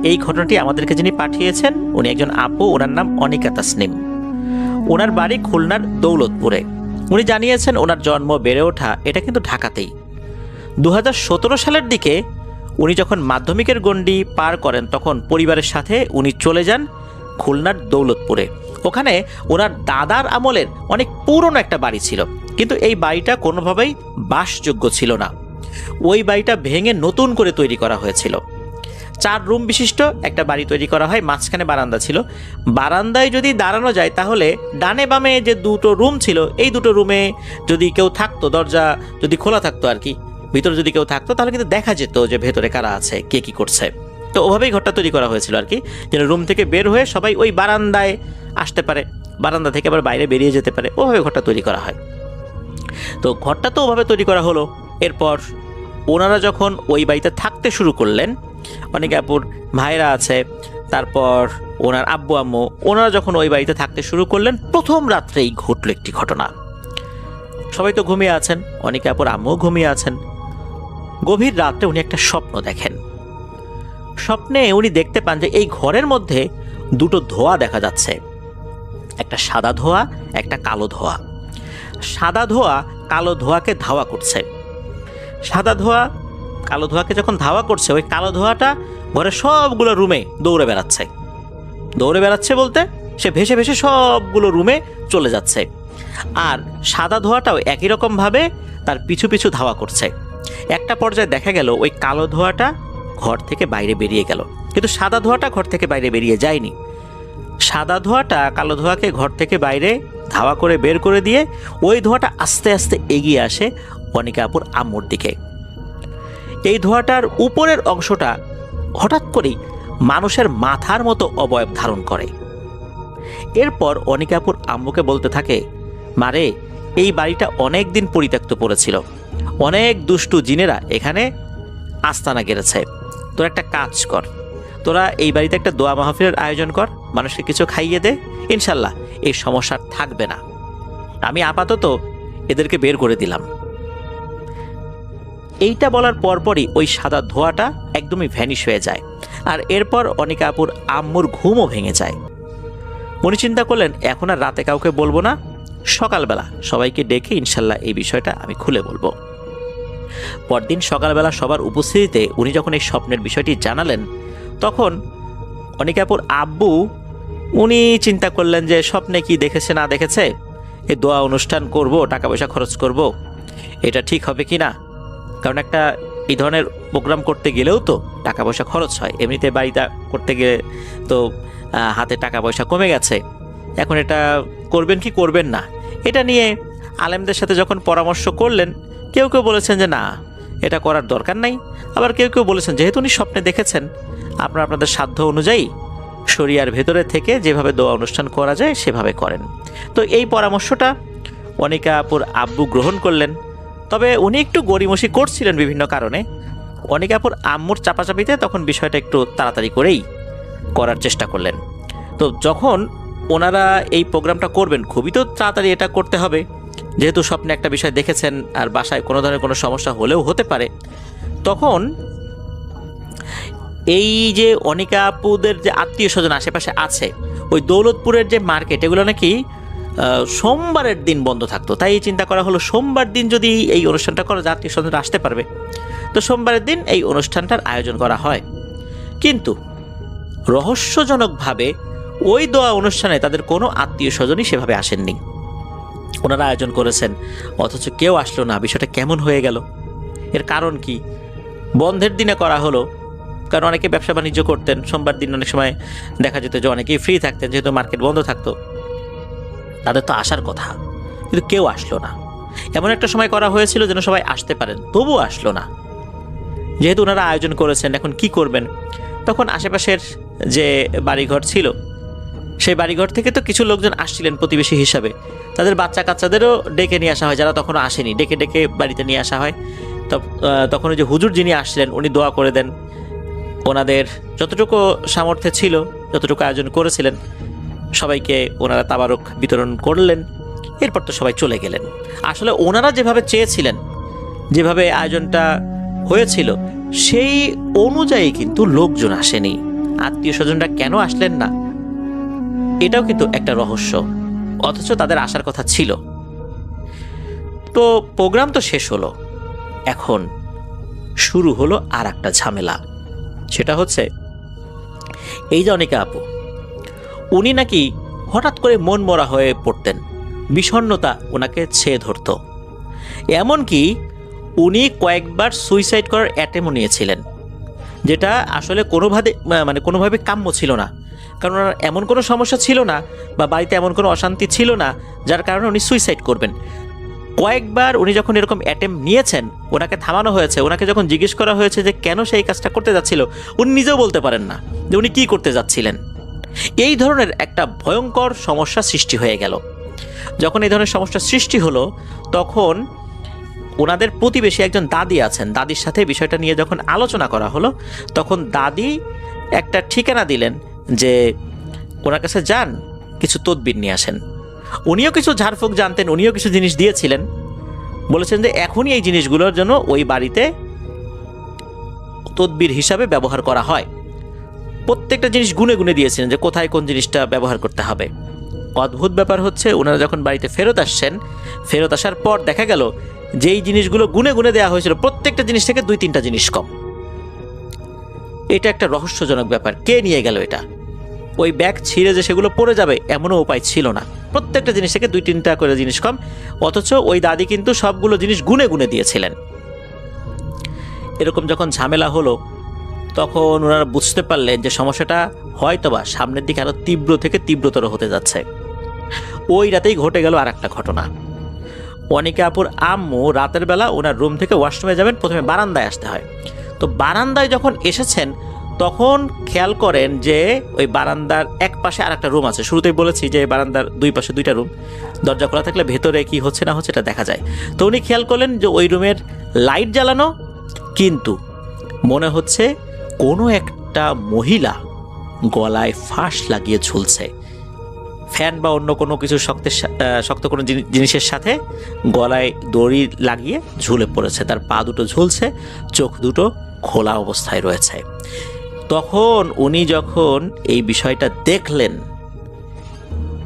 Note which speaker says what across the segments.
Speaker 1: এই ঘটনাটি আমাদেরকে যিনি পাঠিয়েছেন উনি একজন আপু, ওনার নাম অনিকা তাসনিম। ওনার বাড়ি খুলনার দৌলতপুরে। উনি জানিয়েছেন ওনার জন্ম বেড়ে ওঠা এটা কিন্তু ঢাকাতেই। 2017 সালের দিকে উনি যখন মাধ্যমিকের গণ্ডি পার করেন তখন পরিবারের সাথে উনি চলে যান খুলনার দৌলতপুরে। ওখানে ওনার দাদার আমলের অনেক পুরনো একটা বাড়ি ছিল, কিন্তু এই বাড়িটা কোনোভাবেই বাসযোগ্য ছিল না। ওই বাড়িটা ভেঙে নতুন করে তৈরি করা হয়েছিল। 4 রুম বিশিষ্ট একটা বাড়ি তৈরি করা হয়, মাঝখানে বারান্দা ছিল। বারান্দায় যদি দাঁড়ানো যায় তাহলে ডানে বামে যে 2টো রুম ছিল, এই 2টো রুমে যদি কেউ থাকতো, দরজা যদি খোলা থাকতো আর কি, ভিতরে যদি কেউ থাকতো তাহলে কিন্তু দেখা যেত যে ভেতরে কারা আছে, কে কি করছে। তো ওভাবেই ঘরটা তৈরি করা হয়েছিল আর কি, যেন রুম থেকে বের হয়ে সবাই ওই বারান্দায় আসতে পারে, বারান্দা থেকে আবার বাইরে বেরিয়ে যেতে পারে, ওভাবে ঘরটা তৈরি করা হয়। তো ঘরটা তো ওভাবে তৈরি করা হলো। এরপর ওনারা যখন ওই বাড়িতে থাকতে শুরু করলেন, অনেকে আপুর ভাইরা আছে, তারপর ওনার আব্বু আম্মু, ওনারা যখন ওই বাড়িতে থাকতে শুরু করলেন, প্রথম রাত্রেই ঘটল একটি ঘটনা। সবাই তো ঘুমিয়ে আছেন, অনেকে আপুর আম্মুও ঘুমিয়ে আছেন। গভীর রাত্রে উনি একটা স্বপ্ন দেখেন। স্বপ্নে উনি দেখতে পান যে এই ঘরের মধ্যে 2টো ধোঁয়া দেখা যাচ্ছে, একটা সাদা ধোঁয়া, একটা কালো ধোঁয়া। সাদা ধোঁয়া কালো ধোঁয়াকে ধাওয়া করছে। সাদা ধোঁয়া কালো ধোঁয়াকে যখন ধাওয়া করছে, ওই কালো ধোঁয়াটা ঘরের সবগুলো রুমে দৌড়ে বেড়াচ্ছে। দৌড়ে বেড়াচ্ছে বলতে সে ভেসে ভেসে সবগুলো রুমে চলে যাচ্ছে। আর সাদা ধোঁয়াটাও একই রকমভাবে তার পিছু পিছু ধাওয়া করছে। একটা পর্যায়ে দেখা গেল ওই কালো ধোঁয়াটা ঘর থেকে বাইরে বেরিয়ে গেল, কিন্তু সাদা ধোঁয়াটা ঘর থেকে বাইরে বেরিয়ে যায়নি। সাদা ধোঁয়াটা কালো ধোঁয়াকে ঘর থেকে বাইরে ধাওয়া করে বের করে দিয়ে ওই ধোঁয়াটা আস্তে আস্তে এগিয়ে আসে অনিকা আপুর আম্মুর দিকে। এই ধোঁয়াটার উপরের অংশটা হঠাৎ করেই মানুষের মাথার মতো অবয়ব ধারণ করে। এরপর অনিকা আপুর আম্মুকে বলতে থাকে, মারে, এই বাড়িটা অনেক দিন পরিত্যক্ত পড়েছিল, অনেক দুষ্টু জিনেরা এখানে আস্তানা গেড়েছে। তোরা একটা কাজ কর, তোরা এই বাড়িতে একটা দোয়া মাহফিলের আয়োজন কর, মানুষকে কিছু খাইয়ে দে, ইনশাল্লাহ এই সমস্যা থাকবে না। আমি আপাতত এদেরকে বের করে দিলাম। এইটা বলার পরপরই ওই সাদা ধোঁয়াটা একদমই ভ্যানিশ হয়ে যায়। আর এরপর অনিকা আপুর আম্মুর ঘুমও ভেঙে যায়। উনি চিন্তা করলেন এখন আর রাতে কাউকে বলবো না, সকালবেলা সবাইকে ডেকে ইনশাল্লাহ এই বিষয়টা আমি খুলে বলবো। পরদিন সকালবেলা সবার উপস্থিতিতে উনি যখন এই স্বপ্নের বিষয়টি জানালেন, তখন অনিকা আপুর আব্বু উনি চিন্তা করলেন যে স্বপ্নে কি দেখেছে না দেখেছে, এই দোয়া অনুষ্ঠান করব, টাকা পয়সা খরচ করব, এটা ঠিক হবে কি না। কারণ একটা এই ধরনের প্রোগ্রাম করতে গেলেও তো টাকা পয়সা খরচ হয়, এমনিতে বাড়িটা করতে গেলে তো হাতে টাকা পয়সা কমে গেছে, এখন এটা করবেন কি করবেন না, এটা নিয়ে আলেমদের সাথে যখন পরামর্শ করলেন, কেউ কেউ বলেছেন যে না, এটা করার দরকার নাই। আবার কেউ কেউ বলেছেন যেহেতু উনি স্বপ্নে দেখেছেন, আপনাদের সাধ্য অনুযায়ী শরিয়ার ভেতরে থেকে যেভাবে দোয়া অনুষ্ঠান করা যায় সেভাবে করেন। তো এই পরামর্শটা অনিকা আপুর আব্বু গ্রহণ করলেন। তবে উনি একটু গড়িমসি করছিলেন বিভিন্ন কারণে। অনিকা আপুর আম্মুর চাপাচাপিতে তখন বিষয়টা একটু তাড়াতাড়ি করেই করার চেষ্টা করলেন। তো যখন ওনারা এই প্রোগ্রামটা করবেন, খুবই তো তাড়াতাড়ি এটা করতে হবে, যেহেতু স্বপ্নে একটা বিষয় দেখেছেন আর বাসায় কোনো ধরনের কোনো সমস্যা হলেও হতে পারে। তখন এই যে অনিকা আপুদের যে আত্মীয় স্বজন আশেপাশে আছে, ওই দৌলতপুরের যে মার্কেট, এগুলো নাকি সোমবারের দিন বন্ধ থাকতো। তাই চিন্তা করা হলো সোমবার দিন যদি এই অনুষ্ঠানটা করা যায়, আত্মীয় স্বজনরা আসতে পারবে। তো সোমবারের দিন এই অনুষ্ঠানটার আয়োজন করা হয়। কিন্তু রহস্যজনকভাবে ওই দোয়া অনুষ্ঠানে তাদের কোনো আত্মীয় স্বজনই সেভাবে আসেননি। ওনারা আয়োজন করেছেন অথচ কেউ আসলো না। বিষয়টা কেমন হয়ে গেল? এর কারণ কি? বন্ধের দিনে করা হলো, কারণ অনেকে ব্যবসা বাণিজ্য করতেন। সোমবার দিন অনেক সময় দেখা যেত যে অনেকেই ফ্রি থাকতেন, যেহেতু মার্কেট বন্ধ থাকতো, তাদের তো আসার কথা, কিন্তু কেউ আসলো না। এমন একটা সময় করা হয়েছিল যেন সবাই আসতে পারেন, তবুও আসলো না। যেহেতু ওনারা আয়োজন করেছেন, এখন কি করবেন? তখন আশেপাশের যে বাড়িঘর ছিল, সেই বাড়িঘর থেকে তো কিছু লোকজন আসছিলেন প্রতিবেশী হিসাবে, তাদের বাচ্চা কাচ্চাদেরও ডেকে নিয়ে আসা হয়, যারা তখনও আসেনি, ডেকে ডেকে বাড়িতে নিয়ে আসা হয়। তখন ওই যে হুজুর যিনি আসছিলেন উনি দোয়া করে দেন। ওনাদের যতটুকু সামর্থ্য ছিল, যতটুকু আয়োজন করেছিলেন, সবাইকে ওনারা তাবারক বিতরণ করলেন। এরপর তো সবাই চলে গেলেন। আসলে ওনারা যেভাবে চেয়েছিলেন, যেভাবে আয়োজনটা হয়েছিল, সেই অনুযায়ী কিন্তু লোকজন আসেনি। আত্মীয় স্বজনরা কেন আসলেন না, এটাও কিন্তু একটা রহস্য, অথচ তাদের আসার কথা ছিল। তো প্রোগ্রাম তো শেষ হলো, এখন শুরু হলো আর একটা ঝামেলা। সেটা হচ্ছে এই যে অনিকা আপু, উনি নাকি হঠাৎ করে মন মরা হয়ে পড়তেন, বিষণ্ণতা ওনাকে ছেয়ে ধরত। এমনকি উনি কয়েকবার সুইসাইড করার অ্যাটেম্পও নিয়েছিলেন, যেটা আসলে কোনোভাবে কাম্য ছিল না। কারণ ওনার এমন কোনো সমস্যা ছিল না বা বাড়িতে এমন কোনো অশান্তি ছিল না যার কারণে উনি সুইসাইড করবেন। কয়েকবার উনি যখন এরকম অ্যাটেম্প নিয়েছেন, ওনাকে থামানো হয়েছে। ওনাকে যখন জিজ্ঞেস করা হয়েছে যে কেন সেই কাজটা করতে যাচ্ছিল, উনি নিজেও বলতে পারেন না যে উনি কী করতে যাচ্ছিলেন। এই ধরনের একটা ভয়ঙ্কর সমস্যা সৃষ্টি হয়ে গেল। যখন এই ধরনের সমস্যা সৃষ্টি হলো, তখন ওনাদের প্রতিবেশী একজন দাদি আছেন, দাদির সাথে বিষয়টা নিয়ে যখন আলোচনা করা হলো, তখন দাদি একটা ঠিকানা দিলেন যে ওনার কাছে যান, কিছু তদবির নিয়ে আসেন। উনিও কিছু ঝাড়ফুঁক জানতেন, উনিও কিছু জিনিস দিয়েছিলেন। বলেছেন যে এখনই এই জিনিসগুলোর জন্য ওই বাড়িতে তদবির হিসাবে ব্যবহার করা হয়। প্রত্যেকটা জিনিস গুনে গুনে দিয়েছিলেন যে কোথায় কোন জিনিসটা ব্যবহার করতে হবে। অদ্ভুত ব্যাপার হচ্ছে, ওনারা যখন বাড়িতে ফেরত আসছেন, ফেরত আসার পর দেখা গেল যেই জিনিসগুলো গুনে গুনে দেওয়া হয়েছিল, প্রত্যেকটা জিনিস থেকে 2-3টা জিনিস কম। এটা একটা রহস্যজনক ব্যাপার। কে নিয়ে গেল এটা? ওই ব্যাগ ছিঁড়ে যে সেগুলো পড়ে যাবে এমনও উপায় ছিল না। প্রত্যেকটা জিনিস থেকে 2-3টা করে জিনিস কম, অথচ ওই দাদি কিন্তু সবগুলো জিনিস গুনে গুনে দিয়েছিলেন। এরকম যখন ঝামেলা হলো, তখন ওনারা বুঝতে পারলেন যে সমস্যাটা হয়তোবা সামনের দিকে আরও তীব্র থেকে তীব্রতর হতে যাচ্ছে। ওই রাতেই ঘটে গেল আর একটা ঘটনা। অনিকা আপুর আম্মু রাতের বেলা ওনার রুম থেকে ওয়াশরুমে যাবেন, প্রথমে বারান্দায় আসতে হয়। তো বারান্দায় যখন এসেছেন, তখন খেয়াল করেন যে ওই বারান্দার এক পাশে আর একটা রুম আছে। শুরুতেই বলেছি যে বারান্দার দুই পাশে 2টা রুম, দরজা খোলা থাকলে ভেতরে কি হচ্ছে না হচ্ছে এটা দেখা যায়। তো উনি খেয়াল করলেন যে ওই রুমের লাইট জ্বালানো, কিন্তু মনে হচ্ছে কোনো একটা মহিলা গলায় ফাঁস লাগিয়ে ঝুলছে। ফ্যান বা অন্য কোনো কিছু শক্ত কোনো জিনিসের সাথে গলায় দড়ি লাগিয়ে ঝুলে পড়েছে। তার পা দুটো ঝুলছে, চোখ দুটো খোলা অবস্থায় রয়েছে। তখন উনি যখন এই বিষয়টা দেখলেন,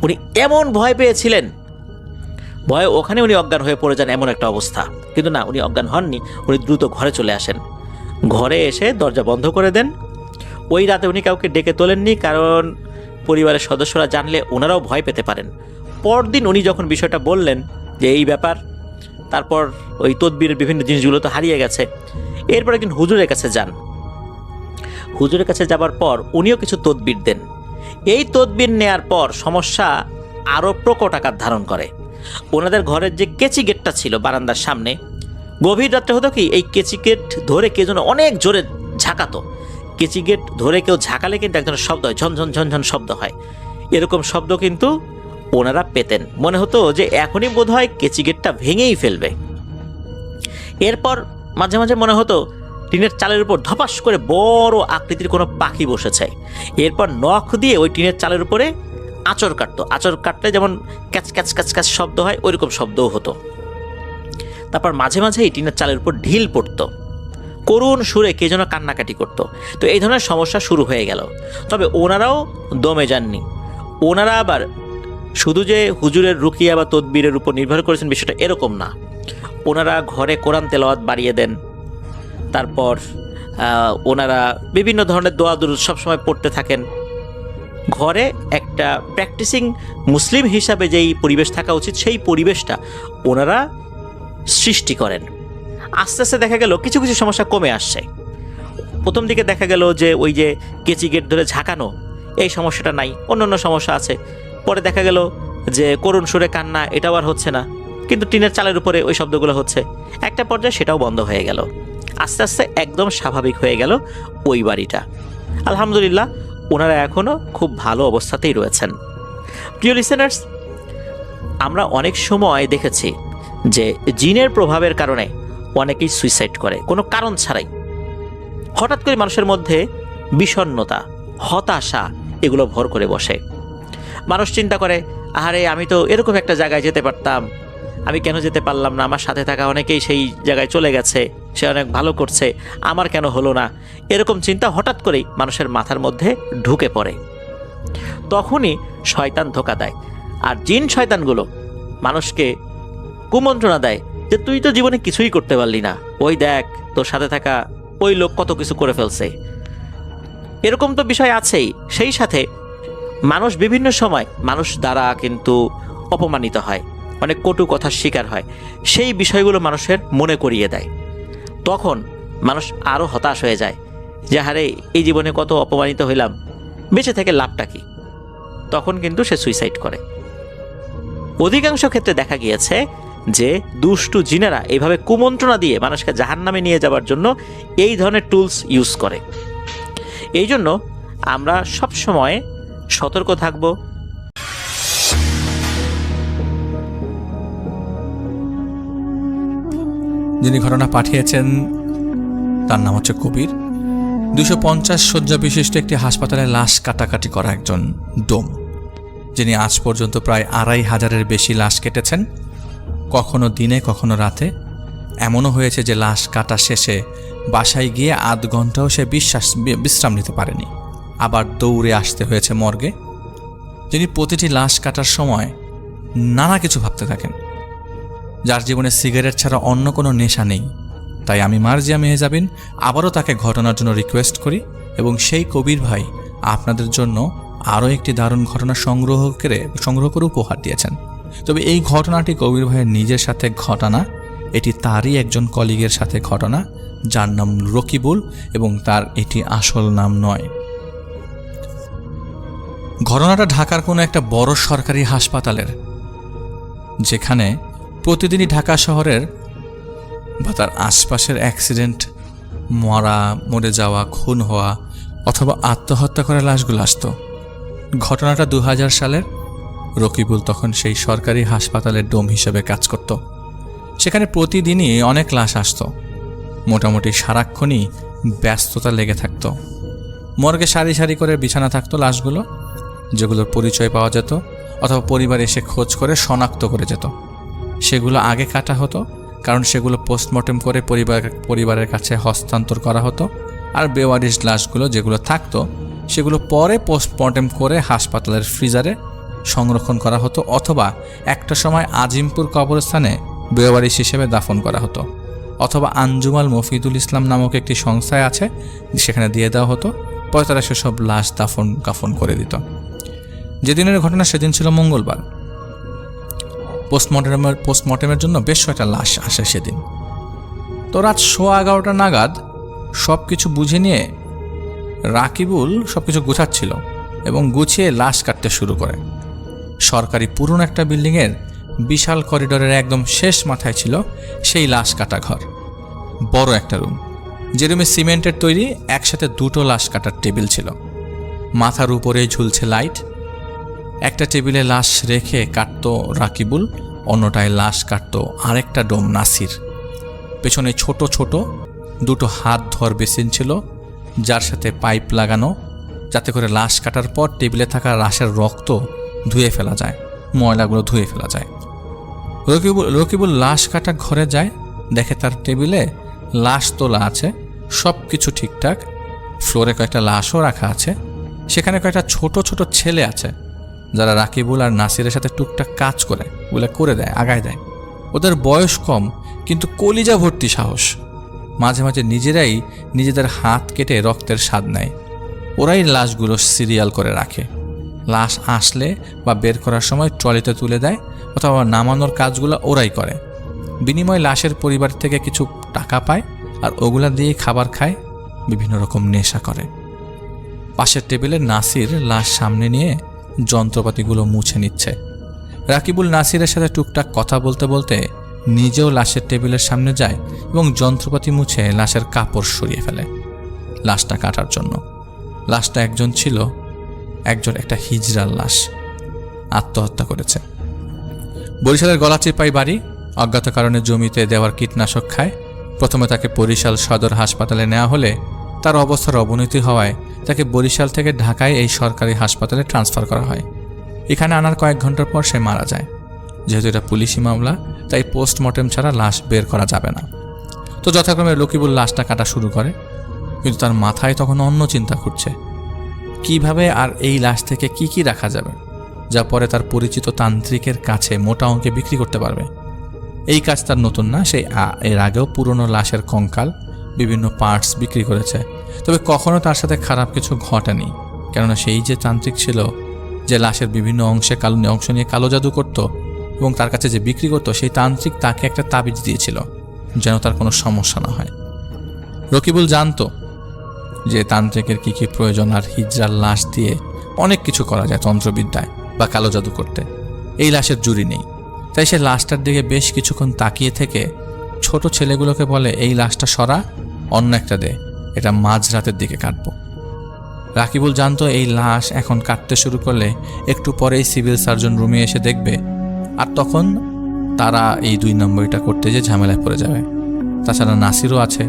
Speaker 1: উনি এমন ভয় পেয়েছিলেন, ভয়ে ওখানে উনি অজ্ঞান হয়ে পড়ে যান, এমন একটা অবস্থা। কিন্তু না, উনি অজ্ঞান হননি। উনি দ্রুত ঘরে চলে আসেন। ঘরে এসে দরজা বন্ধ করে দেন। ওই রাতে উনি কাউকে ডেকে তোলেননি, কারণ পরিবারের সদস্যরা জানলে ওনারাও ভয় পেতে পারেন। পরদিন উনি যখন বিষয়টা বললেন যে এই ব্যাপার, তারপর ওই তদবিরের বিভিন্ন জিনিসগুলো তো হারিয়ে গেছে। এরপর একদিন হুজুরের কাছে যান। হুজুরের কাছে যাবার পর উনিও কিছু তদবির দেন। এই তদবির নেয়ার পর সমস্যা আরও প্রকট আকার ধারণ করে। ওনাদের ঘরের যে কেচি গেটটা ছিল বারান্দার সামনে, গভীর রাত্রে হতো কি, এই কেচি গেট ধরে কে যেন অনেক জোরে ঝাঁকাতো। কেচি গেট ধরে কেউ ঝাঁকালে কিন্তু এক ধরনের শব্দ হয়, ঝনঝন ঝনঝন শব্দ হয়। এরকম শব্দ কিন্তু ওনারা পেতেন। মনে হতো যে এখনই বোধ হয় কেচি গেটটা ভেঙেই ফেলবে। এরপর মাঝে মাঝে মনে হতো টিনের চালের উপর ধপাস করে বড় আকৃতির কোনো পাখি বসেছে। এরপর নখ দিয়ে ওই টিনের চালের উপরে আঁচড় কাটতো। আঁচড় কাটলে যেমন ক্যাচ ক্যাচ ক্যাচ ক্যাচ শব্দ হয়, ওইরকম শব্দও হতো। তারপর মাঝে মাঝে এই টিনের চালের উপর ঢিল পড়তো, করুণ সুরে কে যেন কান্নাকাটি করতো। তো এই ধরনের সমস্যা শুরু হয়ে গেল। তবে ওনারাও দমে যাননি। ওনারা আবার শুধু যে হুজুরের রুকিয়া বা তদবিরের উপর নির্ভর করেছেন বিষয়টা এরকম না। ওনারা ঘরে কোরআন তেলাওয়াত বাড়িয়ে দেন। তারপর ওনারা বিভিন্ন ধরনের দোয়া দুরূদ সবসময় পড়তে থাকেন। ঘরে একটা প্র্যাকটিসিং মুসলিম হিসাবে যেই পরিবেশ থাকা উচিত, সেই পরিবেশটা ওনারা সৃষ্টি করেন। আস্তে আস্তে দেখা গেল কিছু কিছু সমস্যা কমে আসছে। প্রথম দিকে দেখা গেল যে ওই যে কেচি গেট ধরে ঝাঁকানো, এই সমস্যাটা নাই, অন্য সমস্যা আছে। পরে দেখা গেল যে করুণ সুরে কান্না, এটাও আর হচ্ছে না, কিন্তু টিনের চালের উপরে ওই শব্দগুলো হচ্ছে। একটা পর্যায়ে সেটাও বন্ধ হয়ে গেল। আস্তে আস্তে একদম স্বাভাবিক হয়ে গেল ওই বাড়িটা। আলহামদুলিল্লাহ, ওনারা এখনও খুব ভালো অবস্থাতেই রয়েছেন। প্রিয় লিসেনার্স, আমরা অনেক সময় দেখেছি যে জিনের প্রভাবের কারণে অনেকেই সুইসাইড করে কোনো কারণ ছাড়াই। হঠাৎ করে মানুষের মধ্যে বিষণ্ণতা, হতাশা এগুলো ভর করে বসে। মানুষ চিন্তা করে, আহারে আমি তো এরকম একটা জায়গায় যেতে পারতাম, আমি কেন যেতে পারলাম না, আমার সাথে থাকা অনেকেই সেই জায়গায় চলে গেছে, সে অনেক ভালো করছে, আমার কেন হলো না, এরকম চিন্তা হঠাৎ করেই মানুষের মাথার মধ্যে ঢুকে পড়ে। তখনই শয়তান ধোঁকা দেয়, আর জিন শয়তানগুলো মানুষকে কুমন্ত্রণা দেয় যে তুই তো জীবনে কিছুই করতে পারলি না, ওই দেখ তোর সাথে থাকা ওই লোক কত কিছু করে ফেলছে। এরকম তো বিষয় আছেই। সেই সাথে মানুষ বিভিন্ন সময় মানুষ দ্বারা কিন্তু অপমানিত হয়, অনেক কটু কথার শিকার হয়, সেই বিষয়গুলো মানুষের মনে করিয়ে দেয়। তখন মানুষ আরও হতাশ হয়ে যায় যে হারে এই জীবনে কত অপমানিত হইলাম, বেঁচে থেকে লাভটা কি। তখন কিন্তু সে সুইসাইড করে। অধিকাংশ ক্ষেত্রে দেখা গিয়েছে যে দুষ্টু জিনেরা এইভাবে কুমন্ত্রণা দিয়ে মানুষকে জাহান্নামে নিয়ে যাওয়ার জন্য এই ধরনের টুলস ইউজ করে। এই জন্য আমরা সব সময় সতর্ক থাকব।
Speaker 2: যিনি ঘটনা পাঠিয়েছেন তার নাম হচ্ছে কবির। 250 শয্যা বিশিষ্ট একটি হাসপাতালে লাশ কাটাকাটি করা একজন ডোম, যিনি আজ পর্যন্ত প্রায় 2500-এর বেশি লাশ কেটেছেন, কখনো দিনে কখনো রাতে। এমনও হয়েছে যে লাশ কাটা শেষে বাসায় গিয়ে আধ ঘন্টাও সে বিশ্রাম নিতে পারেনি, আবার দৌড়ে আসতে হয়েছে মর্গে। যিনি প্রতিটি লাশ কাটার সময় নানা কিছু ভাবতে থাকেন, যার জীবনে সিগারেট ছাড়া অন্য কোনো নেশা নেই। তাই আমি মার্জিয়া মেহজাবিন আবারও তাকে ঘটনার জন্য রিকোয়েস্ট করি, এবং সেই কবির ভাই আপনাদের জন্য আরও একটি দারুণ ঘটনা সংগ্রহ করে উপহার দিয়েছেন। তবে এই ঘটনাটি কবির ভাইয়ের নিজের সাথে ঘটনা, এটি তারই একজন কলিগের সাথে ঘটনা, যার নাম রকিবুল, এবং তার এটি আসল নাম নয়। ঘটনাটা ঢাকার কোনো একটা বড় সরকারি হাসপাতালের, যেখানে প্রতিদিনই ঢাকা শহরের বা তার আশপাশের অ্যাক্সিডেন্ট, মরে যাওয়া, খুন হওয়া অথবা আত্মহত্যা করা লাশগুলো আসত। ঘটনাটা 2000 সালের। রকিবুল তখন সেই সরকারি হাসপাতালের ডোম হিসেবে কাজ করত। সেখানে প্রতিদিনই অনেক লাশ আসত, মোটামুটি সারাক্ষণই ব্যস্ততা লেগে থাকত। মর্গে সারি সারি করে বিছানা থাকতো লাশগুলো, যেগুলোর পরিচয় পাওয়া যেত অথবা পরিবার এসে খোঁজ করে শনাক্ত করে যেত। সেগুলো আগে কাটা হতো, কারণ সেগুলো পোস্টমর্টেম করে পরিবারের কাছে হস্তান্তর করা হতো। আর বেওয়ারিশ লাশগুলো যেগুলো থাকতো সেগুলো পরে পোস্টমর্টেম করে হাসপাতালের ফ্রিজারে সংরক্ষণ করা হতো, অথবা একটা সময় আজিমপুর কবরস্থানে বেওয়ারিশ হিসেবে দাফন করা হতো, অথবা আঞ্জুমাল মফিদুল ইসলাম নামক একটি সংস্থায় আছে, সেখানে দিয়ে দেওয়া হতো। পরে তারা সেসব লাশ কাফন করে দিত। যেদিনের ঘটনা সেদিন ছিল মঙ্গলবার। পোস্টমর্টেমের জন্য বেশ কয়েকটা লাশ আসে সেদিন। তো রাত 11:15 নাগাদ সব কিছু বুঝে নিয়ে রাকিবুল সব কিছু গুছাচ্ছিল এবং গুছিয়ে লাশ কাটতে শুরু করে। সরকারি পুরনো একটা বিল্ডিংয়ের বিশাল করিডোরের একদম শেষ মাথায় ছিল সেই লাশ কাটা ঘর। বড় একটা রুম, যে রুমে সিমেন্টের তৈরি একসাথে দুটো লাশ কাটার টেবিল ছিল। মাথার উপরে ঝুলছে লাইট। একটা টেবিলে লাশ রেখে কাটত রাকিবুল, অন্যটায় লাশ কাটত আরেকটা ডোম নাসির। পেছনে ছোট ছোট দুটো হাত ধোয়ার বেসিন ছিল, যার সাথে পাইপ লাগানো, যাতে করে লাশ কাটার পর টেবিলে থাকা লাশের রক্ত ধুয়ে ফেলা যায়, ময়লাগুলো ধুয়ে ফেলা যায়। রকিবুল লাশ কাটা ঘরে যায়, দেখে তার টেবিলে লাশ তোলা আছে, সব কিছু ঠিকঠাক। ফ্লোরে কয়েকটা লাশও রাখা আছে। সেখানে কয়েকটা ছোট ছোট ছেলে আছে, যারা রাকিবুল আর নাসিরের সাথে টুকটাক কাজ করে, ওগুলো করে দেয়, আগায় দেয়। ওদের বয়স কম, কিন্তু কলিজা ভর্তি সাহস। মাঝে মাঝে নিজেরাই নিজেদের হাত কেটে রক্তের স্বাদ নেয়। ওরাই লাশগুলো সিরিয়াল করে রাখে। লাশ আসলে বা বের করার সময় ট্রলিতে তুলে দেয়, অথবা নামানোর কাজগুলো ওরাই করে। বিনিময়ে লাশের পরিবার থেকে কিছু টাকা পায়, আর ওগুলা দিয়ে খাবার খায়, বিভিন্ন রকম নেশা করে। পাশের টেবিলে নাসির লাশ সামনে নিয়ে যন্ত্রপাতিগুলো মুছে নিচ্ছে। রাকিবুল নাসিরের সাথে টুকটাক কথা বলতে বলতে নিজেও লাশের টেবিলের সামনে যায় এবং যন্ত্রপাতি মুছে লাশের কাপড় সরিয়ে ফেলে লাশটা কাটার জন্য। লাশটা একটা হিজড়ার লাশ, আত্মহত্যা করেছে। বরিশালের গলাচিপাই বাড়ি, অজ্ঞাত কারণে জমিতে দেওয়ার কীটনাশক খায়। প্রথমে তাকে বরিশাল সদর হাসপাতালে নেওয়া হলে তার অবস্থার অবনতি হওয়ায় তাকে বরিশাল থেকে ঢাকায় এই সরকারি হাসপাতালে ট্রান্সফার করা হয়। এখানে আনার কয়েক ঘন্টার পর সে মারা যায়। যেহেতু এটা পুলিশি মামলা, তাই পোস্টমর্টেম ছাড়া লাশ বের করা যাবে না। তো যথাক্রমে রকিবুল লাশটা কাটা শুরু করে, কিন্তু তার মাথায় তখন অন্য চিন্তা ঘুরছে, কিভাবে আর এই লাশ থেকে কি রাখা যাবে যা পরে তার পরিচিত তান্ত্রিকের কাছে মোটা অঙ্কে বিক্রি করতে পারবে। এই কাজ তার নতুন না, সেই এর আগেও পুরনো লাশের কঙ্কাল, বিভিন্ন পার্টস বিক্রি করেছে। তবে কখনো তার সাথে খারাপ কিছু ঘটেনি, কেননা সেই যে তান্ত্রিক ছিল, যে লাশের বিভিন্ন অংশ নিয়ে কালো জাদু করত এবং তার কাছে যে বিক্রি করতো, সেই তান্ত্রিক তাকে একটা তাবিজ দিয়েছিল যেন তার কোনো সমস্যা না হয়। রকিবুল জানতো যে তান্ত্রিকের কি প্রয়োজন, আর হিজড়ার লাশ দিয়ে অনেক কিছু করা যায় তন্ত্রবিদ্যায় বা কালো জাদু করতে। এই লাশের জুড়ি নেই, তাই সে লাশটার দিকে বেশ কিছুক্ষণ তাকিয়ে থেকে ছোট ছেলেগুলোকে বলে, এই লাশটা সরা, অন্য একটা দে, এটা মাঝরাতের দিকে কাটবো। রাকিবুল জানতো এই লাশ এখন কাটতে শুরু করলে একটু পরেই সিভিল সার্জন রুমে এসে দেখবে, আর তখন তারা এই 2 নম্বরটা করতে যে ঝামেলায় পড়ে যাবে। তাছাড়া নাসিরও আছে,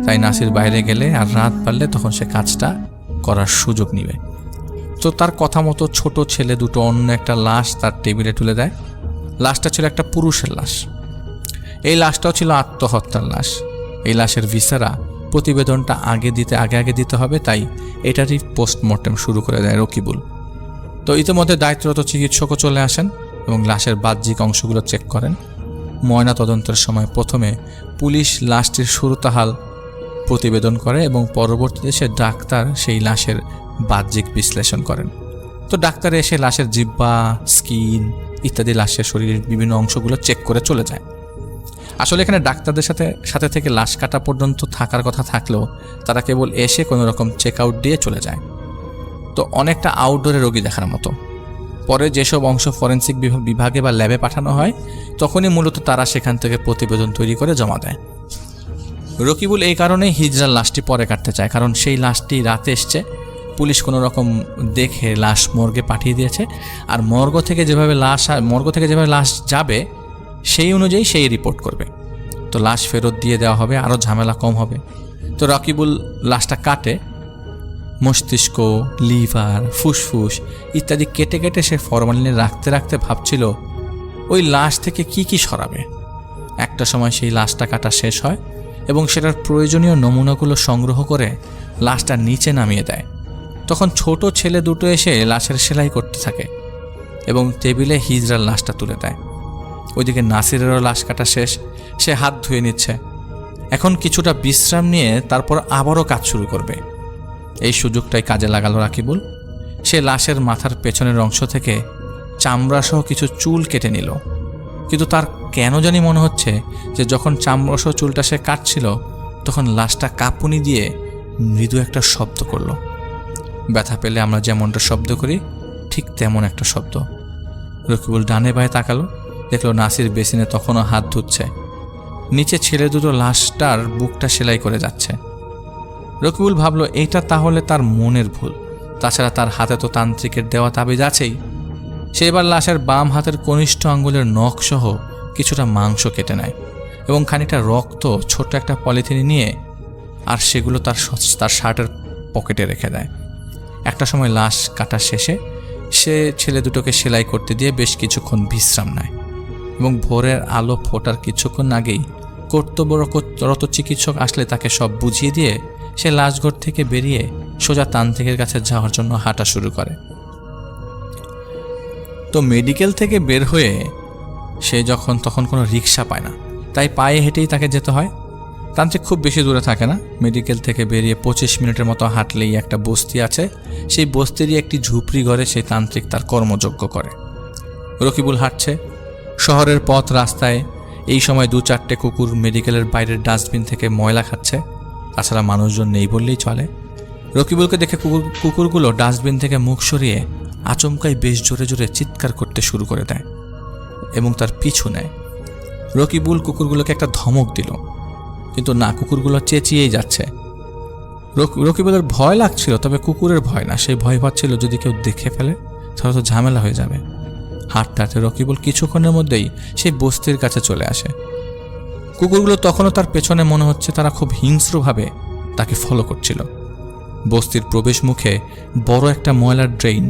Speaker 2: তাই নাসির বাইরে গেলে আর রাত পারলে তখন সে কাজটা করার সুযোগ নিবে। তো তার কথা মতো ছোট ছেলে দুটো অন্য একটা লাশ তার টেবিলে তুলে দেয়। লাশটা ছিল একটা পুরুষের লাশ। এই লাশটাও ছিল আত্মহত্যার লাশ। এই লাশের ভিসারা প্রতিবেদনটা আগে দিতে হবে, তাই এটারই পোস্টমর্টেম শুরু করে দেয় রকিবুল। তো ইতিমধ্যে দায়িত্বরত চিকিৎসকও চলে আসেন এবং লাশের বাহ্যিক অংশগুলো চেক করেন। ময়না তদন্তের সময় প্রথমে পুলিশ লাশটির সুরতাহাল প্রতিবেদন করে এবং পরবর্তীতে ডাক্তার সেই লাশের বাহ্যিক বিশ্লেষণ করেন। তো ডাক্তার এসে লাশের জিহ্বা, স্কিন ইত্যাদি লাশের শরীরের বিভিন্ন অংশগুলো চেক করে চলে যায়। আসলে এখানে ডাক্তারদের সাথে থেকে লাশ কাটা পর্যন্ত থাকার কথা থাকলেও তারা কেবল এসে কোনো রকম চেক আউট দিয়ে চলে যায়। তো অনেকটা আউটডোরে রোগী দেখার মতো। পরে যেসব অংশ ফরেন্সিক বিভাগে বা ল্যাবে পাঠানো হয়, তখনই মূলত তারা সেখান থেকে প্রতিবেদন তৈরি করে জমা দেয়। রকিবুল এই কারণেই হিজড়ার লাশটি পরে কাটতে চায়, কারণ সেই লাশটি রাতে এসছে, পুলিশ কোনো রকম দেখে লাশ মর্গে পাঠিয়ে দিয়েছে, আর মর্গ থেকে যেভাবে লাশ যাবে সেই অনুযায়ী সেই রিপোর্ট করবে। তো লাশ ফেরত দিয়ে দেওয়া হবে, আরও ঝামেলা কম হবে। তো রকিবুল লাশটা কাটে, মস্তিষ্ক, লিভার, ফুসফুস ইত্যাদি কেটে সে ফরমালিনে রাখতে ভাবছিল ওই লাশ থেকে কি সরাবে। একটা সময় সেই লাশটা কাটা শেষ হয় এবং সেটার প্রয়োজনীয় নমুনাগুলো সংগ্রহ করে লাশটা নিচে নামিয়ে দেয়। তখন ছোট ছেলে দুটো এসে লাশের সেলাই করতে থাকে এবং টেবিলে হিজড়ার লাশটা তুলে দেয়। ওইদিকে নাসিরেরও লাশ কাটা শেষ, সে হাত ধুয়ে নিচ্ছে। এখন কিছুটা বিশ্রাম নিয়ে তারপর আবারও কাজ শুরু করবে। এই সুযোগটাই কাজে লাগালো রাকিবুল। সে লাশের মাথার পেছনের অংশ থেকে চামড়াসহ কিছু চুল কেটে নিল, কিন্তু তার কেন জানি মনে হচ্ছে যে যখন চামড়াসহ চুলটা সে কাটছিল তখন লাশটা কাঁপুনি দিয়ে মৃদু একটা শব্দ করলো। ব্যথা পেলে আমরা যেমনটা শব্দ করি ঠিক তেমন একটা শব্দ। রকিবুল ডানে বায়ে তাকালো, দেখলো নাসির বেসিনে তখনও হাত ধুচ্ছে। নিচে ছেলে দুটো লাশটার বুকটা সেলাই করে যাচ্ছে। রকিবুল ভাবলো এইটা তাহলে তার মনের ভুল, তাছাড়া তার হাতে তো তান্ত্রিকের দেওয়া তাবিজ আছেই। সে এবার লাশের বাম হাতের কনিষ্ঠ আঙ্গুলের নখসহ কিছুটা মাংস কেটে নেয় এবং খানিকটা রক্ত ছোট একটা পলিথিনে নিয়ে আর সেগুলো তার শার্টের পকেটে রেখে দেয়। একটা সময় লাশ কাটা শেষে সে ছেলে দুটোকে সেলাই করতে দিয়ে বেশ কিছুক্ষণ বিশ্রাম নেয় এবং ভোরের আলো ফোটার কিছুক্ষণ আগেই কর্তব্যরত চিকিৎসক আসলে তাকে সব বুঝিয়ে দিয়ে সে লাশঘর থেকে বেরিয়ে সোজা তান্ত্রিকের কাছে যাওয়ার জন্য হাঁটা শুরু করে। তো মেডিকেল থেকে বের হয়ে সে তখন কোনো রিক্সা পায় না, তাই পায়ে হেঁটেই তাকে যেতে হয়। তান্ত্রিক খুব বেশি দূরে থাকে না, মেডিকেল থেকে বেরিয়ে 25 মিনিটের মতো হাঁটলেই একটা বস্তি আছে। সেই বস্তিরই একটি ঝুপড়ি ঘরে সেই তান্ত্রিক তার কর্মযজ্ঞ করে। রকিবুল হাঁটছে শহরের পথ রাস্তায়। এই সময় 2-4টে কুকুর মেডিকেলের বাইরের ডাস্টবিন থেকে ময়লা খাচ্ছে, তাছাড়া মানুষজন নেই বললেই চলে। রকিবুলকে দেখে কুকুরগুলো ডাস্টবিন থেকে মুখ সরিয়ে আচমকাই বেশ জোরে জোরে চিৎকার করতে শুরু করে দেয় এবং তার পিছু নেয়। রকিবুল কুকুরগুলোকে একটা ধমক দিল, কিন্তু না, কুকুরগুলো চেঁচিয়েই যাচ্ছে। রকিবুলের ভয় লাগছিল, তবে কুকুরের ভয় না, সেই ভয় পাচ্ছিল যদি কেউ দেখে ফেলে তাহলে তো ঝামেলা হয়ে যাবে। হাঁটতে হাঁটতে রকিবুল কিছুক্ষণের মধ্যেই সেই বস্তির কাছে চলে আসে। কুকুরগুলো তখনও তার পেছনে, মনে হচ্ছে তারা খুব হিংস্রভাবে তাকে ফলো করছিল। বস্তির প্রবেশ মুখে বড় একটা ময়লার ড্রেন।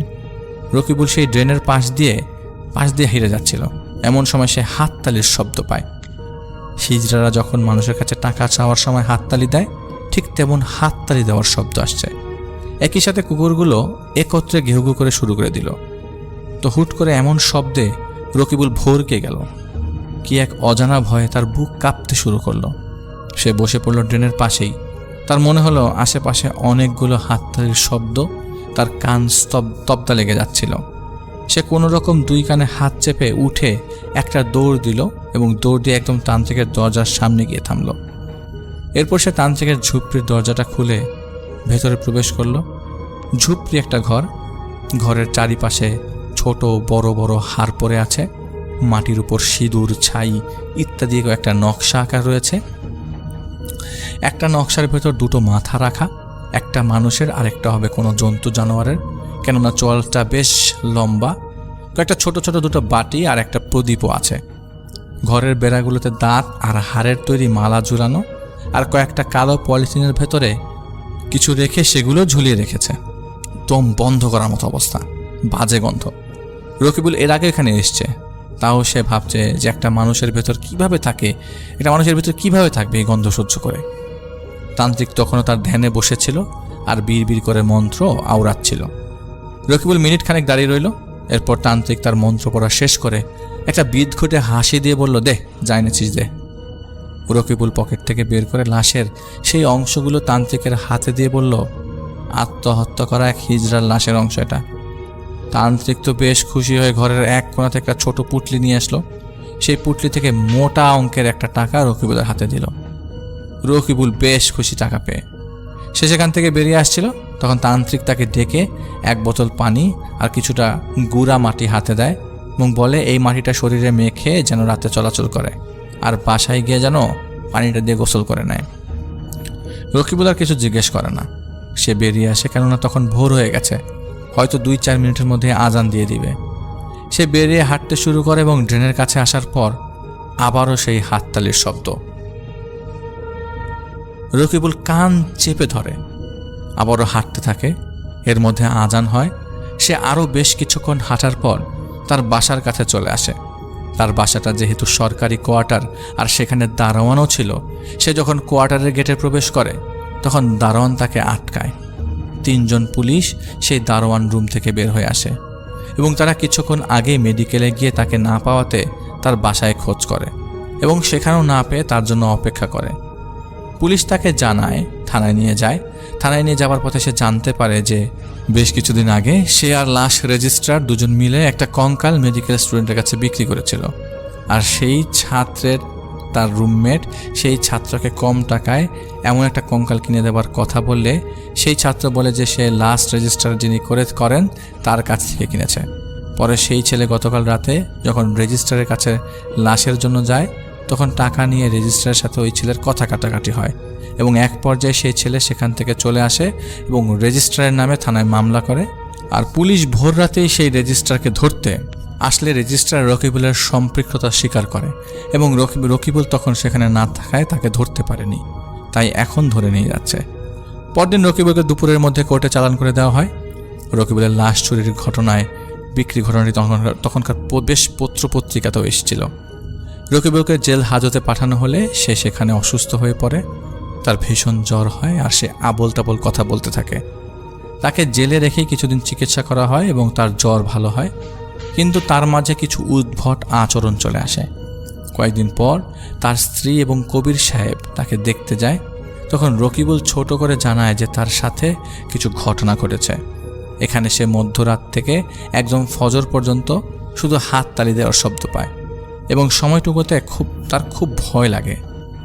Speaker 2: রকিবুল সেই ড্রেনের পাশ দিয়ে হেরে যাচ্ছিল। এমন সময় সে হাততালির শব্দ পায়। হিজড়ারা যখন মানুষের কাছে টাকা চাওয়ার সময় হাততালি দেয়, ঠিক তেমন হাততালি দেওয়ার শব্দ আসছে। একই সাথে কুকুরগুলো একত্রে ঘেউঘেউ করে শুরু করে দিল। তো হুট করে এমন শব্দে রকিবুল ভরকে গেল। কি এক অজানা ভয়ে তার বুক কাঁপতে শুরু করলো। সে বসে পড়ল ড্রেনের পাশেই। তার মনে হলো আশেপাশে অনেকগুলো হাততালির শব্দ তার কান স্তব্ধতা লেগে যাচ্ছিল। সে কোনো রকম দুই কানে হাত চেপে উঠে একটা দৌড় দিল এবং দৌড় দিয়ে একদম তান্ত্রিকের দরজার সামনে গিয়ে থামল। এরপর সে তান্ত্রিকের ঝুপড়ির দরজাটা খুলে ভেতরে প্রবেশ করলো। ঝুপড়ি একটা ঘর। ঘরের চারিপাশে ছোট বড় বড় হাড় পড়ে আছে। মাটির উপর সিঁদুর, ছাই ইত্যাদি একটা নকশা আঁকা রয়েছে। একটা নকশার ভেতর দুটো মাথা রাখা, একটা মানুষের আর একটা হবে কোনো জন্তু জানোয়ারের, কেননা চোয়ালটা বেশ লম্বা। কয়েকটা ছোট ছোট দুটো বাটি আর একটা প্রদীপও আছে। ঘরের বেড়াগুলোতে দাঁত আর হাড়ের তৈরি মালা ঝুলানো, আর কয়েকটা কালো পলিথিনের ভেতরে কিছু রেখে সেগুলো ঝুলিয়ে রেখেছে। দম বন্ধ করার মতো অবস্থা, বাজে গন্ধ। রকিবুল এর আগে এখানে এসছে, তাও সে ভাবছে যে একটা মানুষের ভেতর কিভাবে থাকে, একটা মানুষের ভেতর কিভাবে থাকবে এই গন্ধ সহ্য করে। তান্ত্রিক তখনও তার ধ্যানে বসেছিল আর বিড় করে মন্ত্র আওড়াচ্ছিল। রকিবুল মিনিট খানেক দাঁড়িয়ে রইল। এরপর তান্ত্রিক তার মন্ত্র পড়া শেষ করে একটা বিদঘটে হাসি দিয়ে বলল, দে যা এনেছিস দে। রকিবুল পকেট থেকে বের করে লাশের সেই অংশগুলো তান্ত্রিকের হাতে দিয়ে বলল, আত্মহত্যা করা এক হিজড়ার লাশের অংশ এটা। তান্ত্রিক তো বেশ খুশি হয়ে ঘরের এক কোণা থেকে একটা ছোট পুটলি নিয়ে আসলো। সেই পুটলি থেকে মোটা অঙ্কের একটা টাকা রকিবুলের হাতে দিল। রকিবুল বেশ খুশি টাকা পেয়ে। সে সেখান থেকে বেরিয়ে আসছিল, তখন তান্ত্রিক তাকে ডেকে এক বোতল পানি আর কিছুটা গুঁড়া মাটি হাতে দেয় এবং বলে এই মাটিটা শরীরে মেখে যেন রাতে চলাচল করে, আর বাসায় গিয়ে যেন পানিটা দিয়ে গোসল করে নেয়। রকিবুল আর কিছু জিজ্ঞেস করে না, সে বেরিয়ে আসে, কেননা তখন ভোর হয়ে গেছে, হয়তো 2-4 মিনিটের মধ্যে আজান দিয়ে দিবে। সে বেরিয়ে হাঁটতে শুরু করে এবং ড্রেনের কাছে আসার পর আবারও সেই হাততালির শব্দ। রকিবুল কান চেপে ধরে, আবারও হাঁটতে থাকে। এর মধ্যে আজান হয়। সে আরও বেশ কিছুক্ষণ হাঁটার পর তার বাসার কাছে চলে আসে। তার বাসাটা যেহেতু সরকারি কোয়ার্টার আর সেখানে দারোয়ানও ছিল, সে যখন কোয়ার্টারের গেটে প্রবেশ করে তখন দারোয়ান তাকে আটকায়। 3 জন পুলিশ সেই দারোয়ান রুম থেকে বের হয়ে আসে এবং তারা কিছুক্ষণ আগে মেডিকেলে গিয়ে তাকে না পাওয়াতে তার বাসায় খোঁজ করে এবং সেখানেও না পেয়ে তার জন্য অপেক্ষা করে। পুলিশ তাকে জানায়, থানায় নিয়ে যায়। থানায় নিয়ে যাওয়ার পথে সে জানতে পারে যে বেশ কিছুদিন আগে সে আর লাশ রেজিস্ট্রার দুজন মিলে একটা কঙ্কাল মেডিকেল স্টুডেন্টের কাছে বিক্রি করেছিল। আর সেই ছাত্রের তার রুমমেট সেই ছাত্রকে কম টাকায় এমন একটা কঙ্কাল কিনে দেওয়ার কথা বললে সেই ছাত্র বলে যে সে লাশ রেজিস্ট্রার যিনি করেন তার কাছ থেকে কিনেছে। পরে সেই ছেলে গতকাল রাতে যখন রেজিস্ট্রারের কাছে লাশের জন্য যায় তখন টাকা নিয়ে রেজিস্ট্রারের সাথে ওই ছেলের কথা কাটাকাটি হয় এবং এক পর্যায়ে সেই ছেলে সেখান থেকে চলে আসে এবং রেজিস্ট্রারের নামে থানায় মামলা করে। আর পুলিশ ভোর রাতেই সেই রেজিস্ট্রারকে ধরতে আসলে রেজিস্ট্রার রকিবুলের সম্পৃক্ততা স্বীকার করে এবং রকিবুল তখন সেখানে না থাকায় তাকে ধরতে পারেনি, তাই এখন ধরে নিয়ে যাচ্ছে। পরদিন রকিবুলকে দুপুরের মধ্যে কোর্টে চালান করে দেওয়া হয়। রকিবুলের লাশ চুরির ঘটনায় বিক্রি ঘটনাটি তখনকার বেশ পত্রপত্রিকাতেও এসেছিল। রকিবুলকে জেল হাজতে পাঠানো হলে সে সেখানে অসুস্থ হয়ে পড়ে। তার ভীষণ জ্বর হয় আর সে আবোল তাবোল কথা বলতে থাকে। তাকে জেলে রেখেই কিছুদিন চিকিৎসা করা হয় এবং তার জ্বর ভালো হয়, কিন্তু তার মাঝে কিছু উদ্ভট আচরণ চলে আসে। কয়েকদিন পর তার স্ত্রী এবং কবির সাহেব তাকে দেখতে যায়। তখন রকিবুল ছোট করে জানায় যে তার সাথে কিছু ঘটনা ঘটেছে। এখানে সে মধ্যরাত থেকে একদম ফজর পর্যন্ত শুধু হাততালি দেওয়ার শব্দ পায় এবং সময়টুকুতে তার খুব ভয় লাগে,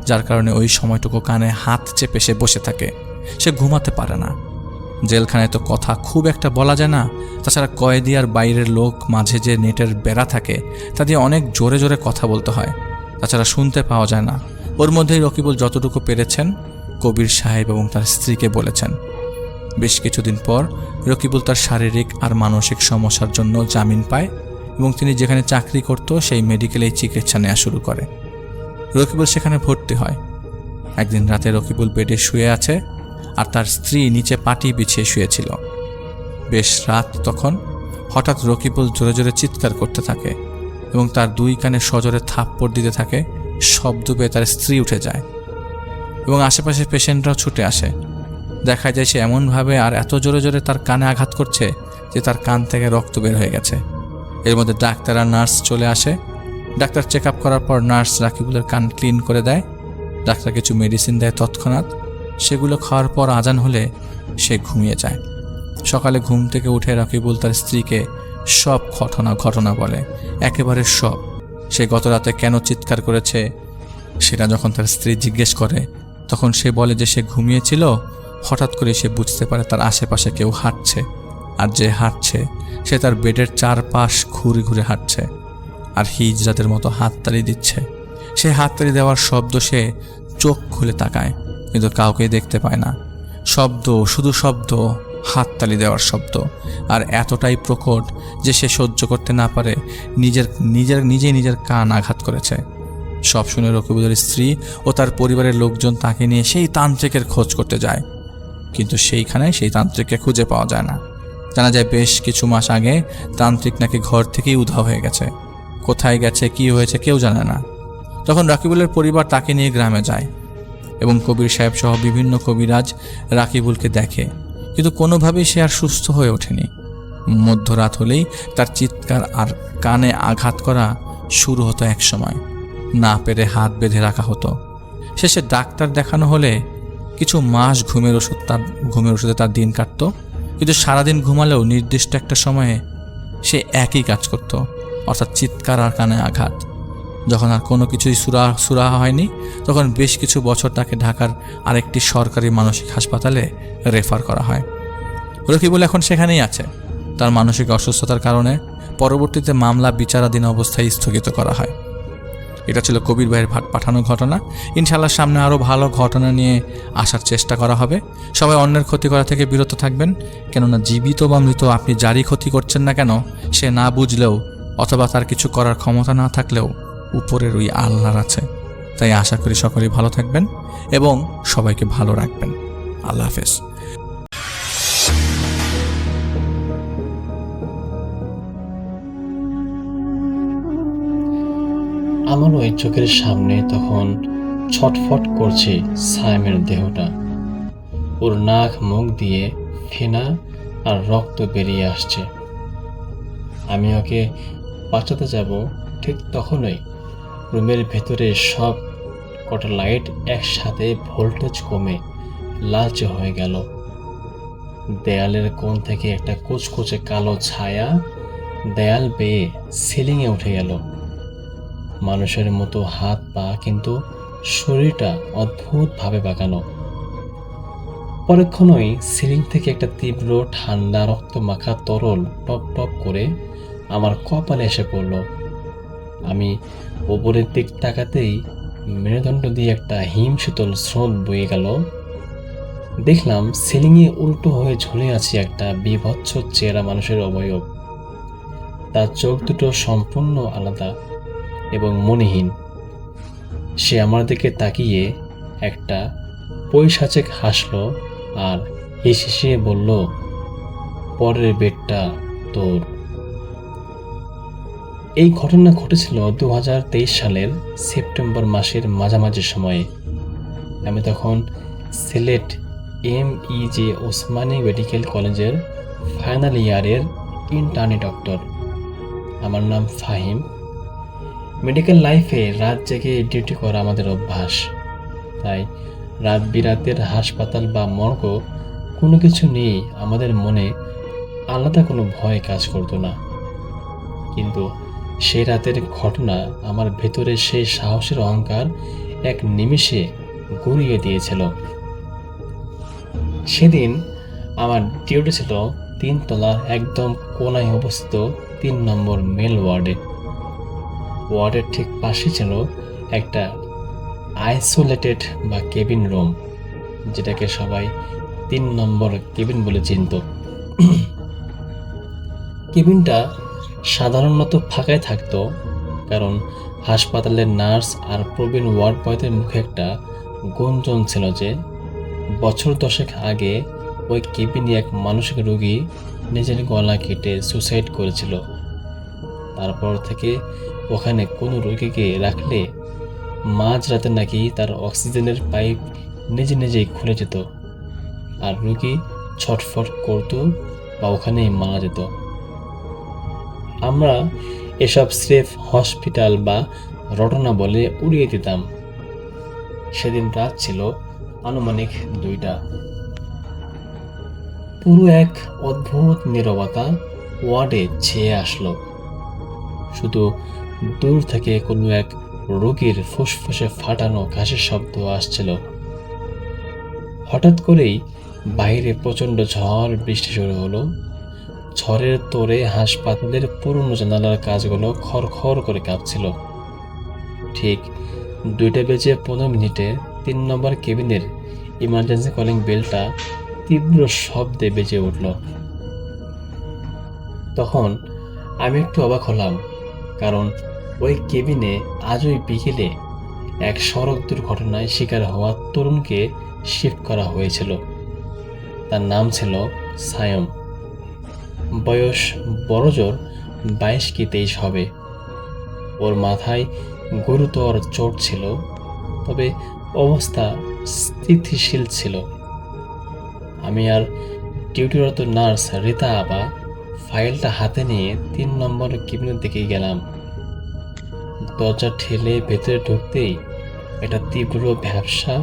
Speaker 2: যার কারণে ওই সময়টুকু কানে হাত চেপে সে বসে থাকে। সে ঘুমাতে পারে না। জেলখানায় তো কথা খুব একটা বলা যায় না, তাছাড়া কয়েদি আর বাইরের লোক মাঝে যে নেটের বেড়া থাকে তা দিয়ে অনেক জোরে জোরে কথা বলতে হয়, তাছাড়া শুনতে পাওয়া যায় না। ওর মধ্যেই রকিবুল যতটুকু পেরেছেন কবির সাহেব এবং তার স্ত্রীকে বলেছেন। বেশ কিছুদিন পর রকিবুল তার শারীরিক আর মানসিক সমস্যার জন্য জামিন পায় এবং তিনি যেখানে চাকরি করত সেই মেডিকেলেই চিকিৎসা নেওয়া শুরু করে। রকিবুল সেখানে ভর্তি হয়। একদিন রাতে রকিবুল বেডে শুয়ে আছে আর তার স্ত্রী নিচে পাটি বিছিয়ে শুয়েছিল। বেশ রাত তখন। হঠাৎ রকিবুল জোরে জোরে চিৎকার করতে থাকে এবং তার 2 কানে সজোরে থাপ্পড় দিতে থাকে। শব্দ পেয়ে তার স্ত্রী উঠে যায় এবং আশেপাশে পেশেন্টরাও ছুটে আসে। দেখা যায় সে এমনভাবে আর এত জোরে জোরে তার কানে আঘাত করছে যে তার কান থেকে রক্ত বের হয়ে গেছে। এর মধ্যে ডাক্তার আর নার্স চলে আসে। ডাক্তার চেক আপ করার পর নার্স রাকিবুলের কান ক্লিন করে দেয়। ডাক্তার কিছু মেডিসিন দেয় তৎক্ষণাৎ। সেগুলো খাওয়ার পর আজান হলে সে ঘুমিয়ে যায়। সকালে ঘুম থেকে উঠে রাকিবুল তার স্ত্রীকে সব ঘটনা বলে, একেবারে সব। সে গত রাতে কেন চিৎকার করেছে সেটা যখন তার স্ত্রী জিজ্ঞেস করে, তখন সে বলে যে সে ঘুমিয়েছিল। হঠাৎ করে সে বুঝতে পারে তার আশেপাশে কেউ হাঁটছে, আর যে হাঁটছে সে তার বেডের চারপাশ ঘুরে ঘুরে হাঁটছে আর হিজড়াদের মতো হাততালি দিচ্ছে। সে হাততালি দেওয়ার শব্দ সে চোখ খুলে তাকায়, কিন্তু কাউকেই দেখতে পায় না। শব্দ, শুধু শব্দ, হাততালি দেওয়ার শব্দ, আর এতটাই প্রকট যে সে সহ্য করতে না পারে নিজের কান আঘাত করেছে। সব শুনে রকিবুলের স্ত্রী ও তার পরিবারের লোকজন তাকে নিয়ে সেই তান্ত্রিকের খোঁজ করতে যায়, কিন্তু সেইখানে সেই তান্ত্রিককে খুঁজে পাওয়া যায় না। জানা যায় বেশ কিছু মাস আগে তান্ত্রিক নাকি ঘর থেকেই উধাও হয়ে গেছে। কোথায় গেছে, কি হয়েছে কেউ জানে না। তখন রাকিবুলের পরিবার তাকে নিয়ে গ্রামে যায় এবং কবির সাহেব সহ বিভিন্ন কবিরাজ রাকিবুলকে দেখে, কিন্তু কোনোভাবেই সে আর সুস্থ হয়ে ওঠেনি। মধ্যরাত হলেই তার চিৎকার আর কানে আঘাত করা শুরু হতো। এক সময় না পেরে হাত বেঁধে রাখা হতো। শেষে ডাক্তার দেখানো হলে কিছু মাস ঘুমের ওষুধে তার দিন কাটত, কিন্তু সারাদিন ঘুমালেও নির্দিষ্ট একটা সময়ে সে একই কাজ করত, অর্থাৎ চিৎকার আর কানে আঘাত। যখন আর কোনো কিছুই সুরাহা হয়নি, তখন বেশ কিছু বছর তাকে ঢাকার আরেকটি সরকারি মানসিক হাসপাতালে রেফার করা হয়। রকিবুল এখন সেখানেই আছে। তার মানসিক অসুস্থতার কারণে পরবর্তীতে মামলা বিচারাধীন অবস্থায় স্থগিত করা হয়। এটা ছিল কবির ভাইয়ের পাঠানো ঘটনা। ইনশাআল্লাহ সামনে আরও ভালো ঘটনা নিয়ে আসার চেষ্টা করা হবে। সবাই অন্যের ক্ষতি করা থেকে বিরত থাকবেন, কেননা জীবিত বা মৃত আপনি যারই ক্ষতি করছেন না কেন, সে না বুঝলেও অথবা তার কিছু করার ক্ষমতা না থাকলেও উপরের ওই আল্লাহর আছে। তাই আশা করি সকলেই ভালো থাকবেন এবং সবাইকে ভালো রাখবেন। আল্লাহ হাফেজ।
Speaker 3: আমার ওই চোখের সামনে তখন ছটফট করছে সায়েমের দেহটা। ওর নাক মুখ দিয়ে ফেনা আর রক্ত বেরিয়ে আসছে। আমি ওকে বাঁচাতে যাব, ঠিক তখনই রুমের ভেতরে সব কটা লাইট একসাথে ভোল্টেজ কমে লালচে হয়ে গেল। দেয়ালের কোণ থেকে একটা কুচকুচে কালো ছায়া দেয়াল বেয়ে সিলিংয়ে উঠে গেল। মানুষের মতো হাত পা, কিন্তু শরীরটা অদ্ভুতভাবে বাঁকানো। পরক্ষণই সিলিং থেকে একটা তীব্র ঠান্ডা রক্ত মাখা তরল টপ টপ করে আমার কপালে এসে পড়ল। আমি ওপরের দিক তাকাতেই মেরুদণ্ড দিয়ে একটা হিমশীতল স্রোত বয়ে গেল। দেখলাম সিলিংয়ে উল্টো হয়ে ঝুলে আছে একটা বীভৎস চেহারা মানুষের অবয়ব। তার চোখ দুটো সম্পূর্ণ আলাদা এবং মনেহীন। সে আমার দিকে তাকিয়ে একটা পৈশাচিক হাসলো আর হেসে বলল, পরের বেডটা তোর। এই ঘটনা ঘটেছিল 2023 সালের সেপ্টেম্বর মাসের মাঝামাঝি সময়ে। আমি তখন সিলেট MEJ ওসমানী মেডিকেল কলেজের ফাইনাল ইয়ারের ইন্টার্নি ডক্টর। আমার নাম ফাহিম। মেডিকেল লাইফে রাত জেগে ডিউটি করা আমাদের অভ্যাস, তাই রাত বিরাতের হাসপাতাল বা মর্গ কোনো কিছু নিয়ে আমাদের মনে আলাদা কোনো ভয় কাজ করতো না। কিন্তু সেই রাতের ঘটনা আমার ভেতরে সেই সাহসের অহংকার এক নিমেষে গুঁড়িয়ে দিয়েছিল। সেদিন আমার ডিউটি ছিল 3 তলার একদম কোনায় অবস্থিত 3 নম্বর মেল ওয়ার্ডে। ওয়ার্ডের ঠিক পাশে ছিল একটা আইসোলেটেড বা কেবিন রুম, যেটাকে সবাই 3 নম্বর কেবিন বলে চিনত। কেবিনটা সাধারণত ফাঁকাই থাকতো, কারণ হাসপাতালের নার্স আর প্রবীণ ওয়ার্ড বয়দের মুখে একটা গুঞ্জন ছিল যে বছর 10 আগে ওই কেবিনে এক মানসিক রোগী নিজের গলা কেটে সুসাইড করেছিল। তারপর থেকে ওখানে কোনো রোগীকে রাখলে মাঝরাতে নাকি তার অক্সিজেনের পাইপ নিজে নিজেই খুলে যেত, আর রোগী ছটফট করতো বা ওখানেই মারা যেত। আমরা এসব স্রেফ হসপিটাল বা রটনা বলে উড়িয়ে দিতাম। সেদিন রাত ছিল আনুমানিক 2টা। পুরো এক অদ্ভুত নীরবতা ওয়ার্ডে ছেয়ে আসলো। শুধু দূর থেকে কোনো এক রোগীর ফুসফুসে ফাটানো কাশির শব্দ আসছিল। হঠাৎ করেই বাইরে প্রচণ্ড ঝড় বৃষ্টি শুরু হলো। ঝড়ের তোড়ে হাসপাতালের পুরনো জানালার কাঁচগুলো খড়খড় করে কাঁপছিল। ঠিক 2:15 3 নম্বর কেবিনের ইমার্জেন্সি কলিং বেলটা তীব্র শব্দে বেজে উঠল। তখন আমি একটু অবাক হলাম, কারণ ওই কেবিনে আজই বিকেলে এক সড়ক দুর্ঘটনায় শিকার হওয়া তরুণকে শিফট করা হয়েছিল। তার নাম ছিল সায়ম। বয়স বড়জোর 22 কি 23 হবে। ওর মাথায় গুরুতর চোট ছিল, তবে অবস্থা স্থিতিশীল ছিল। আমি আর ডিউটিরত নার্স রীতা আপা ফাইলটা হাতে নিয়ে 3 নম্বর কেবিনের দিকে গেলাম। দরজা ঠেলে ভেতরে ঢুকতেই একটা তীব্র ভ্যাপসা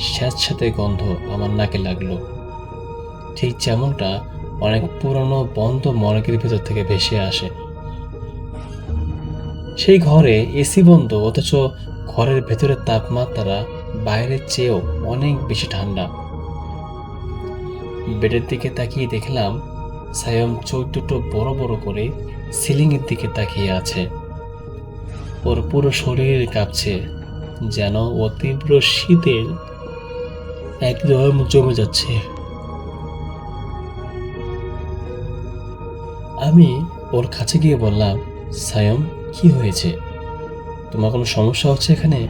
Speaker 3: স্যাঁতস্যাঁতে গন্ধ আমার নাকে লাগলো, ঠিক যেমনটা অনেক পুরনো বন্ধ মর্গের ভেতর থেকে ভেসে আসে। সেই ঘরে এসি বন্ধ, অথচ ঘরের ভেতরের তাপমাত্রা বাইরের চেয়েও অনেক বেশি ঠান্ডা। বেডের দিকে তাকিয়ে দেখলাম সায়ম চোখ দুটো বড় বড় করে সিলিংয়ের দিকে তাকিয়ে আছে। ওর পুরো শরীর কাঁপছে, যেন ও তীব্র শীতের একদম জমে যাচ্ছে। আমি ওর কাছে গিয়ে বললাম, সায়ম কি হয়েছে? তোমার কোনো সমস্যা হচ্ছে এখানে?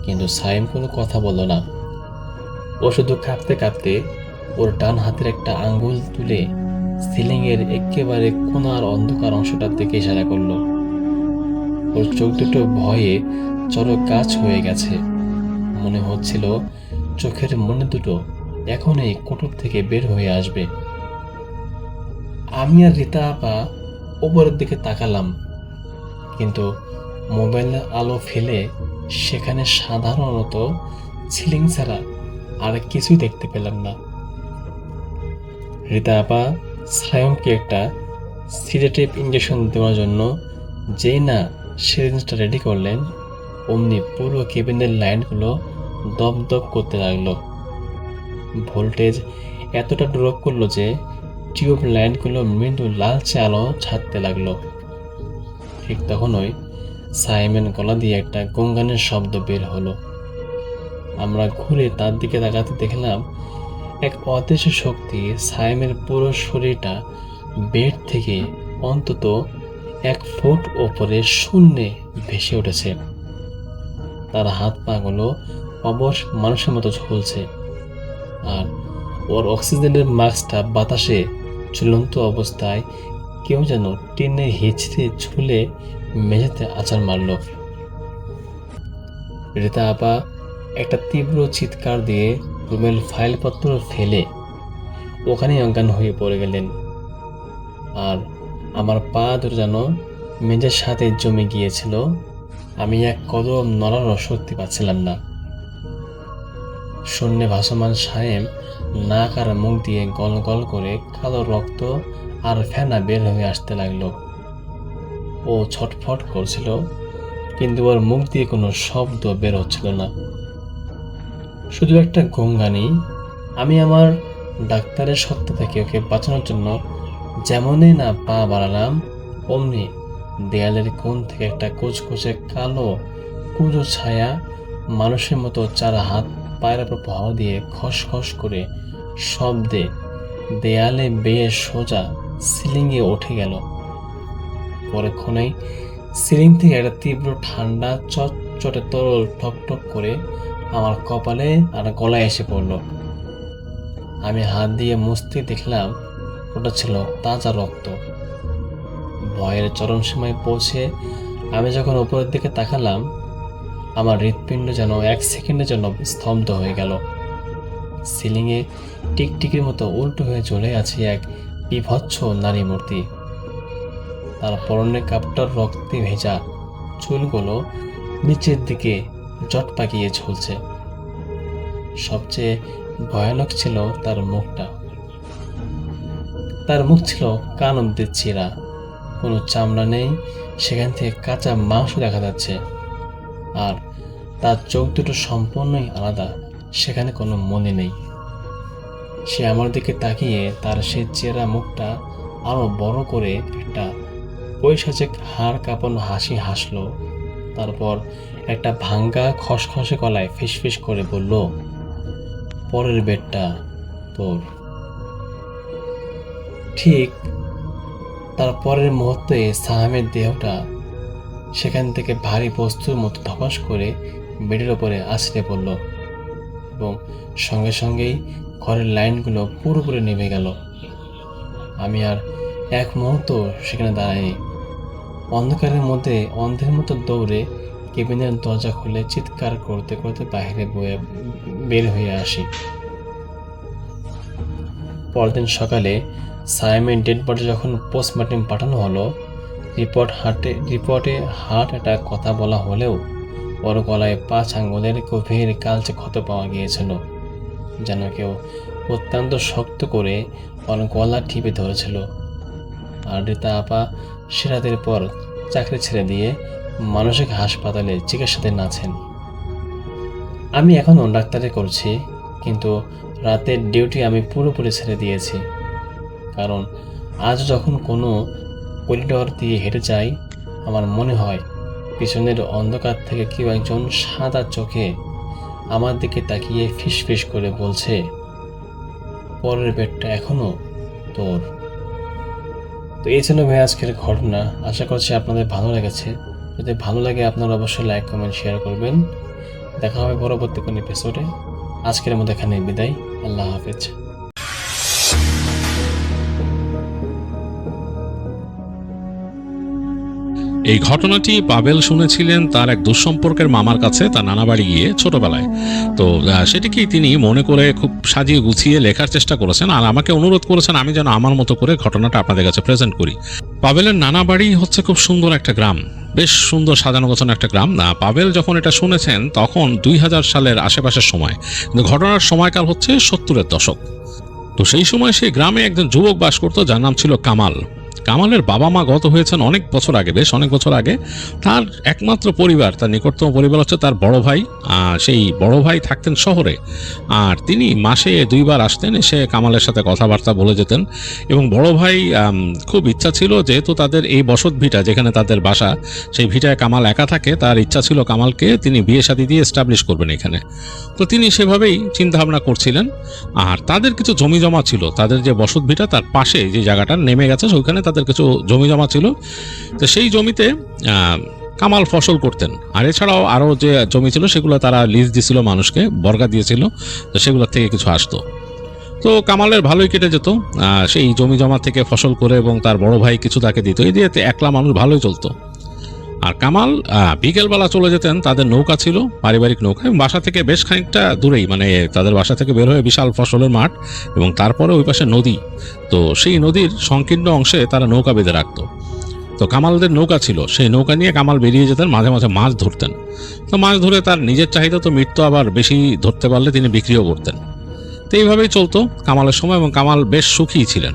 Speaker 3: কিন্তু সায়ম কোনো কথা বলল না। ও শুধু কাঁপতে কাঁপতে ওর ডান হাতের একটা আঙ্গুল তুলে সিলিংয়ের একেবারে কোণার অন্ধকার অংশটার দিকে ইশারা করলো। ওর চোখ দুটো ভয়ে চড়ক গাছ হয়ে গেছে। মনে হচ্ছিল চোখের মনে দুটো এখনই কোটর থেকে বের হয়ে আসবে। আমি আর রীতা আপা ওপরের দিকে তাকালাম, কিন্তু মোবাইলের আলো ফেলে সেখানে সাধারণত সিলিং ছাড়া আর কিছুই দেখতে পেলাম না। রীতা আপা সায়মকে একটা সিডেটিভ ইঞ্জেকশন দেওয়ার জন্য যেই না সিরিঞ্জটা রেডি করলেন, অমনি পুরো কেবিনের লাইনগুলো দপদপ করতে লাগলো। ভোল্টেজ এতটা ড্রপ করলো যে টিউব লাইনগুলো মৃদু লালচে আলো ছাড়তে লাগলো। ঠিক তখনই সাইমন গলা দিয়ে একটা গঙ্গানের শব্দ বের হলো। আমরা ঘুরে তার দিকে তাকাতে দেখলাম এক অদৃশ্য শক্তি সাইমের পুরো শরীরটা বেড থেকে অন্তত 1 ফুট ওপরে শূন্যে ভেসে উঠেছে। তার হাত পাগুলো অবশ মানুষের মতো ঝুলছে, আর ওর অক্সিজেনের মাস্কটা বাতাসে ঝুলন্ত অবস্থায় কেউ যেন টেনে হিঁচড়ে ঝুলে মেঝেতে আছাড় মারল। রীতা আপা একটা তীব্র চিৎকার দিয়ে রুমের ফাইলপত্র ফেলে ওখানেই অজ্ঞান হয়ে পড়ে গেলেন, আর আমার পা দুটো যেন মেঝের সাথে জমে গিয়েছিল। আমি এক কদম নড়ারও শক্তি পাচ্ছিলাম না। শূন্যে ভাসমান সায়েম নাক আর মুখ দিয়ে গল গল করে কালো রক্ত আর ফেনা বের হয়ে আসতে লাগলো। ও ছটফট করছিল, কিন্তু ওর মুখ দিয়ে কোনো শব্দ বের হচ্ছিল না, শুধু একটা গঙ্গানি। আমি আমার ডাক্তারের সত্তা থেকে ওকে বাঁচানোর জন্য যেমনই না পা বাড়ালাম, অমনি দেয়ালের কোণ থেকে একটা কুচকুচে কালো কুঁজো ছায়া মানুষের মতো 4 হাত পায়ের উপর পাও দিয়ে খসখস করে শব্দে দেয়ালে বেয়ে সোজা সিলিংয়ে উঠে গেল। পরক্ষণেই সিলিং থেকে একটা তীব্র ঠান্ডা চটচটে তরল টপ টপ করে আমার কপালে আর গলায় এসে পড়ল। আমি হাত দিয়ে মুছতে দেখলাম ওটা ছিল তাজা রক্ত। ভয়ের চরম সীমায় পৌঁছে আমি যখন উপরের দিকে তাকালাম, আমার হৃৎপিণ্ড যেন 1 সেকেন্ডের জন্য স্তব্ধ হয়ে গেল। সিলিংয়ে টিকটিকির মতো উল্টো হয়ে চলে আছে এক বিভৎস নারী মূর্তি। তার পরনে কাপটার রক্তে ভেজা চুলগুলো নিচের দিকে জট পাকিয়ে ঝুলছে। সবচেয়ে ভয়ানক ছিল তার মুখটা। তার মুখ ছিল কান অব্দি চিরা, কোনো চামড়া নেই, সেখান থেকে কাঁচা মাংস দেখা যাচ্ছে। আর তার চোখ দুটো সম্পূর্ণই আলাদা, সেখানে কোনো মনে নেই। সে আমার দিকে তাকিয়ে তার সে চেরা মুখটা আরো বড় করে একটা পৈশাচিক হাড় কাঁপানো হাসি হাসলো। তারপর একটা ভাঙ্গা খসখসে গলায় ফিসফিস করে বলল, পরের বেডটা তোর। ঠিক তার পরের মুহূর্তে সাহামের দেহটা সেখান থেকে ভারী বস্তুর মতো ধপাস করে বেডের ওপরে আছড়ে পড়ল এবং সঙ্গে সঙ্গেই ঘরের লাইনগুলো পুরোপুরি নেমে গেল। আমি আর এক মুহূর্ত সেখানে দাঁড়াইনি। অন্ধকারের মধ্যে অন্ধের মতো দৌড়ে কেবিনের দরজা খুলে চিৎকার করতে করতে বাইরে বের হয়ে আসি। পরদিন সকালে সাইমের ডেড বডি যখন পোস্টমর্টম পাঠানো হলো, রিপোর্টে হার্ট অ্যাটাক কথা বলা হলেও ওর গলায় 5 আঙ্গুলের গভীর কালচে ক্ষত পাওয়া গিয়েছিল, যেন কেউ অত্যন্ত শক্ত করে ওর গলা টিপে ধরেছিল। আর রীতা আপা সে রাতের পর চাকরি ছেড়ে দিয়ে মানসিক হাসপাতালে চিকিৎসাধীন আছেন। আমি এখনও ডাক্তারি করছি, কিন্তু রাতের ডিউটি আমি পুরোপুরি ছেড়ে দিয়েছি। কারণ আজ যখন কোনো করিডর দিয়ে হেঁটে যাই, আমার মনে হয় পিছনের অন্ধকার থেকে কেউ একজন সাদা চোখে আমার দিকে তাকিয়ে ফিসফিস করে বলছে, পরের বেডটা এখনো তোর। তো এই ছিল ভাই আজকের ঘটনা। আশা করছি আপনাদের ভালো লেগেছে। যদি ভালো লাগে আপনারা অবশ্যই লাইক, কমেন্ট, শেয়ার করবেন। দেখা হবে পরবর্তী কোনো এপিসোডে। আজকের মতো এখানে বিদায়। আল্লাহ হাফেজ।
Speaker 4: এই ঘটনাটি পাবেল শুনেছিলেন তার এক দুঃসম্পর্কের মামার কাছে, তার নানা বাড়ি গিয়ে ছোটবেলায়। তো সেটিকেই তিনি মনে করে খুব সাজিয়ে গুছিয়ে লেখার চেষ্টা করেছেন, আর আমাকে অনুরোধ করেছেন আমি যেন আমার মতো করে ঘটনাটা আপনাদের কাছে প্রেজেন্ট করি। পাবেলের নানা বাড়ি হচ্ছে খুব সুন্দর একটা গ্রাম, বেশ সুন্দর সাজানো গোছানো একটা গ্রাম। পাবেল যখন এটা শুনেছেন তখন 2000 সালের আশেপাশের সময়, কিন্তু ঘটনার সময়কাল হচ্ছে 70-এর দশক। তো সেই সময় সেই গ্রামে একজন যুবক বাস করতো যার নাম ছিল কামাল। কামালের বাবা মা গত হয়েছেন অনেক বছর আগে, বেশ অনেক বছর আগে। তার একমাত্র পরিবার, তার নিকটতম পরিবার হচ্ছে তার বড় ভাই। সেই বড় ভাই থাকতেন শহরে, আর তিনি মাসে 2 বার আসতেন, এসে কামালের সাথে কথাবার্তা বলে যেতেন। এবং বড় ভাই খুব ইচ্ছা ছিল, যেহেতু তাদের এই বসত ভিটা যেখানে তাদের বাসা, সেই ভিটায় কামাল একা থাকে, তার ইচ্ছা ছিল কামালকে তিনি বিয়ে শাদী দিয়ে এস্টাবলিশ করবেন এখানে। তো তিনি সেভাবেই চিন্তাভাবনা করছিলেন। আর তাদের কিছু জমি জমা ছিল, তাদের যে বসত ভিটা তার পাশে যে জায়গাটা নেমে গেছে ওইখানে তাদের কিছু জমি জমা ছিল। তো সেই জমিতে কামাল ফসল করতেন। আর এছাড়াও আরও যে জমি ছিল সেগুলো তারা লিজ দিয়েছিল, মানুষকে বর্গা দিয়েছিল, তো সেগুলোর থেকে কিছু আসতো। তো কামালের ভালোই কেটে যেত সেই জমি জমা থেকে ফসল করে, এবং তার বড় ভাই কিছু তাকে দিত। এই দিয়ে একলা মানুষ ভালোই চলতো। আর কামাল বিকেলবেলা চলে যেতেন, তাদের নৌকা ছিল, পারিবারিক নৌকা, এবং বাসা থেকে বেশ খানিকটা দূরেই, মানে তাদের বাসা থেকে বের হয়ে বিশাল ফসলের মাঠ, এবং তারপরে ওই পাশে নদী। তো সেই নদীর সংকীর্ণ অংশে তারা নৌকা বেঁধে রাখত। তো কামালদের নৌকা ছিল, সেই নৌকা নিয়ে কামাল বেরিয়ে যেতেন, মাঝে মাঝে মাছ ধরতেন। তো মাছ ধরে তার নিজের চাহিদা তো মিটতো, আবার বেশি ধরতে পারলে তিনি বিক্রিও করতেন। তো এইভাবেই চলতো কামালের সময়, এবং কামাল বেশ সুখী ছিলেন।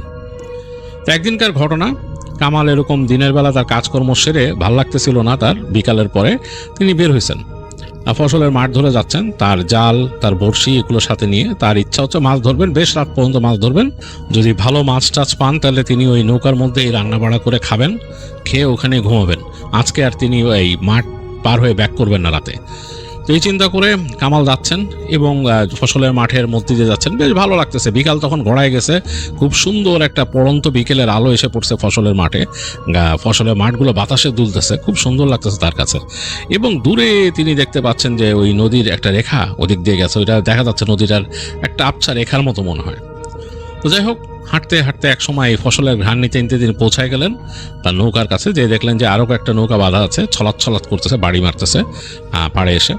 Speaker 4: তো একদিনকার ঘটনা, কামাল এরকম দিনের বেলা তার কাজকর্ম সেরে ভাল লাগতেছিল না তার, বিকালের পরে তিনি বের হয়েছেন, ফসলের মাঠ ধরে যাচ্ছেন, তার জাল, তার বড়শি এগুলোর সাথে নিয়ে। তার ইচ্ছা হচ্ছে মাছ ধরবেন, বেশ রাত পর্যন্ত মাছ ধরবেন। যদি ভালো মাছ টাছ পান তাহলে তিনি ওই নৌকার মধ্যেই রান্না বাড়া করে খাবেন, খেয়ে ওখানে ঘুমাবেন। আজকে আর তিনি ওই মাঠ পার হয়ে ব্যাক করবেন না রাতে। তো এই চিন্তা করে কামাল যাচ্ছেন, এবং ফসলের মাঠের মধ্যে দিয়ে যাচ্ছেন, বেশ ভালো লাগতেছে। বিকাল তখন গড়ায় গেছে, খুব সুন্দর একটা পড়ন্ত বিকেলের আলো এসে পড়ছে ফসলের মাঠে, ফসলের মাঠগুলো বাতাসে দুলতেছে, খুব সুন্দর লাগতেছে তার কাছে। এবং দূরে তিনি দেখতে পাচ্ছেন যে ওই নদীর একটা রেখা ওদিক দিয়ে গেছে, ওইটা দেখা যাচ্ছে নদীটার একটা আবছা রেখার মতো মনে হয়। তো যাই হোক, হাঁটতে হাঁটতে এক সময় এই ফসলের ঘ্রাণ নিতে নিতে তিনি পৌঁছায় গেলেন তার নৌকার কাছে, যে দেখলেন যে আরও একটা নৌকা বাঁধা আছে, ছলাৎ ছলাৎ করতেছে, বাড়ি মারতেছে পাড়ে এসে।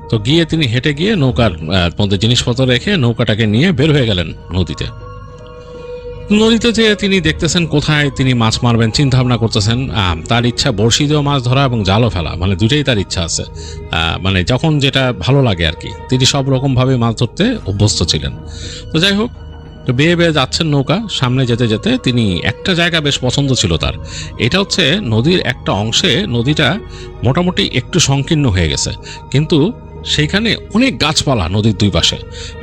Speaker 4: তো গিয়ে তিনি হেঁটে গিয়ে নৌকার মধ্যে জিনিসপত্র রেখে নৌকাটাকে নিয়ে বের হয়ে গেলেন নদীতে। নদীতে যে তিনি দেখতেছেন কোথায় তিনি মাছ মারবেন, চিন্তা ভাবনা করতেছেন। তার ইচ্ছা বড়শি দিয়েও মাছ ধরা এবং জালও ফেলা, মানে দুটোই তার ইচ্ছা আছে। মানে যখন যেটা ভালো লাগে আর কি, তিনি সব রকমভাবে মাছ ধরতে অভ্যস্ত ছিলেন। তো যাই হোক, তো বেয়ে বেয়ে যাচ্ছেন নৌকা, সামনে যেতে যেতে তিনি একটা জায়গা বেশ পছন্দ ছিল তার। এটা হচ্ছে নদীর একটা অংশে নদীটা মোটামুটি একটু সংকীর্ণ হয়ে গেছে, কিন্তু সেইখানে অনেক গাছপালা নদীর দুই পাশে।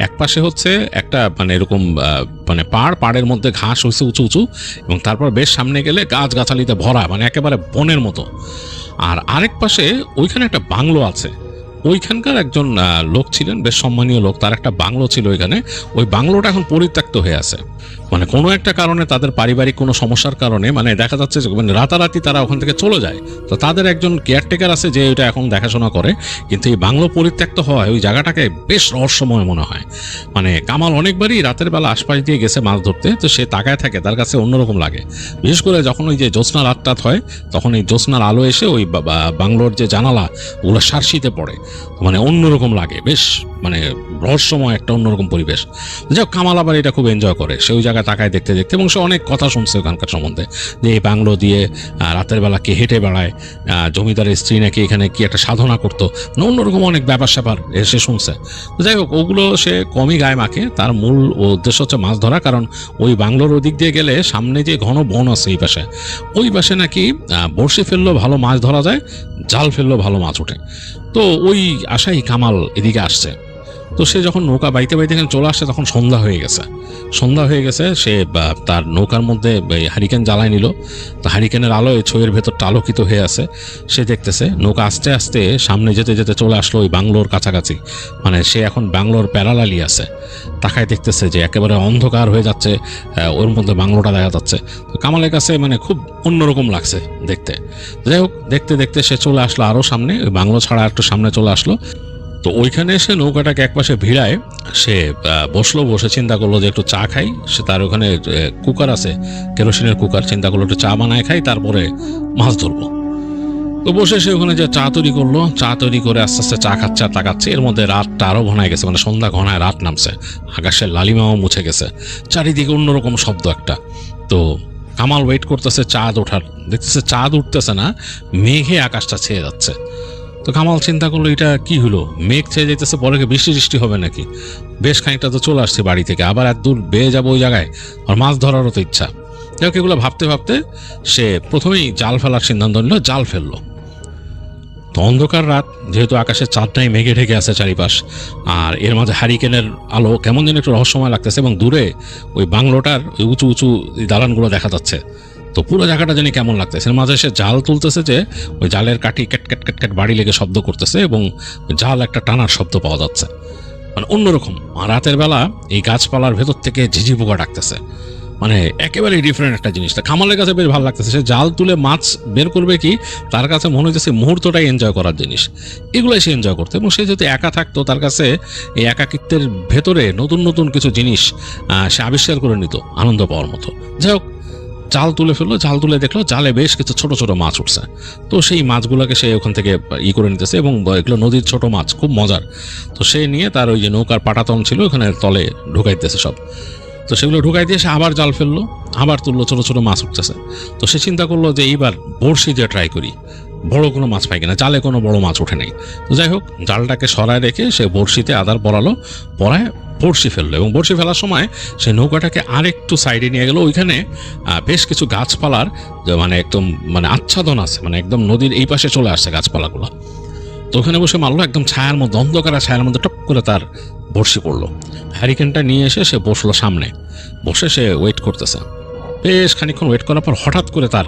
Speaker 4: এক পাশে হচ্ছে একটা মানে এরকম মানে পাড়ের মধ্যে ঘাস হয়েছে উঁচু উঁচু, এবং তারপর বেশ সামনে গেলে গাছগাছালিতে ভরা, মানে একেবারে বনের মতো। আর আরেক পাশে ওইখানে একটা বাংলো আছে। ওইখানকার একজন লোক ছিলেন, বেশ সম্মানীয় লোক, তার একটা বাংলো ছিল ওইখানে। ওই বাংলোটা এখন পরিত্যক্ত হয়ে আছে, মানে কোনো একটা কারণে, তাদের পারিবারিক কোনো সমস্যার কারণে, মানে দেখা যাচ্ছে যে মানে রাতারাতি তারা ওখান থেকে চলে যায়। তো তাদের একজন কেয়ারটেকার আছে যে ওইটা এখন দেখাশোনা করে, কিন্তু এই বাংলো পরিত্যক্ত হওয়ায় ওই জায়গাটাকে বেশ রহস্যময় মনে হয়। মানে কামাল অনেকবারই রাতের বেলা আশপাশ দিয়ে গেছে মাছ ধরতে, তো সে তাকায় থাকে, তার কাছে অন্যরকম লাগে। বিশেষ করে যখন ওই যে জ্যোৎস্না রাতটাত হয়, তখন এই জ্যোৎস্নার আলো এসে ওই বাংলোর যে জানালা ওগুলো সার্সিতে পড়ে, মানে অন্যরকম লাগে, বেশ মানে রহস্যময় একটা অন্যরকম পরিবেশ। যাই হোক, কামাল আবার এটা খুব এনজয় করে, সে ওই জায়গায় তাকায় দেখতে দেখতে, এবং সে অনেক কথা শুনছে ওখানকার সম্বন্ধে, যে এই বাংলো দিয়ে রাতের বেলা কে হেঁটে বেড়ায়, জমিদারের স্ত্রী নাকি এখানে কি একটা সাধনা করতো, অন্যরকম অনেক ব্যাপার স্যাপার সে শুনছে। যাই হোক, ওগুলো সে কমই গায়ে মাখে, তার মূল উদ্দেশ্য হচ্ছে মাছ ধরা। কারণ ওই বাংলোর ওদিক দিয়ে গেলে সামনে যে ঘন বন আছে এই পাশে, ওই পাশে নাকি বড়শি ফেললেও ভালো মাছ ধরা যায়, জাল ফেললেও ভালো মাছ ওঠে। তো ওই আশাই কামাল এদিকে আসছে। তো সে যখন নৌকা বাইতে বাইতে এখানে চলে আসছে, তখন সন্ধ্যা হয়ে গেছে। সে তার নৌকার মধ্যে হারিকেন জ্বালায় নিল। তো হারিকেনের আলোয় ছইয়ের ভেতরটা আলোকিত হয়ে আছে। সে দেখতেছে নৌকা আস্তে আস্তে সামনে যেতে যেতে চলে আসলো ওই বাংলোর কাছাকাছি। মানে সে এখন বাংলোর প্যারালালি আছে, তাকায় দেখতেছে যে একেবারে অন্ধকার হয়ে যাচ্ছে, ওর মধ্যে বাংলোটা দেখা যাচ্ছে। তো কামালের কাছে মানে খুব অন্যরকম লাগছে দেখতে। যাই হোক, দেখতে দেখতে সে চলে আসলো আরও সামনে, ওই বাংলো ছাড়া একটু সামনে চলে আসলো। তো ওইখানে এসে নৌকাটাকে একপাশে ভিড়ায় সে বসে চিন্তা করলো যে একটু চা খাই। সে তার ওখানে কুকার আছে, কেরোসিনের কুকার, চিন্তা করলো একটু চা বানায় খাই, তারপরে মাছ ধরবো। তো বসে সে ওখানে যে চা তৈরি করলো, চা তৈরি করে আস্তে আস্তে চা খাচ্ছে আর তাকাচ্ছে। এর মধ্যে রাতটা আরও ঘনায় গেছে, মানে সন্ধ্যা ঘনায় রাত নামছে, আকাশের লালিমাও মুছে গেছে, চারিদিকে অন্যরকম শব্দ একটা। তো কামাল ওয়েট করতেছে চাঁদ ওঠার, দেখতেছে চাঁদ উঠতেছে না, মেঘে আকাশটা ছেয়ে যাচ্ছে। তো কামাল চিন্তা করলো এটা কি হলো, মেঘ ছেয়ে যেতেছে, পরে বৃষ্টি বৃষ্টি হবে নাকি। বেশ খানিকটা তো চলে আসছে বাড়ি থেকে, আবার এত দূর বেয়ে যাবো ওই জায়গায়, আর মাছ ধরারও তো ইচ্ছা। যাই হোক, এগুলো ভাবতে ভাবতে সে প্রথমেই জাল ফেলার সিদ্ধান্ত নিল, জাল ফেললো। তো অন্ধকার রাত, যেহেতু আকাশের চাঁদটাই মেঘে ঢেকে আছে চারিপাশ, আর এর মাঝে হারিকেনের আলো কেমন যেন একটু রহস্যময় লাগতেছে, এবং দূরে ওই বাংলোটার ওই উঁচু উঁচু দালানগুলো দেখা যাচ্ছে। তো পুরো জায়গাটা জানি কেমন লাগতেছে। এর মাঝে সে জাল তুলতেছে, যে ওই জালের কাঠি ক্যাট ক্যাট ক্যাট ক্যাট বাড়ি লেগে শব্দ করতেছে, এবং জাল একটা টানার শব্দ পাওয়া যাচ্ছে, মানে অন্যরকম। আর রাতের বেলা এই গাছপালার ভেতর থেকে ঝিঝি পোকা ডাকতেছে, মানে একেবারে ডিফারেন্ট একটা জিনিস। তা কামালের কাছে বেশ ভালো লাগতেছে। সে জাল তুলে মাছ বের করবে কি, তার কাছে মনে হইতেছে মুহূর্তটাই এনজয় করার জিনিস, এগুলোই সে এনজয় করতো। এবং সে যদি একা থাকতো, তার কাছে এই একাকিত্বের ভেতরে নতুন নতুন কিছু জিনিস সে আবিষ্কার করে নিত আনন্দ পাওয়ার মতো। যাই হোক, জাল তুলে ফেললো, জাল তুলে দেখলো জালে বেশ কিছু ছোট ছোট মাছ উঠছে। তো সেই মাছগুলোকে সে ওখান থেকে করে নিতেছে, এবং এগুলো নদীর ছোট মাছ, খুব মজার। তো সে নিয়ে তার ওই যে নৌকার পাটাতন ছিল ওখানে তলে ঢুকাইতেছে সব। তো সেগুলো ঢুকাই দিয়ে সে আবার জাল ফেললো, আবার তুললো, ছোট ছোট মাছ উঠতেছে। তো সে চিন্তা করলো যে এইবার বড়শি দিয়ে ট্রাই করি, বড় কোনো মাছ পাই কিনা। জালে কোনো বড় মাছ ওঠে নেই। তো যাই হোক, জালটাকে সরায় রেখে সে বড়শিতে আদার পরায় বড়শি ফেললো, এবং বড়শি ফেলার সময় সে নৌকাটাকে আরেকটু সাইডে নিয়ে গেল। ওইখানে বেশ কিছু গাছপালার মানে একদম মানে আচ্ছাদন আছে, মানে একদম নদীর এই পাশে চলে আসছে গাছপালাগুলো। তো ওখানে বসে মারলো, একদম ছায়ার মধ্যে, অন্ধকার ছায়ার মধ্যে টপ করে তার বড়শি পড়লো। হ্যারিকেনটা নিয়ে এসে সে বসলো সামনে, বসে সে ওয়েট করতেছে। বেশ খানিকক্ষণ ওয়েট করার পর হঠাৎ করে তার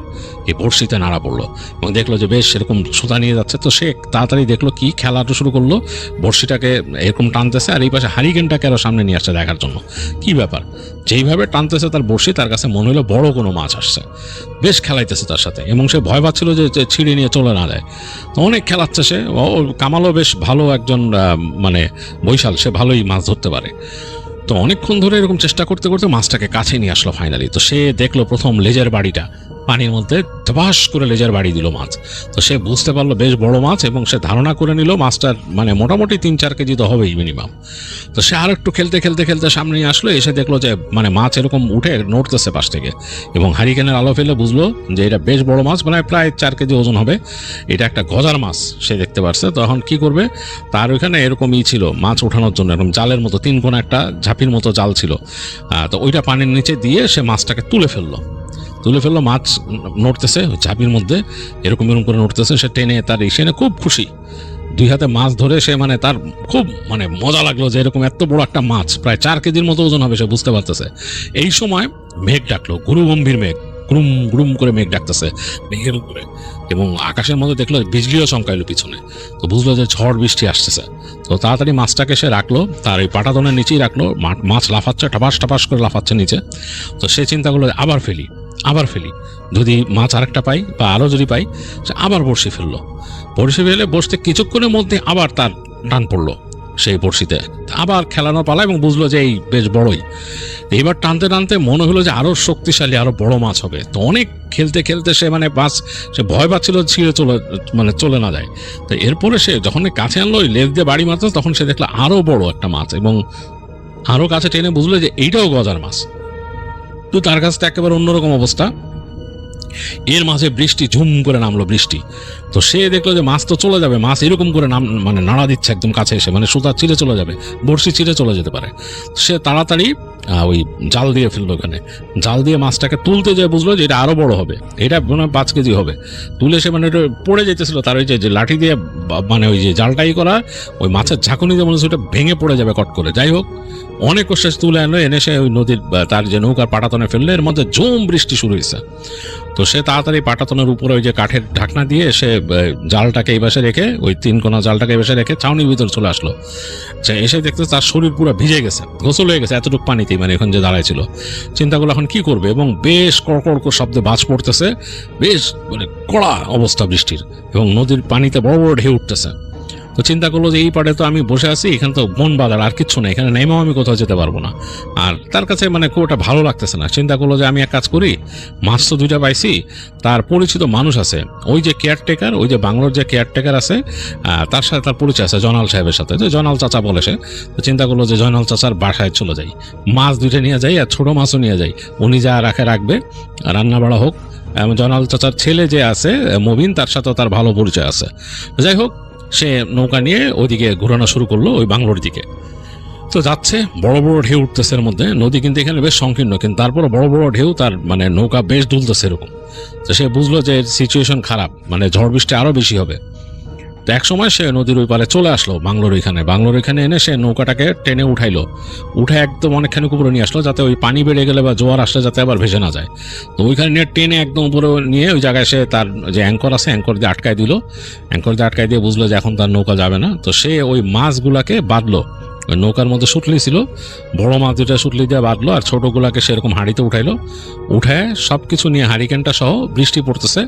Speaker 4: এই বড়শিতে নাড়া পড়লো, এবং দেখলো যে বেশ এরকম সুতা নিয়ে যাচ্ছে। তো সে তাড়াতাড়ি দেখলো কি খেলাটা শুরু করলো, বড়শিটাকে এরকম টানতেছে, আর এই পাশে হারিকেনটাকে আরও সামনে নিয়ে আসছে দেখার জন্য কি ব্যাপার। যেইভাবে টানতেছে তার বড়শি, তার কাছে মনে হলো বড় কোনো মাছ আসছে, বেশ খেলাইতেছে তার সাথে, এবং সে ভয় পাচ্ছিল যে ছিঁড়ে নিয়ে চলে না যায়। তো অনেক খেলাচ্ছে সে। কামালও বেশ ভালো একজন মানে বৈশাল, সে ভালোই মাছ ধরতে পারে। তো অনেকক্ষণ ধরে এরকম চেষ্টা করতে করতে মাছটাকে কাছে নিয়ে আসলো ফাইনালি। তো সে দেখলো প্রথম লেজের বাড়িটা পানির মধ্যে ধপাস করে লেজের বাড়ি দিল মাছ। তো সে বুঝতে পারলো বেশ বড় মাছ, এবং সে ধারণা করে নিল মাছটার মানে মোটামুটি 3-4 কেজি তো হবেই মিনিমাম। তো সে আর একটু খেলতে খেলতে খেলতে সামনে নিয়ে আসলো, এসে দেখলো যে মানে মাছ এরকম উঠে নড়তেছে পাশ থেকে, এবং হারিকেনের আলো ফেলে বুঝলো যে এটা বেশ বড় মাছ, মানে প্রায় 4 কেজি ওজন হবে, এটা একটা গজার মাছ সে দেখতে পারছে। তখন কি করবে, তার ওইখানে এরকমই ছিল মাছ ওঠানোর জন্য এরকম জালের মতো 3 কোণা একটা ঝাঁপির মতো জাল ছিল। তো ওইটা পানির নিচে দিয়ে সে মাছটাকে তুলে ফেললো। মাছ নড়তেছে ওই ঝাঁপির মধ্যে, এরকম করে নড়তেছে। সে টেনে তার ইসেনে খুব খুশি, 2 হাতে মাছ ধরে সে মানে তার খুব মানে মজা লাগলো যে এরকম এত বড় একটা মাছ প্রায় 4 কেজির মতো ওজন হবে, সে বুঝতে পারতেছে। এই সময় মেঘ ডাকলো, গুরুগম্ভীর মেঘ, গুরুম গুরুম করে মেঘ ডাকতেছে মেঘের উপরে, এবং আকাশের মধ্যে দেখলো বিজলিও চমকাইলো পিছনে। তো বুঝলো যে ঝড় বৃষ্টি আসতেছে। তো তাড়াতাড়ি মাছটাকে সে রাখলো, তার ওই পাটাতনের নিচেই রাখলো। মাছ লাফাচ্ছে, ঠাপাস ঠাপাস করে লাফাচ্ছে নিচে। তো সে চিন্তা করলো আবার ফেলি, যদি মাছ আরেকটা পাই বা আরও যদি পাই, সে আবার বড়শি ফেললো। বড়শি ফেলে বসতে কিছুক্ষণের মধ্যে আবার তার টান পড়লো সেই বড়শিতে, আবার খেলানো পালা, এবং বুঝলো যে এই বেশ বড়ই। এবার টানতে টানতে মনে হলো যে আরো শক্তিশালী আরো বড় মাছ হবে। তো অনেক খেলতে খেলতে সে মানে মাছ সে ভয় পাচ্ছিল ছিঁড়ে চলে না যায়। তো এরপরে সে যখন কাছে আনলো, ওই লেজ দিয়ে বাড়ি মারতো, তখন সে দেখলো আরো বড় একটা মাছ, এবং আরো কাছে টেনে বুঝলো যে এইটাও গজার মাছ। তো তার কাছে একেবারে অন্যরকম অবস্থা। এর মাঝে বৃষ্টি, ঝুম করে নামলো বৃষ্টি। তো সে দেখলো যে মাছ তো চলে যাবে, মাছ এরকম করে মানে নাড়া দিচ্ছে একদম কাছে এসে, মানে সুতা চিরে চলে যাবে, বড়শি চিরে চলে যেতে পারে। সে তাড়াতাড়ি ওই জাল দিয়ে ফেললো। ওখানে জাল দিয়ে মাছটাকে তুলতে যেয়ে বুঝলো যে এটা আরো বড় হবে, এটা মনে হয় 5 কেজি হবে। তুলে সে মানে পড়ে যেতেছিল, তার ওই যে লাঠি দিয়ে মানে ওই যে জালটাই করা ওই মাছের ঝাঁকুনি দিয়ে মনে হচ্ছে ওটা ভেঙে পড়ে যাবে কট করে। যাই হোক, অনেক কষ্টে তুলে আনলো, এনে সে ওই নদীর তার যে নৌকার পাটাতনে ফেললে, এর মধ্যে ঝুম বৃষ্টি শুরু হয়েছে। তো সে তাড়াতাড়ি পাটাতনের উপরে ওই যে কাঠের ঢাকনা দিয়ে সে জালটাকে এই পাশে রেখে, ওই 3 কোণা জালটাকে এই পাশে রেখে ছাউনির ভিতরে চলে আসলো। সে এসে দেখতে তার শরীর পুরো ভিজে গেছে, গোসল হয়ে গেছে এতটুকু পানিতেই, মানে এখন যে দাঁড়ায় ছিল। চিন্তা করলো এখন কি করবে, এবং বেশ কড়কড় শব্দে বাজ পড়তেছে, বেশ মানে কড়া অবস্থা বৃষ্টির, এবং নদীর পানিতে বড় বড় ঢেউ উঠতেছে। তো চিন্তা করলো যে এই পাড়ে তো আমি বসে আছি, এখানে তো বন বাজার, আর কিচ্ছু নেই, এখানে নেমেও আমি কোথাও যেতে পারবো না। আর তার কাছে মানে খুব একটা ভালো লাগতেছে না। চিন্তা করলো যে আমি এক কাজ করি, মাছ তো 2টা পাইছি, তার পরিচিত মানুষ আছে, ওই যে কেয়ারটেকার, ওই যে বাংলোর যে কেয়ারটেকার আছে, তার সাথে তার পরিচয় আছে জয়নাল সাহেবের সাথে, যে জয়নাল চাচা বলে সে। তো চিন্তা করলো যে জয়নাল চাচার বাসায় চলে যাই, মাছ 2টা নিয়ে যাই, আর ছোটো মাছও নিয়ে যাই, উনি যা রাখবে রান্না বাড়া হোক। জয়নাল চাচার ছেলে যে আছে মবিন, তার সাথেও তার ভালো পরিচয় আছে। যাই হোক, সে নৌকা নিয়ে ওইদিকে ঘোরানো শুরু করলো, ওই বাংলোর দিকে। তো যাচ্ছে, বড় বড় ঢেউ উঠতেছে এর মধ্যে, নদী কিন্তু এখানে বেশ সংকীর্ণ, কিন্তু তারপর বড় বড় ঢেউ, তার মানে নৌকা বেশ দুলতেছে এরকম। তো সে বুঝলো যে সিচুয়েশন খারাপ, মানে ঝড় বৃষ্টি আরো বেশি হবে। তো এক সময় সে নদীর ওই পারে চলে আসলো, বাংলোর ওইখানে এনে সে নৌকাটাকে টেনে উঠে একদম অনেকখানি উপরে নিয়ে আসলো, যাতে ওই পানি বেড়ে গেলে বা জোয়ার আসলে যাতে আবার ভেসে না যায়। তো ওইখানে নিয়ে টেনে একদম উপরে নিয়ে ওই জায়গায় সে তার যে অ্যাঙ্কর আছে, অ্যাঙ্কর দিয়ে আটকায় দিয়ে বুঝলো যে এখন তার নৌকা যাবে না। তো সে ওই মাছগুলাকে বাঁধলো, ওই নৌকার মধ্যে সুতলি ছিল, বড় মাছ 2টা সুতলি দিয়ে বাঁধলো, আর ছোটগুলাকে সেরকম হাঁড়িতে উঠায় সব কিছু নিয়ে, হারিকেনটা সহ, বৃষ্টি পড়তেছে,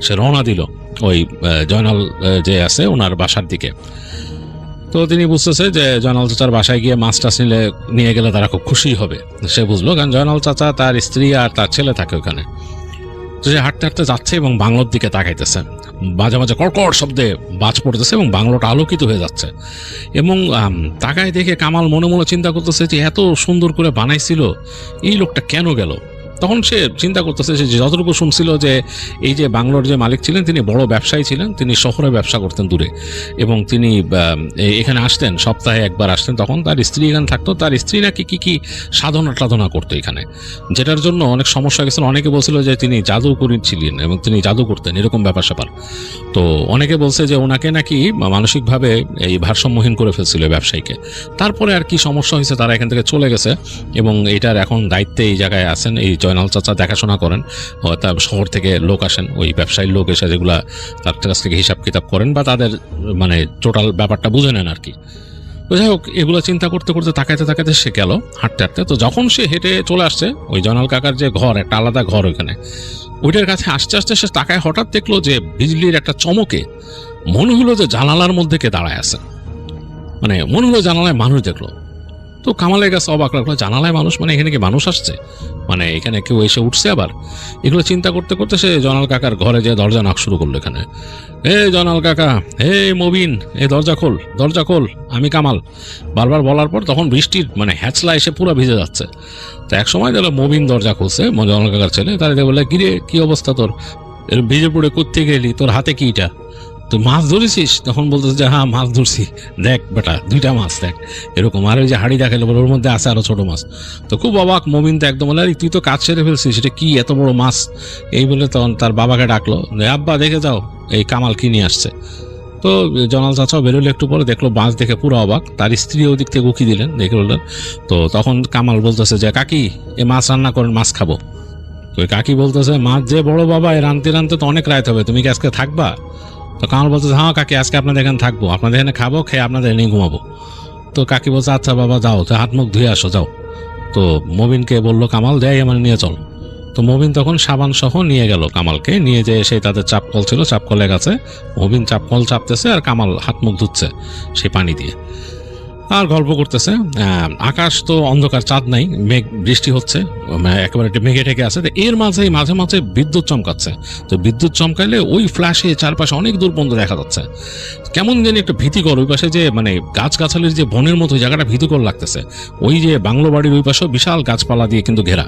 Speaker 4: সে রওনা দিল ওই জয়নাল যে আছে ওনার বাসার দিকে। তো তিনি বুঝতেছে যে জয়নাল চাচার বাসায় গিয়ে মাছ টাছ নিয়ে গেলে তারা খুব খুশি হবে, সে বুঝলো, কারণ জয়নাল চাচা, তার স্ত্রী আর তার ছেলে থাকে ওখানে। তো সে হাঁটতে হাঁটতে যাচ্ছে এবং বাংলোর দিকে তাকাইতেছে, মাঝে মাঝে কড়কড় শব্দে বাজ পড়তেছে, এবং বাংলোটা আলোকিত হয়ে যাচ্ছে। এবং তাকায় দেখে কামাল মনে মনে চিন্তা করতেছে যে এত সুন্দর করে বানাইছিল, এই লোকটা কেন গেল। তখন সে চিন্তা করতেছে যে যতটুকু শুনছিল যে এই যে বাংলোর যে মালিক ছিলেন, তিনি বড় ব্যবসায়ী ছিলেন, তিনি শহরে ব্যবসা করতেন দূরে, এবং তিনি এখানে আসতেন, সপ্তাহে একবার আসতেন। তখন তার স্ত্রী এখানে থাকতো, তার স্ত্রী নাকি কি সাধনা করতো এখানে, যেটার জন্য অনেক সমস্যা গেছিল। অনেকে বলছিল যে তিনি জাদুকরী ছিলেন এবং তিনি জাদু করতেন, এরকম ব্যাপার স্যাপার। তো অনেকে বলছে যে ওনাকে নাকি মানসিকভাবে এই ভারসাম্যহীন করে ফেলছিল ব্যবসায়ীকে। তারপরে আর কি সমস্যা হয়েছে, তারা এখান থেকে চলে গেছে, এবং এটার এখন দায়িত্বে এই জায়গায় আছেন এই জয়নাল চাচা, দেখাশোনা করেন। তার শহর থেকে লোক আসেন, ওই ব্যবসায়ীর লোক এসে যেগুলা তার কাছ থেকে হিসাব কিতাব করেন, বা তাদের মানে টোটাল ব্যাপারটা বুঝে নেন আর কি। তো যাই হোক, এগুলো চিন্তা করতে করতে তাকাইতে সে গেল হাঁটতে। তো যখন সে হেঁটে চলে আসছে ওই জয়নাল কাকার যে ঘর, একটা আলাদা ঘর ওইখানে, ওইটার কাছে আস্তে সে তাকায়, হঠাৎ দেখলো যে বিজলির একটা চমকে মনে হলো যে জানালার মধ্যে কে দাঁড়ায় আছে, মানে মনে হলো জানালায় মানুষ দেখলো। তো কামালের কাছে অবাক লাগলো, জানালায় মানুষ, মানে এখানে কি মানুষ আসছে, মানে এখানে কেউ এসে উঠছে আবার। এগুলো চিন্তা করতে করতে সে জনাল কাকার ঘরে যে দরজা নক শুরু করলো। এখানে, হে জনাল কাকা, হে মবিন, এই দরজা খোল, দরজা খোল, আমি কামাল, বারবার বলার পর তখন বৃষ্টির মানে হ্যাচলা এসে পুরো ভিজে যাচ্ছে। তো এক সময় দেখলো মবিন দরজা খুলছে, জনাল কাকার ছেলে। তারা বলে, কিরে কি অবস্থা তোর, এর ভিজে পড়ে কোত্থেকে গেলি, তোর হাতে কি এটা, তুই মাছ ধরেছিস? তখন বলতেছে যে হ্যাঁ মাছ ধরছি, দেখ বেটা 2টা মাছ দেখ এরকম। আর ওই যে হাড়ি দেখালো, বলে ওর মধ্যে আছে আরো ছোট মাছ। তো খুব অবাক মবিন, তো একদম বলে, তুই তো কাজ সেরে ফেলছিস, সেটা কি এত বড় মাছ? এই বলে তখন তার বাবাকে ডাকলো, আব্বা দেখে যাও এই কামাল কি নিয়ে আসছে। তো জনাল চাচাও বেরোলে একটু পরে, দেখলো মাছ দেখে পুরো অবাক। তার স্ত্রী ওদিক থেকে উকি দিলেন, দেখে বললেন। তো তখন কামাল বলতেছে যে কাকি, এ মাছ রান্না করেন, মাছ খাবো। তো ওই কাকি বলতেছে, মাছ যে বড় বাবা, এ রানতে রানতে তো অনেক রাত হবে, তুমি কি আজকে থাকবা? তো কামাল বলতেছে, হ্যাঁ কাকি আজকে আপনাদের এখানে থাকবো, আপনাদের এখানে খাবো, খেয়ে আপনাদের এনে ঘুমাবো। তো কাকি বলছে, আচ্ছা বাবা যাও, তো হাত মুখ ধুয়ে আসো যাও। তো মবিনকে বললো কামাল, দেয় আমার নিয়ে চল। তো মবিন তখন সাবান সহ নিয়ে গেল কামালকে, নিয়ে যেয়ে সেই তাদের চাপকল ছিল, চাপকলের কাছে মবিন চাপকল চাপতেছে আর কামাল হাত মুখ ধুচ্ছে সেই পানি দিয়ে, আর গল্প করতেছে। আকাশ তো অন্ধকার, চাঁদ নাই, মেঘ, বৃষ্টি হচ্ছে, একেবারে মেঘে ঢেকে আছে। এর মাঝে মাঝে মাঝে বিদ্যুৎ চমকাচ্ছে। তো বিদ্যুৎ চমকাইলে ওই ফ্ল্যাশে চারপাশে অনেক দূর পর্যন্ত দেখা যাচ্ছে। কেমন জানি একটা ভীতিকর, ওই পাশে যে মানে গাছগাছালির যে বনের মতো জায়গাটা ভীতিকর লাগতেছে। ওই যে বাংলো বাড়ির ওই পাশেও বিশাল গাছপালা দিয়ে কিন্তু ঘেরা।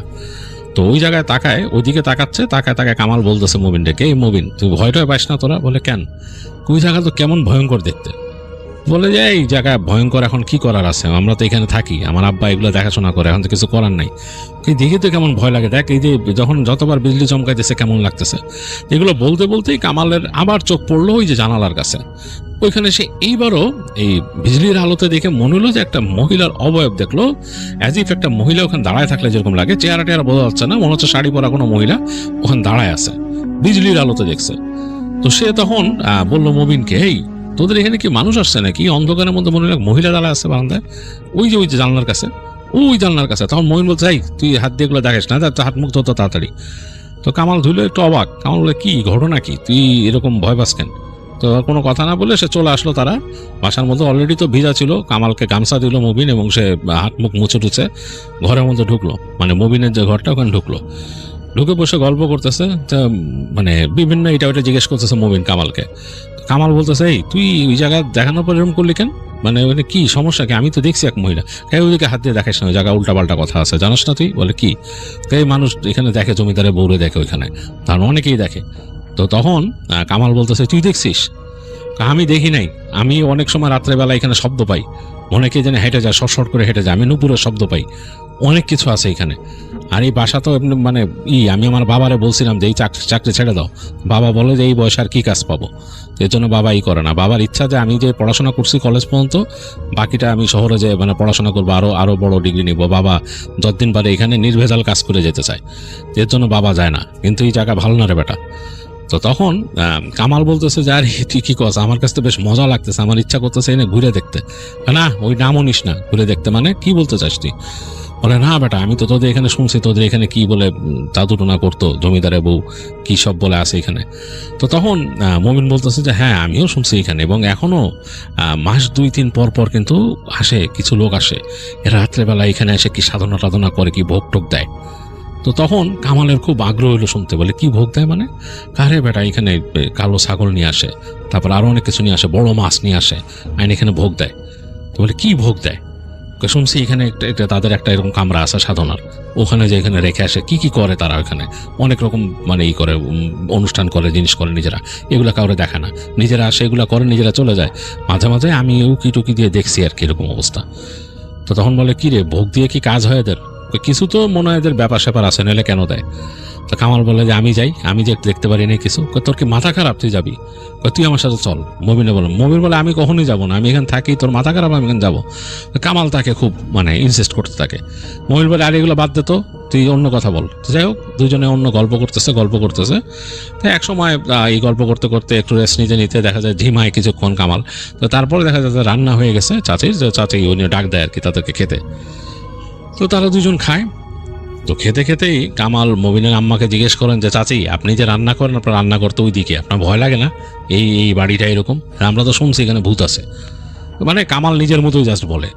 Speaker 4: তো ওই জায়গায় তাকায়, ওইদিকে তাকাচ্ছে, তাকায় তাকায় কামাল বলতেছে মবিন ডেকে, এই মবিন তুই ভয়টা পাইস না তোরা? বলে কেন? ওই জায়গা তো কেমন ভয়ঙ্কর দেখতে। বলে যে এই জায়গায় ভয়ঙ্কর, এখন কি করার আছে, আমরা তো এখানে থাকি, আমার আব্বা এগুলো দেখাশোনা করে, এখন তো কিছু করার নাই। এই দেখে তো কেমন ভয় লাগে, দেখ এই যে যখন যতবার বিজলি চমকাইতেছে কেমন লাগতেছে। এগুলো বলতে বলতেই কামালের আবার চোখ পড়লো ওই যে জানালার কাছে। ওইখানে সে এইবারও এই বিজলির আলোতে দেখে মনে হলো যে একটা মহিলার অবয়ব দেখলো, অ্যাজ ইফ একটা মহিলা ওখানে দাঁড়ায় থাকলে যেরকম লাগে, চেহারা টেহারা বোঝা যাচ্ছে না, মনে হচ্ছে শাড়ি পরা কোনো মহিলা ওখানে দাঁড়ায় আছে, বিজলির আলোতে দেখছে। তো সে তখন বললো মবিনকে, এই তোদের এখানে কি মানুষ আসছে নাকি? অন্ধকারের মধ্যে মনে হয় মহিলা দাঁড়ায় আছে বারান্দায়, ওই যে জানলার কাছে, ওই জানলার কাছে। তখন মবিন বলছে, এই তুই হাত দিয়ে এগুলো দেখিস না, হাত মুখ ধরতো তাড়াতাড়ি। তো কামাল ধুলো একটু অবাক। কামাল বলে, কি ঘটনা কি, তুই এরকম ভয় পাস কেন? তো কোনো কথা না বলে সে চলে আসলো। তারা বাসার মধ্যে অলরেডি তো ভিজা ছিল, কামালকে গামছা দিল মবিন, এবং সে হাত মুখ মুছে টুছে ঘরের মধ্যে ঢুকলো, মানে মবিনের যে ঘরটা ওখানে ঢুকলো। ঢুকে বসে গল্প করতেছে, মানে বিভিন্ন এটা ওইটা জিজ্ঞেস করতেছে মবিন কামালকে। কামাল বলতেছে, এই তুই ওই জায়গায় দেখানোর পর এরকম করলি কেন, মানে ওখানে কি সমস্যা কি? আমি তো দেখছি এক মহিলা। ওইদিকে হাত দিয়ে দেখাস না, ওই জায়গায় উল্টাপাল্টা কথা আছে, জানাস না তুই? বলে কি? এই মানুষ এখানে দেখে, জমিদারে বউরে দেখে ওইখানে, তার অনেকেই দেখে। তো তখন কামাল বলতেছে, তুই দেখছিস? আমি দেখি নাই, আমি অনেক সময় রাত্রেবেলা এখানে শব্দ পাই, অনেকে যেন হেঁটে যায়, শর্ট করে হেঁটে যায়, আমি নুপুরের শব্দ পাই, অনেক কিছু আছে এখানে। আর এই বাসা তো মানে আমি আমার বাবারে বলছিলাম যে এই চাকরি ছেড়ে দাও, বাবা বলে যে এই বয়সে আর কি কাজ পাবো, এর জন্য বাবা করে না। বাবার ইচ্ছা যে আমি যে পড়াশোনা করছি কলেজ পর্যন্ত, বাকিটা আমি শহরে যে মানে পড়াশোনা করবো, আরো বড় ডিগ্রি নিব। বাবা যতদিন পারে এখানে নির্ভেজাল কাজ করে যেতে চায়, এর জন্য বাবা যায় না। কিন্তু এই জায়গা ভালো না রে বেটা। তো তখন কামাল বলতেছে যে, আর তুই কি কস, আমার কাছে তো বেশ মজা লাগতেছে, আমার ইচ্ছা করতেছে এনে ঘুরে দেখতে। না ওই নামও নিস না, ঘুরে দেখতে মানে কি বলতে চাস তুই? বলে, না বেটা, আমি তো তোদের এখানে শুনছি, তোদের এখানে কি বলে জাদুটোনা করতো, জমিদারে বউ কি সব বলে আছে এখানে। তো তখন মমিন বলতেছে যে, হ্যাঁ আমিও শুনছি এখানে, এবং এখনো মাস 2-3 পর কিন্তু আসে, কিছু লোক আসে, এরা রাত্রেবেলা এখানে এসে কি সাধনা টাধনা করে, কি ভোগ টোক দেয়। তো তখন কামালের খুব আগ্রহ হলো শুনতে। বলে, কি ভোগ দেয় মানে? কারে বেটা, এখানে কালো ছাগল নিয়ে আসে, তারপর আরো অনেক কিছু নিয়ে আসে, বড় মাছ নিয়ে আসে, আইন এখানে ভোগ দেয়। তো বলে, কি ভোগ দেয়? শুনছি এখানে তাদের একটা এরকম কামরা আছে সাধনার, ওখানে যে এখানে রেখে আসে, কি করে তারা ওখানে অনেক রকম মানে করে অনুষ্ঠান করে, জিনিস করে নিজেরা, এগুলা কাউরে দেখা না, নিজেরা আসে এগুলা করে, নিজেরা চলে যায়। মাঝে মাঝে আমি উকি টুকি দিয়ে দেখছি আর কি এরকম অবস্থা। তো তখন বলে, কি রে, ভোগ দিয়ে কি কাজ হয় এদের? কিছু তো মনে হয় এদের ব্যাপার স্যাপার আছে, নাহলে কেন দেয়? তো কামাল বলে যে, আমি যাই, আমি যে দেখতে পারি না কিছু। তোর কি মাথা খারাপ, তুই যাবি? তুই আমার সাথে চল। মবিনে বলো, মবিন বলে, আমি কখনোই যাবো না, আমি এখানে থাকি, তোর মাথা খারাপ, আমি এখানে যাবো। কামাল তাকে খুব মানে ইনসিস্ট করতে থাকে। মবিন বলে, আর এগুলো বাদ দে তো, তুই অন্য কথা বল। তো যাই হোক, দুজনে অন্য গল্প করতেছে। তো এক সময় এই গল্প করতে করতে একটু রেস্ট নিতে দেখা যায় ঝিমায় কিছুক্ষণ কামাল। তো তারপরে দেখা যায় রান্না হয়ে গেছে চাচি উনি ডাক দেয় আর কি তাদেরকে খেতে। তো তারা দুজন খায়। তো খেতে খেতেই কামাল মবিনের আম্মাকে জিজ্ঞেস করেন যে, চাচি আপনি যে রান্না করেন, আপনার রান্না করতে ওই দিকে, আপনার ভয় লাগে না? এই বাড়িটা এরকম, আমরা তো শুনছি এখানে ভূত আছে। মানে কামাল নিজের মতোই জাস্ট বলে।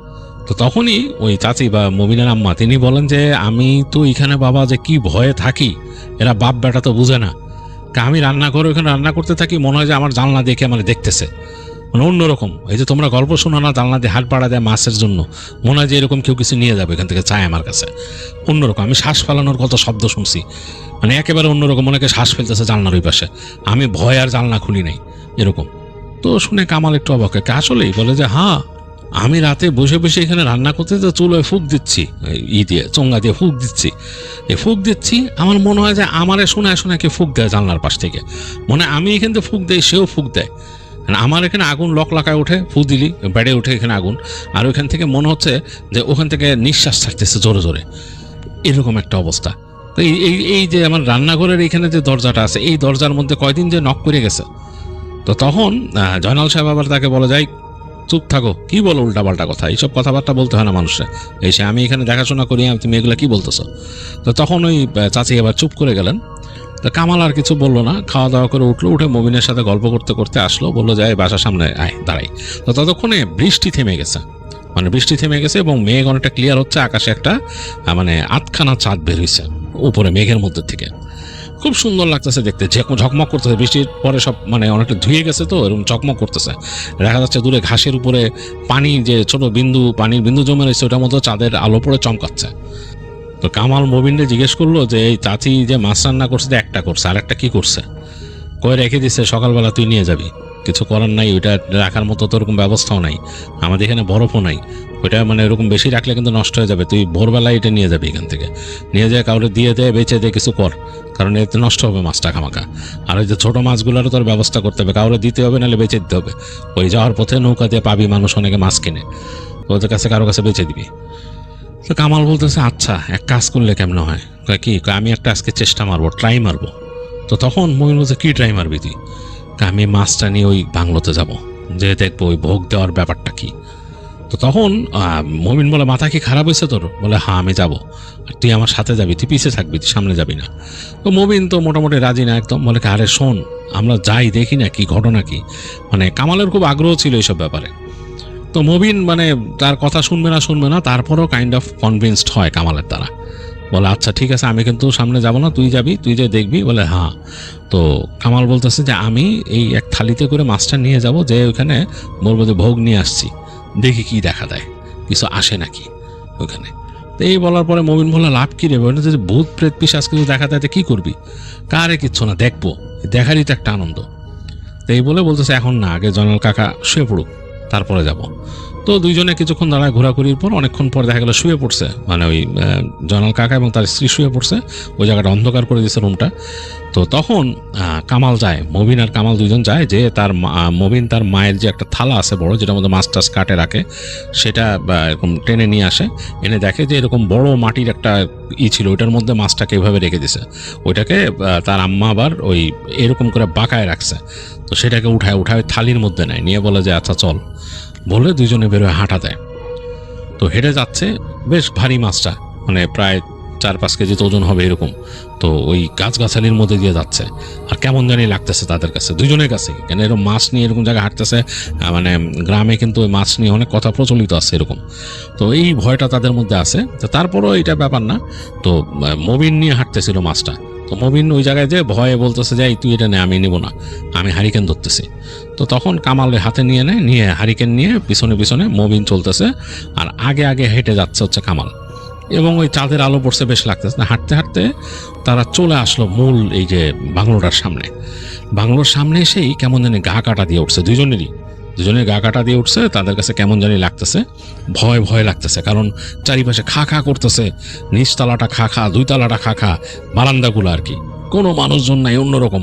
Speaker 4: তো তখনই ওই চাচি বা মবিনের আম্মা তিনি বলেন যে আমি তো এখানে বাবা যে কি ভয়ে থাকি, এরা বাপ বেটা তো বুঝে না। আমি রান্না করে ওখানে রান্না করতে থাকি, মনে হয় যে আমার জানলা দেখে আমার দেখতেছে, মানে অন্যরকম। এই যে তোমরা গল্প শোনো না, জানলা দিয়ে হাত পাড়া দেয় মাছের জন্য, মনে হয় যে এরকম কেউ কিছু নিয়ে যাবে এখান থেকে, চায় আমার কাছে অন্যরকম। আমি শ্বাস ফেলানোর কত শব্দ শুনছি, মানে একেবারে অন্যরকম, অনেকে শ্বাস ফেলতেছে জানলার ওই পাশে, আমি ভয় আর জানলা খুলি নাই এরকম। তো শুনে কামাল একটু অবাক, আসলেই বলে যে হ্যাঁ, আমি রাতে বসে বসে এখানে রান্না করতে তো চুলোয় ফুঁক দিচ্ছি, দিয়ে চোঙ্গা দিয়ে ফুঁক দিচ্ছি, ফুঁক দিচ্ছি, আমার মনে হয় যে আমারে শোনায় শোনায় কে ফুঁক দেয় জানলার পাশ থেকে, মনে আমি এখান থেকে ফুঁক দেয়, সেও ফুঁক দেয়। আমার এখানে আগুন লকায় উঠে, ফু দিলি বেড়ে উঠে এখানে আগুন, আর ওইখান থেকে মনে হচ্ছে যে ওখান থেকে নিঃশ্বাস ছাড়তেছে জোরে জোরে, এরকম একটা অবস্থা। তো এই যে আমার রান্নাঘরের এইখানে যে দরজাটা আছে, এই দরজার মধ্যে কয়দিন যে নক করে গেছে। তো তখন জয়নাল সাহেব আবার তাকে বলে যায়, চুপ থাকো, কি বলো উল্টাপাল্টা কথা, এইসব কথাবার্তা বলতে হয় না মানুষের, এসে আমি এখানে দেখাশোনা করি, তুমি এগুলো কি বলতেছো। তো তখন ওই চাচি এবার চুপ করে গেলেন। তো কামাল আর কিছু বললো না, খাওয়া দাওয়া করে উঠলো, উঠে মবিনের সাথে গল্প করতে করতে আসলো, বললো যায় বাসার সামনে আয় দাঁড়াই। তো ততক্ষণে বৃষ্টি থেমে গেছে, মানে বৃষ্টি থেমে গেছে এবং মেঘ অনেকটা ক্লিয়ার হচ্ছে, আকাশে একটা মানে আধখানা চাঁদ বের হয়েছে উপরে মেঘের মধ্যে থেকে, খুব সুন্দর লাগতেছে দেখতে, ঝকমক করতেছে। বৃষ্টির পরে সব মানে অনেকটা ধুয়ে গেছে, তো এরকম চকমক করতেছে। দেখা যাচ্ছে দূরে ঘাসের উপরে পানি, যে ছোট বিন্দু, পানির বিন্দু জমে রয়েছে, ওটার মধ্যে চাঁদের আলো পড়ে চমকাচ্ছে। তো কামাল মবিনরে জিজ্ঞেস করলো যে এই চাচি যে মাছ রান্না করছে, একটা করছে, আর একটা কি করছে, কয়ে রেখে দিচ্ছে, সকালবেলা তুই নিয়ে যাবি, কিছু করার নাই, ওইটা রাখার মতো তো ওরকম ব্যবস্থাও নাই, আমাদের এখানে বরফও নাই, ওইটা মানে এরকম বেশি রাখলে কিন্তু নষ্ট হয়ে যাবে, তুই ভোরবেলায় এটা নিয়ে যাবি, এখান থেকে নিয়ে যায় কাউরে দিয়ে দে, বেচে দে, কিছু কর, কারণ এতে নষ্ট হবে মাছটা খামাখা। আর ওই যে ছোটো মাছগুলোরও তোর ব্যবস্থা করতে হবে, কাউরে দিতে হবে, নাহলে বেচে দিতে হবে, ওই যাওয়ার পথে নৌকা দিয়ে পাবি, মানুষ অনেকে মাছ কিনে, ওদের কাছে কারো কাছে বেচে দিবি। তো কামাল বলতেছে আচ্ছা, এক কাজ করলে কেমন হয়, কি আমি একটা আজকে চেষ্টা মারবো, ট্রাই মারবো। তো তখন মমিন বলছে কি ট্রাই মারবি তুই, আমি মাছটা নিয়ে ওই বাংলোতে যাব, যে দেখবো ওই ভোগ দেওয়ার ব্যাপারটা কি। তো তখন মমিন বলে মাথা কি খারাপ হয়েছে তোর, বলে হ্যাঁ আমি যাবো, আর তুই আমার সাথে যাবি, তুই পিছিয়ে থাকবি, তুই সামনে যাবি না। তো মমিন তো মোটামুটি রাজি না একদম, বলে আরে শোন আমরা যাই দেখি না কি ঘটনা কি, মানে কামালের খুব আগ্রহ ছিল এইসব ব্যাপারে। তো মবিন মানে তার কথা শুনবে না, তারপরও কাইন্ড অফ কনভিন্সড হয় কামালের দ্বারা, বলে আচ্ছা ঠিক আছে, আমি কিন্তু সামনে যাব না, তুই যাবি, তুই যে দেখবি, বলে হ্যাঁ। তো কামাল বলতেছে যে আমি এই এক থালিতে করে মাছটা নিয়ে যাব, যে ওইখানে বলবো যে ভোগ নিয়ে আসছি, দেখি কি দেখা দেয়, কিছু আসে নাকি ওইখানে। তো এই বলার পরে মবিন বললো লাভ কী রে, বলে যে ভূত প্রেত পিশাচ কিছু দেখা দেয় কি করবি, কারে কিচ্ছু না, দেখবো, দেখারই তো একটা আনন্দ। তো এই বলে বলতেছে এখন না, আগে জয়নাল কাকা শুয়ে পড়ুক, তারপরে যাব। তো দুইজনে কিছুক্ষণ দাঁড়ায় ঘোরাঘুরির পর অনেকক্ষণ পর দেখা গেল শুয়ে পড়ছে, মানে ওই জয়নাল কাকা এবং তার স্ত্রী শুয়ে পড়ছে, ওই জায়গাটা অন্ধকার করে দিয়েছে রুমটা। তো তখন কামাল যায়, মবিন আর কামাল দুইজন যায়, যে তার মবিন তার মায়ের যে একটা থালা আছে বড়, যেটার মধ্যে মাছ টাছ কাটে রাখে, সেটা এরকম টেনে নিয়ে আসে, এনে দেখে যে এরকম বড় মাটির একটা ছিল, ওইটার মধ্যে মাছটাকে এভাবে রেখে দিছে, ওইটাকে তার আম্মা আবার ওই এরকম করে বাঁকায় রাখছে। তো সেটাকে উঠায় থালির মধ্যে নেয়, নিয়ে বলে যে আচ্ছা চল, বলে দুইজনে বেরোয় হাঁটা দেয়। তো হেঁটে যাচ্ছে, বেশ ভারী মাছটা, মানে প্রায় 4-5 কেজি ওজন হবে এরকম। তো ওই গাছগাছালির মধ্যে দিয়ে যাচ্ছে, আর কেমন জানি লাগতেছে তাদের কাছে, দুজনের কাছে, কেন এরকম মাছ নিয়ে এরকম জায়গায় হাঁটতেছে, মানে গ্রামে কিন্তু ওই মাছ নিয়ে অনেক কথা প্রচলিত আছে এরকম। তো এই ভয়টা তাদের মধ্যে আছে। তো তারপরও এটা ব্যাপার না। তো মবিন নিয়ে হাঁটতেছিল মাছটা, তো মবিন ওই জায়গায় যে ভয়ে বলতেছে যে তুই এটা নে, আমি নিব না, আমি হারিকেন ধরতেছি। তো তখন কামালের হাতে নিয়ে হারিকেন নিয়ে পিছনে পিছনে মবিন চলতেছে, আর আগে আগে হেঁটে যাচ্ছে হচ্ছে কামাল। এবং ওই চাঁদের আলো পড়ছে, বেশ লাগতেছে না। হাঁটতে হাঁটতে তারা চলে আসলো মূল এই যে বাংলোটার সামনে। বাংলোর সামনে এসেই কেমন জানি গা কাটা দিয়ে উঠছে, দুজনের গা কাটা দিয়ে উঠছে, তাদের কাছে কেমন জানি লাগতেছে, ভয় ভয় লাগতেছে, কারণ চারিপাশে খা খা করতেছে, নিচতলাটা খা খা, 2 তলাটা খা খা, বারান্দাগুলো আর কি, কোনো মানুষজন নাই, অন্যরকম।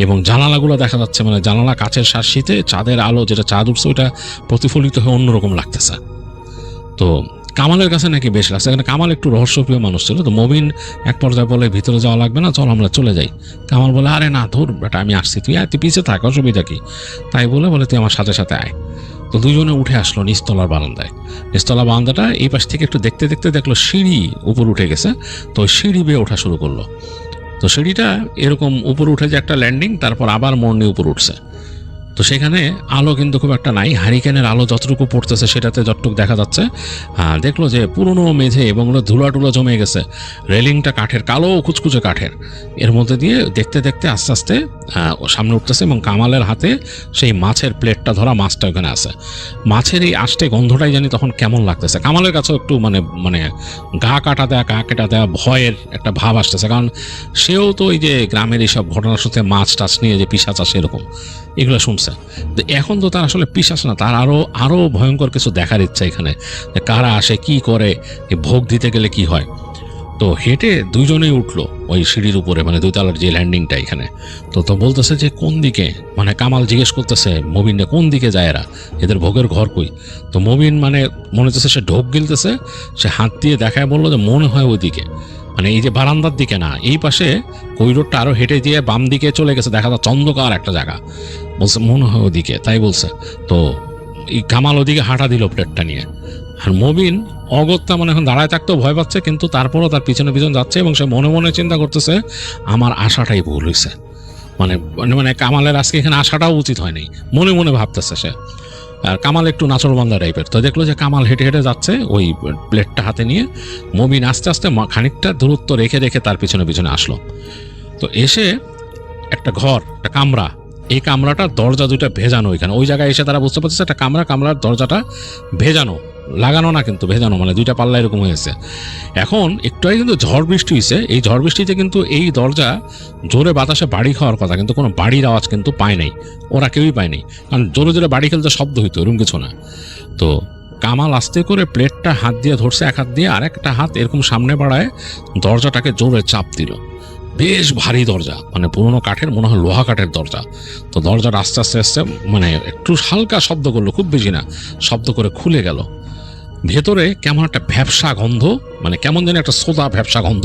Speaker 4: এবং জানালাগুলো দেখা যাচ্ছে, মানে জানালা কাচের শাসিতে চাঁদের আলো, যেটা চাঁদ উঠছে ওইটা প্রতিফলিত হয়ে অন্যরকম লাগতেছে। তো কামালের কাছে নাকি বেশ লাগছে, এখানে কামাল একটু রহস্যপ্রিয় মানুষ ছিল। তো মবিন এক পর্যায়ে বলে ভিতরে যাওয়া লাগবে না, চল আমরা চলে যাই। কামাল বলে আরে না, ধর বেটা আমি আসছি, তুই পিছিয়ে থাক, অসুবিধা কি। তাই বলে তুই আমার সাথে সাথে আয়। তো দুজনে উঠে আসলো নিচতলার বারান্দায়। নিচতলা বারান্দাটা এই পাশ থেকে একটু দেখতে দেখতে দেখলো সিঁড়ি উপর উঠে গেছে। তো সিঁড়ি বেয়ে ওঠা শুরু করলো। তো সিঁড়িটা এরকম উপর উঠে যে একটা ল্যান্ডিং, তারপর আবার মোড় নিয়ে উপর উঠছে। তো সেখানে আলো কিন্তু খুব একটা নাই, হারিকেনের আলো যতটুকু পড়তেছে সেটাতে যতটুকু দেখা যাচ্ছে। দেখলো যে পুরনো মেঝে এবং ধুলা টুলা জমে গেছে, রেলিংটা কাঠের, কালো কুচকুচে কাঠের, এর মধ্যে দিয়ে দেখতে দেখতে আস্তে আস্তে সামনে উঠতেছে এবং কামালের হাতে সেই মাছের প্লেটটা ধরা, মাছটা ওখানে আছে। মাছের এই আষ্টে গন্ধটাই জানি তখন কেমন লাগতেছে। কামালের কাছেও একটু মানে গা কাটা দেয়া ভয়ের একটা ভাব আসতেছে, কারণ সেও তো ওই যে গ্রামের এইসব ঘটনার সাথে মাছ টাছ নিয়ে যে পিশাচ আসে এরকম এগুলো শুনছে। তো এখন তো তার আসলে পিশাচ না, তার আরও ভয়ঙ্কর কিছু দেখার ইচ্ছা এখানে, যে কারা আসে, কি করে, ভোগ দিতে গেলে কি হয়। তো হেঁটে দুইজনেই উঠলো ওই সিঁড়ির উপরে, মানে 2 তলার যে ল্যান্ডিংটা এখানে। তো বলতেছে যে কোন দিকে, মানে কামাল জিজ্ঞেস করতেছে মবিনকে কোন দিকে যায় এরা, এদের ভোগের ঘর কই। তো মবিন মানে মনে হচ্ছে সে ঢোক গিলতেছে, সে হাত দিয়ে দেখায় বললো যে মনে হয় ওইদিকে, মানে এই যে বারান্দার দিকে না, এই পাশে করিডোরটা আরও হেঁটে দিয়ে বাম দিকে চলে গেছে, দেখা যাচ্ছে অন্ধকার একটা জায়গা। বলছে মনে হয় ওদিকে, তাই বলছে। তো এই কামাল ওদিকে হাঁটা দিল প্লেটটা নিয়ে, আর মবিন অগত্যা মানে এখন দাঁড়ায় থাকতেও ভয় পাচ্ছে, কিন্তু তারপরও তার পিছনে যাচ্ছে এবং সে মনে মনে চিন্তা করতেছে আমার আশাটাই ভুল হয়েছে, মানে কামালের আজকে এখানে আসাটাও উচিত হয়নি, মনে মনে ভাবতেছে সে। আর কামাল একটু নাচরবান্ধা টাইপের। তো দেখলো যে কামাল হেঁটে হেঁটে যাচ্ছে ওই প্লেটটা হাতে নিয়ে, মবিন আস্তে আস্তে খানিকটা দূরত্ব রেখে রেখে তার পিছনে পিছনে আসলো। তো এসে একটা ঘর, একটা কামরা, এই কামরাটার দরজা দুইটা ভেজানো, এখানে ওই জায়গায় এসে তারা বুঝতে পারছে একটা কামরার দরজাটা ভেজানো, লাগানো না কিন্তু ভেজানো, মানে 2টা পাল্লা এরকম হয়েছে। এখন একটু আগে কিন্তু ঝড় বৃষ্টি হয়েছে, এই ঝড় বৃষ্টিতে কিন্তু এই দরজা জোরে বাতাসে বাড়ি খাওয়ার কথা, কিন্তু কোনো বাড়ির আওয়াজ কিন্তু পায় নাই, ওরা কেউই পায়নি, কারণ জোরে জোরে বাড়ি খেলতে শব্দ হইতো, এরকম কিছু না। তো কামাল আস্তে করে প্লেটটা হাত দিয়ে ধরছে, এক হাত দিয়ে, আর একটা হাত এরকম সামনে বাড়ায় দরজাটাকে জোরে চাপ দিল। বেশ ভারী দরজা, মানে পুরোনো কাঠের, মনে হয় লোহা কাঠের দরজা। তো দরজাটা আস্তে আস্তে আস্তে মানে একটু হালকা শব্দ করলো, খুব বেশি না, শব্দ করে খুলে গেল। ভেতরে কেমন একটা ভ্যাপসা গন্ধ, মানে কেমন যেন একটা সোদা ভ্যাপসা গন্ধ,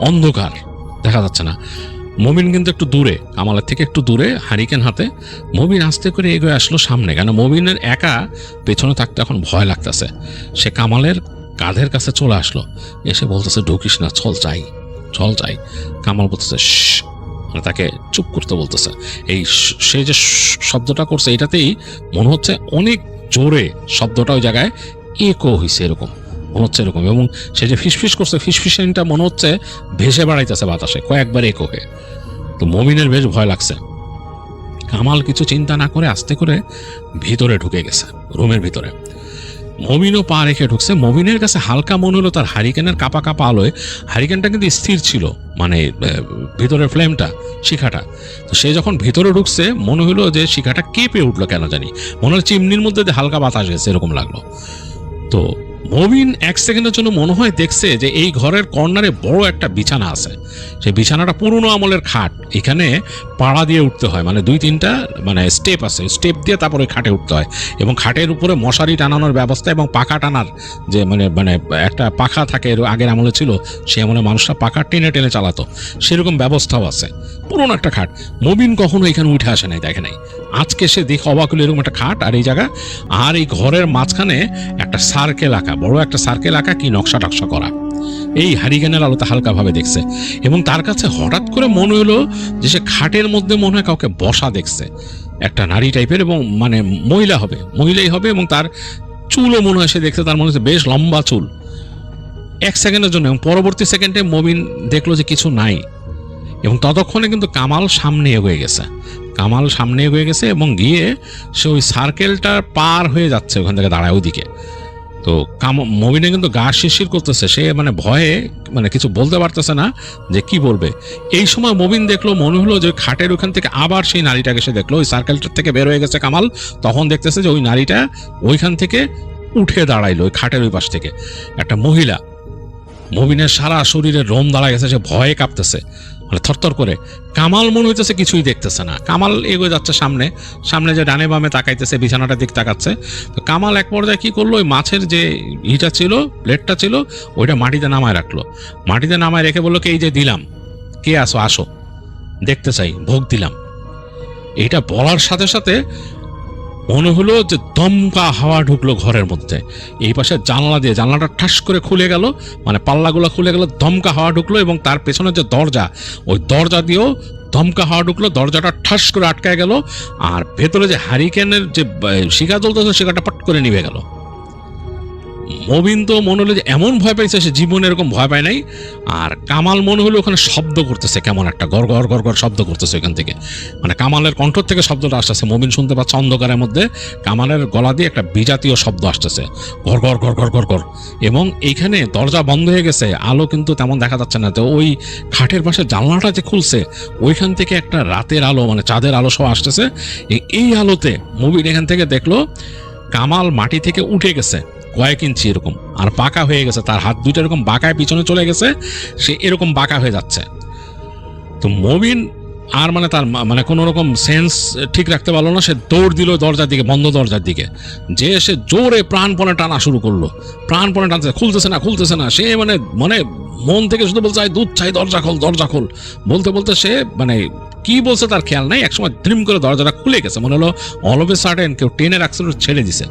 Speaker 4: অন্ধকার, দেখা যাচ্ছে না। মবিন কিন্তু একটু দূরে, কামালের থেকে একটু দূরে, হারিকেন হাতে। মবিন আস্তে করে এগিয়ে আসলো সামনে, কেন মবিনের একা পেছনে থাকতে এখন ভয় লাগতেছে। সে কামালের কাঁধের কাছে চলে আসলো, এসে বলতেছে ঢুকিস না, চল চাই। কামাল বলতেছে মানে তাকে চুপ করতে বলতেছে। এই সে যে শব্দটা করছে এটাতেই মনে হচ্ছে অনেক জোরে শব্দটা ওই জায়গায় একো হয়েছে, এরকম মনে হচ্ছে এরকম। এবং সে যে ফিসফিস করছে, ফিসফিসটা মনে হচ্ছে ভেসে বেড়াইতেছে বাতাসে কয়েকবার একো হয়ে। তো মমিনের বেশ ভয় লাগছে। কামাল কিছু চিন্তা না করে আস্তে করে ভিতরে ঢুকে গেছে, রুমের ভিতরে। মবিনও পা রেখে ঢুকছে। মবিনের কাছে হালকা মনে হলো তার হারিকেনের কাপা কাপা আলোয়, হারিকেনটা কিন্তু স্থির ছিল, মানে ভিতরের ফ্লেমটা, শিখাটা। তো সে যখন ভিতরে ঢুকছে মনে হলো যে শিখাটা কেঁপে উঠলো, কেন জানি মনে হলো চিমনির মধ্যে হালকা বাতাস গেছে, এরকম লাগলো। তো মবিন 1 সেকেন্ডের জন্য মনে হয় দেখছে যে এই ঘরের কর্নারে বড় একটা বিছানা আছে। সেই বিছানাটা পুরনো আমলের খাট, এখানে পাড়া দিয়ে উঠতে হয়, মানে 2-3টা মানে স্টেপ আছে, স্টেপ দিয়ে তারপরে খাটে উঠতে হয়। এবং খাটের উপরে মশারি টানানোর ব্যবস্থা এবং পাখা টানার যে মানে একটা পাখা থাকে, আগের আমলে ছিল, সে আমলে মানুষরা পাখা টেনে টেনে চালাতো, সেরকম ব্যবস্থাও আছে। পুরনো একটা খাট। মবিন কখনো এখানে উঠে আসে নাই, দেখে নাই। আজকে সে দেখে অবাক হলো, এরকম একটা খাট আর এই জায়গা, আর এই ঘরের মাঝখানে একটা সার্কেল আঁকা, বড় একটা সার্কেল আঁকা, কি নকশা টকশা করা। এই হারিকেনের আলোতে হালকাভাবে দেখছে এবং তার কাছে হঠাৎ করে মনে হলো যে সে খাটের মধ্যে মনে হয় কাউকে বসা দেখছে, একটা নারী টাইপের, এবং মানে মহিলাই হবে, এবং তার চুলও মনে হয় সে দেখছে, তার মনে হচ্ছে বেশ লম্বা চুল। 1 সেকেন্ডের জন্য, এবং পরবর্তী সেকেন্ডে মবিন দেখলো যে কিছু নাই, এবং ততক্ষণে কিন্তু কামাল সামনে এগিয়ে গেছে এবং গিয়ে সে ওই সার্কেলটা পার হয়ে যাচ্ছে, ওখান থেকে দাঁড়ায় ওইদিকে। তো মবিনে কিন্তু গা শিরশির করতেছে, সে মানে ভয়ে মানে কিছু বলতে পারতেছে না যে কি বলবে। এই সময় মবিন দেখলো, মনে হলো যে খাটের ওখান থেকে আবার সেই নারীটাকে সে দেখলো, ওই সার্কেলটার থেকে বের হয়ে গেছে কামাল। তখন দেখতেছে যে ওই নারীটা ওইখান থেকে উঠে দাঁড়াইলো, ওই খাটের ওই পাশ থেকে একটা মহিলা। মবিনের সারা শরীরে রোম দাঁড়ায় গেছে, সে ভয়ে কাঁপতেছে, মানে থরথর করে। কামাল মনে হইতেছে কিছুই দেখতেছে না। কামাল এগিয়ে যাচ্ছে সামনে যে ডানে বামে তাকাইতেছে, বিছানাটার দিক তাকাচ্ছে। তো কামাল এক পর্যায়ে কি করলো, ওই মাছের যে ইটা ছিল, প্লেটটা ছিল, ওইটা মাটিতে নামায় রাখলো। মাটিতে নামায় রেখে বললো, কে এই যে দিলাম, কে আসো দেখতে চাই, ভোগ দিলাম। এইটা বলার সাথে সাথে মনে হলো যে দমকা হাওয়া ঢুকলো ঘরের মধ্যে। এই পাশে জানলাটা ঠাস করে খুলে গেল, মানে পাল্লাগুলো খুলে গেল, দমকা হাওয়া ঢুকলো, এবং তার পেছনে যে দরজা, ওই দরজা দিয়েও ধমকা হাওয়া ঢুকলো, দরজাটা ঠাস করে আটকায় গেল, আর ভেতরে যে হারিকেনের যে শিখা জ্বলতেছে শিখাটা পট করে নিভে গেল। মবিন তো মনে হলো যে এমন ভয় পাইছে, সে জীবনে এরকম ভয় পায় নাই। আর কামাল মনে হলো ওখানে শব্দ করতেছে, কেমন একটা গড় গড় গড় গড় শব্দ করতেছে ওখান থেকে, মানে কামালের কণ্ঠ থেকে শব্দটা আসতেছে। মবিন শুনতে পাচ্ছে অন্ধকারের মধ্যে কামালের গলা দিয়ে একটা বিজাতীয় শব্দ আসতেছে, গড় গড় গড় গড় গড় গড়। এবং এইখানে দরজা বন্ধ হয়ে গেছে, আলো কিন্তু তেমন দেখা যাচ্ছে না। তো ওই খাটের পাশে জানলাটা যে খুলছে ওইখান থেকে একটা রাতের আলো, মানে চাঁদের আলো সব আসতেছে। এই আলোতে মবিন এখান থেকে দেখলো কামাল মাটি থেকে উঠে গেছে কয়েক ইঞ্চি এরকম, আর বাঁকা হয়ে গেছে, তার হাত দুইটা এরকম বাঁকায় পিছনে চলে গেছে, সে এরকম বাঁকা হয়ে যাচ্ছে। তো মবিন আর মানে তার মানে কোনো রকম সেন্স ঠিক রাখতে পারলো না, সে দৌড় দিল দরজার দিকে, বন্ধ দরজার দিকে, যে সে জোরে প্রাণপণে টানা শুরু করলো, প্রাণপণে টানছে, খুলতেছে না। সে মানে মানে মন থেকে শুধু বলছে দুধ চাই, দরজা খোল দরজা খোল। বলতে বলতে সে মানে কি বলছে তার খেয়াল নাই, একসময় ড্রিম করে দরজাটা খুলে গেছে, মনে হলো অল অফ এ সাডেন কেউ টেনের অ্যাক্সিডেন্ট ছেড়ে দিছে।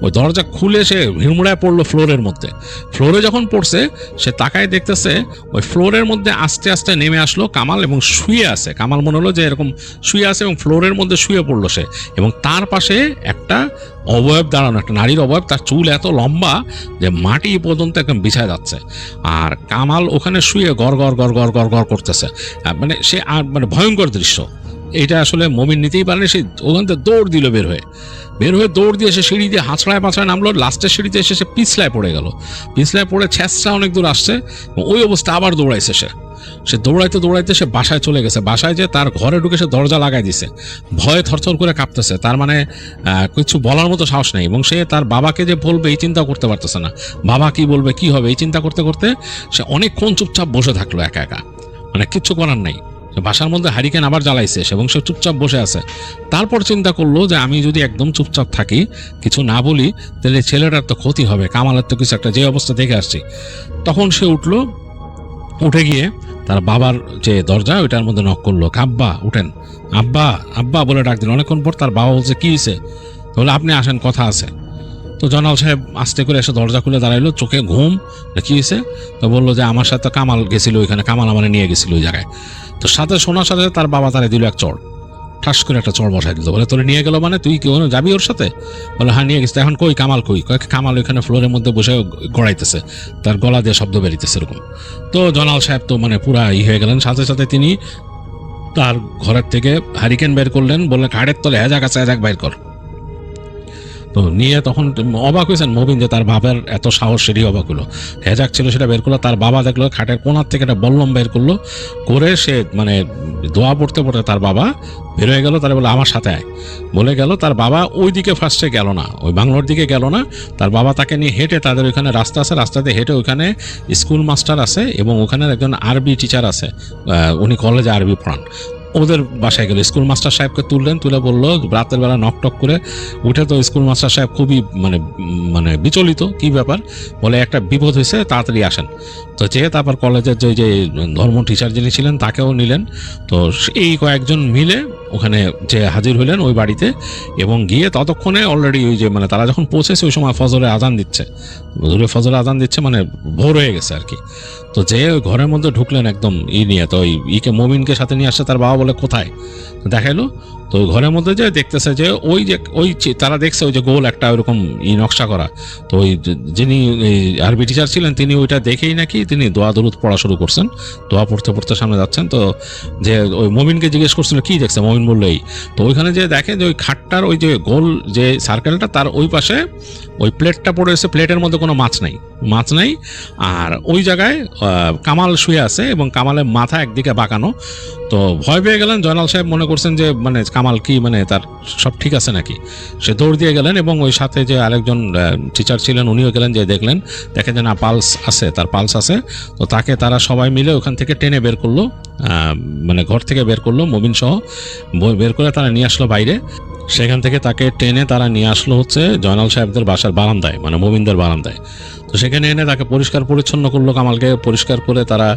Speaker 4: ওই দরজা খুলে সে হিড়মুড়ায় পড়লো ফ্লোরের মধ্যে। ফ্লোরে যখন পড়ছে সে তাকায় দেখতেছে ওই ফ্লোরের মধ্যে আস্তে আস্তে নেমে আসলো কামাল এবং শুয়ে আছে। কামাল মনে হলো যে এরকম শুয়ে আছে এবং ফ্লোরের মধ্যে শুয়ে পড়লো সে, এবং তার পাশে একটা অবয়ব দাঁড়ানো, একটা নারীর অবয়ব, তার চুল এত লম্বা যে মাটি পর্যন্ত একদম বিছায় যাচ্ছে। আর কামাল ওখানে শুয়ে গড় গড় গড় গড় গড় গড় করতেছে, মানে সে আর মানে ভয়ঙ্কর দৃশ্য। এটা আসলে মবিন নিতেই পারেনি, সে ওখান থেকে দৌড় দিল, বের হয়ে দৌড় দিয়ে সে সিঁড়ি দিয়ে হাঁচড়ায় পাঁচড়ায় নামলো, লাস্টের সিঁড়িতে এসে সে পিছলায় পড়ে গেল। পিছলায় পড়ে ছ্যাঁচড়া অনেক দূর আসছে, ওই অবস্থা আবার দৌড়াইছে সে দৌড়াইতে দৌড়াইতে সে বাসায় চলে গেছে। বাসায় যে তার ঘরে ঢুকে সে দরজা লাগাই দিছে, ভয়ে থরথর করে কাঁপতেছে, তার মানে কিছু বলার মতো সাহস নেই। এবং সে তার বাবাকে যে বলবে এই চিন্তা করতে পারতেছে না, বাবা কি বলবে কি হবে এই চিন্তা করতে করতে সে অনেকক্ষণ চুপচাপ বসে থাকলো একা একা, মানে কিচ্ছু করার নাই। বাসার মধ্যে হারিকেন আবার জ্বালাইছে এবং সে চুপচাপ বসে আছে। তারপর চিন্তা করলো যে আমি যদি একদম চুপচাপ থাকি, কিছু না বলি, তাহলে ছেলেটার তো ক্ষতি হবে, কামালের তো কিছু একটা যে অবস্থা দেখে আসছি। তখন সে উঠলো, উঠে গিয়ে তার বাবার যে দরজা ওইটার মধ্যে নক করলো, আব্বা উঠেন, আব্বা আব্বা বলে ডাক দিল। অনেকক্ষণ পর তার বাবা বলছে কি হয়েছে, বলে আপনি আসেন কথা আছে। তো জনাল সাহেব আস্তে করে এসে দরজা খুলে দাঁড়াইলো, চোখে ঘুম, কি হয়েছে? তো বললো যে আমার সাথে কামাল গেছিল ওইখানে, কামাল আমার নিয়ে গেছিল ওই জায়গায়। তো সাথে শোনার সাথে তার বাবা তারে দিল এক চড়, ঠাস করে একটা চড় বসাই দিল। বলে তোরে নিয়ে গেল মানে তুই কেউ যাবি ওর সাথে? বলে হ্যাঁ নিয়ে গেছে। এখন কই কামাল কই? কামাল ওইখানে ফ্লোরের মধ্যে বসে গড়াইতেছে, তার গলা দিয়ে শব্দ বেরিতেছে এরকম। তো জনাল সাহেব তো মানে পুরা হয়ে গেলেন। সাথে সাথে তিনি তার ঘরের থেকে হারিকেন বের করলেন, বললেন খাটের তলে হেজাক আছে, হেজাক বাইর কর। তো নিয়ে তখন অবাক হয়েছেন মবিন যে তার বাবার এত সাহস, সেটাই অবাক হলো। হেজাক ছিল সেটা বের করলো, তার বাবা দেখলো খাটের কোনার থেকে একটা বল্লম বের করলো, করে সে মানে দোয়া পড়তে পড়তে তার বাবা বের হয়ে গেল। তারা বলে আমার সাথে আয় বলে গেল। তার বাবা ওই দিকে ফার্স্টে গেল না, ওই বাংলোর দিকে গেল না। তার বাবা তাকে নিয়ে হেঁটে, তাদের ওইখানে রাস্তা আছে, রাস্তাতে হেঁটে ওইখানে স্কুল মাস্টার আছে এবং ওখানে একজন আরবি টিচার আছে, উনি কলেজে আরবি পড়ান, ওদের বাসায় গেল। স্কুল মাস্টার সাহেবকে তুললেন, তুলে বললো রাতের বেলা নক টক করে উঠে। তো স্কুল মাস্টার সাহেব খুবই মানে বিচলিত, কি ব্যাপার, বলে একটা বিপদ হয়েছে, তাড়াতাড়ি আসেন। তো যেয়ে তারপর কলেজের যে ধর্ম টিচার যিনি ছিলেন তাকেও নিলেন। তো এই কয়েকজন মিলে ওখানে যে হাজির হলেন ওই বাড়িতে, এবং গিয়ে ততক্ষণে অলরেডি ওই যে মানে তারা যখন পৌঁছেছে ওই সময় ফজরে আজান দিচ্ছে, ফজরে আজান দিচ্ছে, মানে ভোর হয়ে গেছে আর কি। তো যে ওই ঘরের মধ্যে ঢুকলেন একদম নিয়ে, তো ওই মমিনকে সাথে নিয়ে আসছে। তার বাবা বলে কোথায়? দেখাইলো। তো ওই ঘরের মধ্যে যে দেখতেছে যে ওই তারা দেখছে ওই যে গোল একটা ওইরকম নকশা করা। তো ওই যিনি আরবি টিচার ছিলেন তিনি ওইটা দেখেই নাকি তিনি দোয়া দরুদ পড়া শুরু করছেন, দোয়া পড়তে পড়তে সামনে যাচ্ছেন। তো যে ওই মমিনকে জিজ্ঞেস করছিল কি দেখছে, মমিন বললো এই। তো ওইখানে যে দেখে যে ওই খাটটার ওই যে গোল যে সার্কেলটা, তার ওই পাশে ওই প্লেটটা পড়ে এসে, প্লেটের মধ্যে কোনো মাছ নাই। আর ওই জায়গায় কামাল শুয়ে আছে এবং কামালের মাথা একদিকে বাঁকানো। তো ভয় পেয়ে গেলেন জয়নাল সাহেব, মনে করছেন যে মানে কামাল কি মানে তার সব ঠিক আছে নাকি। সে দৌড় দিয়ে গেলেন এবং ওই সাথে যে আরেকজন টিচার ছিলেন উনিও গেলেন, যে দেখলেন দেখে যে না পালস আছে, তার পালস আছে। তো তাকে তারা সবাই মিলে ওখান থেকে টেনে বের করলো, মানে ঘর থেকে বের করলো মবিন সহ, বের করে তারা নিয়ে আসলো বাইরে। সেখান থেকে তাকে টেনে তারা নিয়ে আসলো হচ্ছে জয়নাল সাহেবদের বাসার বারান্দায়, মানে মোমিনদের বারান্দায়। তো সেখানে এনে তাকে পরিষ্কার পরিচ্ছন্ন করলো, কামালকে পরিষ্কার করে তারা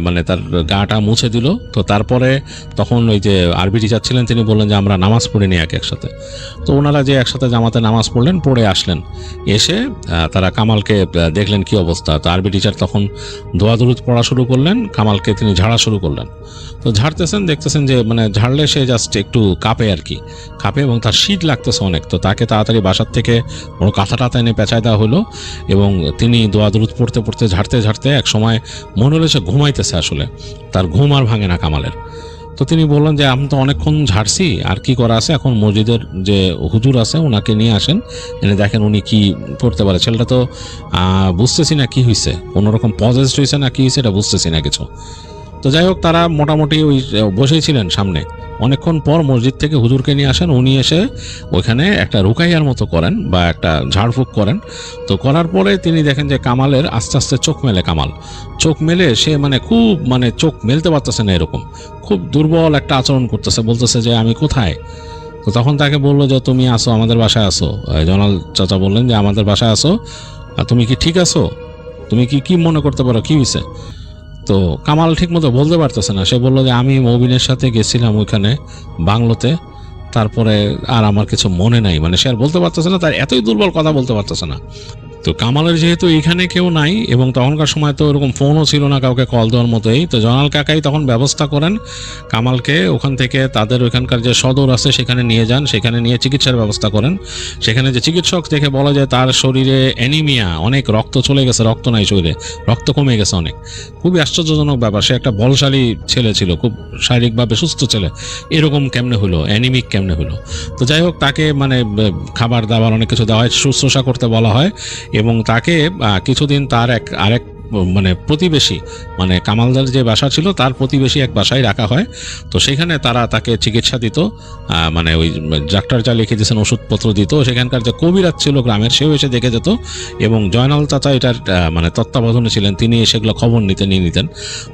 Speaker 4: মানে তার গাটা মুছে দিল। তো তারপরে তখন ওই যে আরবি টিচার ছিলেন তিনি বললেন যে আমরা নামাজ পড়ে নিই একসাথে। তো ওনারা যে একসাথে জামাতে নামাজ পড়লেন, পড়ে আসলেন, এসে তারা কামালকে দেখলেন কি অবস্থা। তো আরবি টিচার তখন দোয়া দরুদ পড়া শুরু করলেন, কামালকে তিনি ঝাড়া শুরু করলেন। তো ঝাড়তেছেন, দেখতেছেন যে মানে ঝাড়লে সে জাস্ট একটু কাঁপে আর কি, কাঁপে এবং তার শীত লাগতেছে অনেক। তো তাকে তাড়াতাড়ি বাসার থেকে বড় কাঁথা টাথা এনে পেঁচায় দেওয়া হলো এবং তিনি দোয়া দরুদ পড়তে পড়তে ঝাড়তে ঝাড়তে এক সময় মনে হলো সে ঘুমাইতেছে, আসলে তার ঘুম আর ভাঙে না কামালের। তো তিনি বললেন যে আমি তো অনেকক্ষণ ঝাড়ছি, আর কি করা আছে, এখন মসজিদের যে হুজুর আছে ওনাকে নিয়ে আসেন, এনে দেখেন উনি কি করতে পারে। ছেলেটা তো বুঝতেছি না কি হয়েছে, কোনোরকম পজেসড হয়েছে না কি হয়েছে এটা বুঝতেছি না কিছু। তো যাই হোক, তারা মোটামুটি ওই বসেই ছিলেন সামনে। অনেকক্ষণ পর মসজিদ থেকে হুজুরকে নিয়ে আসেন, উনি এসে ওইখানে একটা রুকাইয়ার মতো করেন বা একটা ঝাড়ফুঁক করেন। তো করার পরে তিনি দেখেন যে কামালের আস্তে আস্তে চোখ মেলে, কামাল চোখ মেলে, সে মানে খুব মানে চোখ মেলতে পারতেছে না, এরকম খুব দুর্বল একটা আচরণ করতেছে, বলতেছে যে আমি কোথায়। তো তখন তাকে বললো যে তুমি আসো, আমাদের বাসায় আসো। জয়নাল চাচা বললেন যে আমাদের বাসায় আসো, তুমি কি ঠিক আছো, তুমি কি মনে করতে পারো, কি হয়েছে। তো কামাল ঠিক মতো বলতে পারতেছে না, সে বললো যে আমি মবিনের সাথে গেছিলাম ওইখানে বাংলোতে, তারপরে আর আমার কিছু মনে নাই। মানে সে আর বলতে পারতেছে না, তার এতই দুর্বল, কথা বলতে পারতেছে না। তো কামালের যেহেতু এখানে কেউ নাই এবং তখনকার সময় তো ওরকম ফোনও ছিল না কাউকে কল দেওয়ার মতোই, তো জয়নাল কাকাই তখন ব্যবস্থা করেন কামালকে ওখান থেকে তাদের ওইখানকার যে সদর আছে সেখানে নিয়ে যান, সেখানে নিয়ে চিকিৎসার ব্যবস্থা করেন। সেখানে যে চিকিৎসক দেখে বলা যায় তার শরীরে অ্যানিমিয়া, অনেক রক্ত চলে গেছে, রক্ত নাই শরীরে, রক্ত কমে গেছে অনেক। খুবই আশ্চর্যজনক ব্যাপার, সে একটা বলশালী ছেলে ছিল, খুব শারীরিকভাবে সুস্থ ছেলে, এরকম কেমনে হলো, অ্যানিমিক কেমনে হলো। তো যাই হোক, তাকে মানে খাবার দাবার অনেক কিছু দেওয়া হয়, শুশ্রূষা করতে বলা হয় এবং তাকে কিছুদিন তার আরেক মানে প্রতিবেশী, মানে কামালদার যে বাসা ছিল তার প্রতিবেশী এক বাসায় রাখা হয়। তো সেখানে তারা তাকে চিকিৎসা দিত, মানে ওই ডাক্তার যা লিখে দিয়েছেন ওষুধপত্র দিত। সেখানকার যে কবিরাজ ছিল গ্রামের, সেও এসে দেখে যেত এবং জয়নাল চাচা এটার মানে তত্ত্বাবধানে ছিলেন, তিনি সেগুলো খবর নিয়ে নিতেন।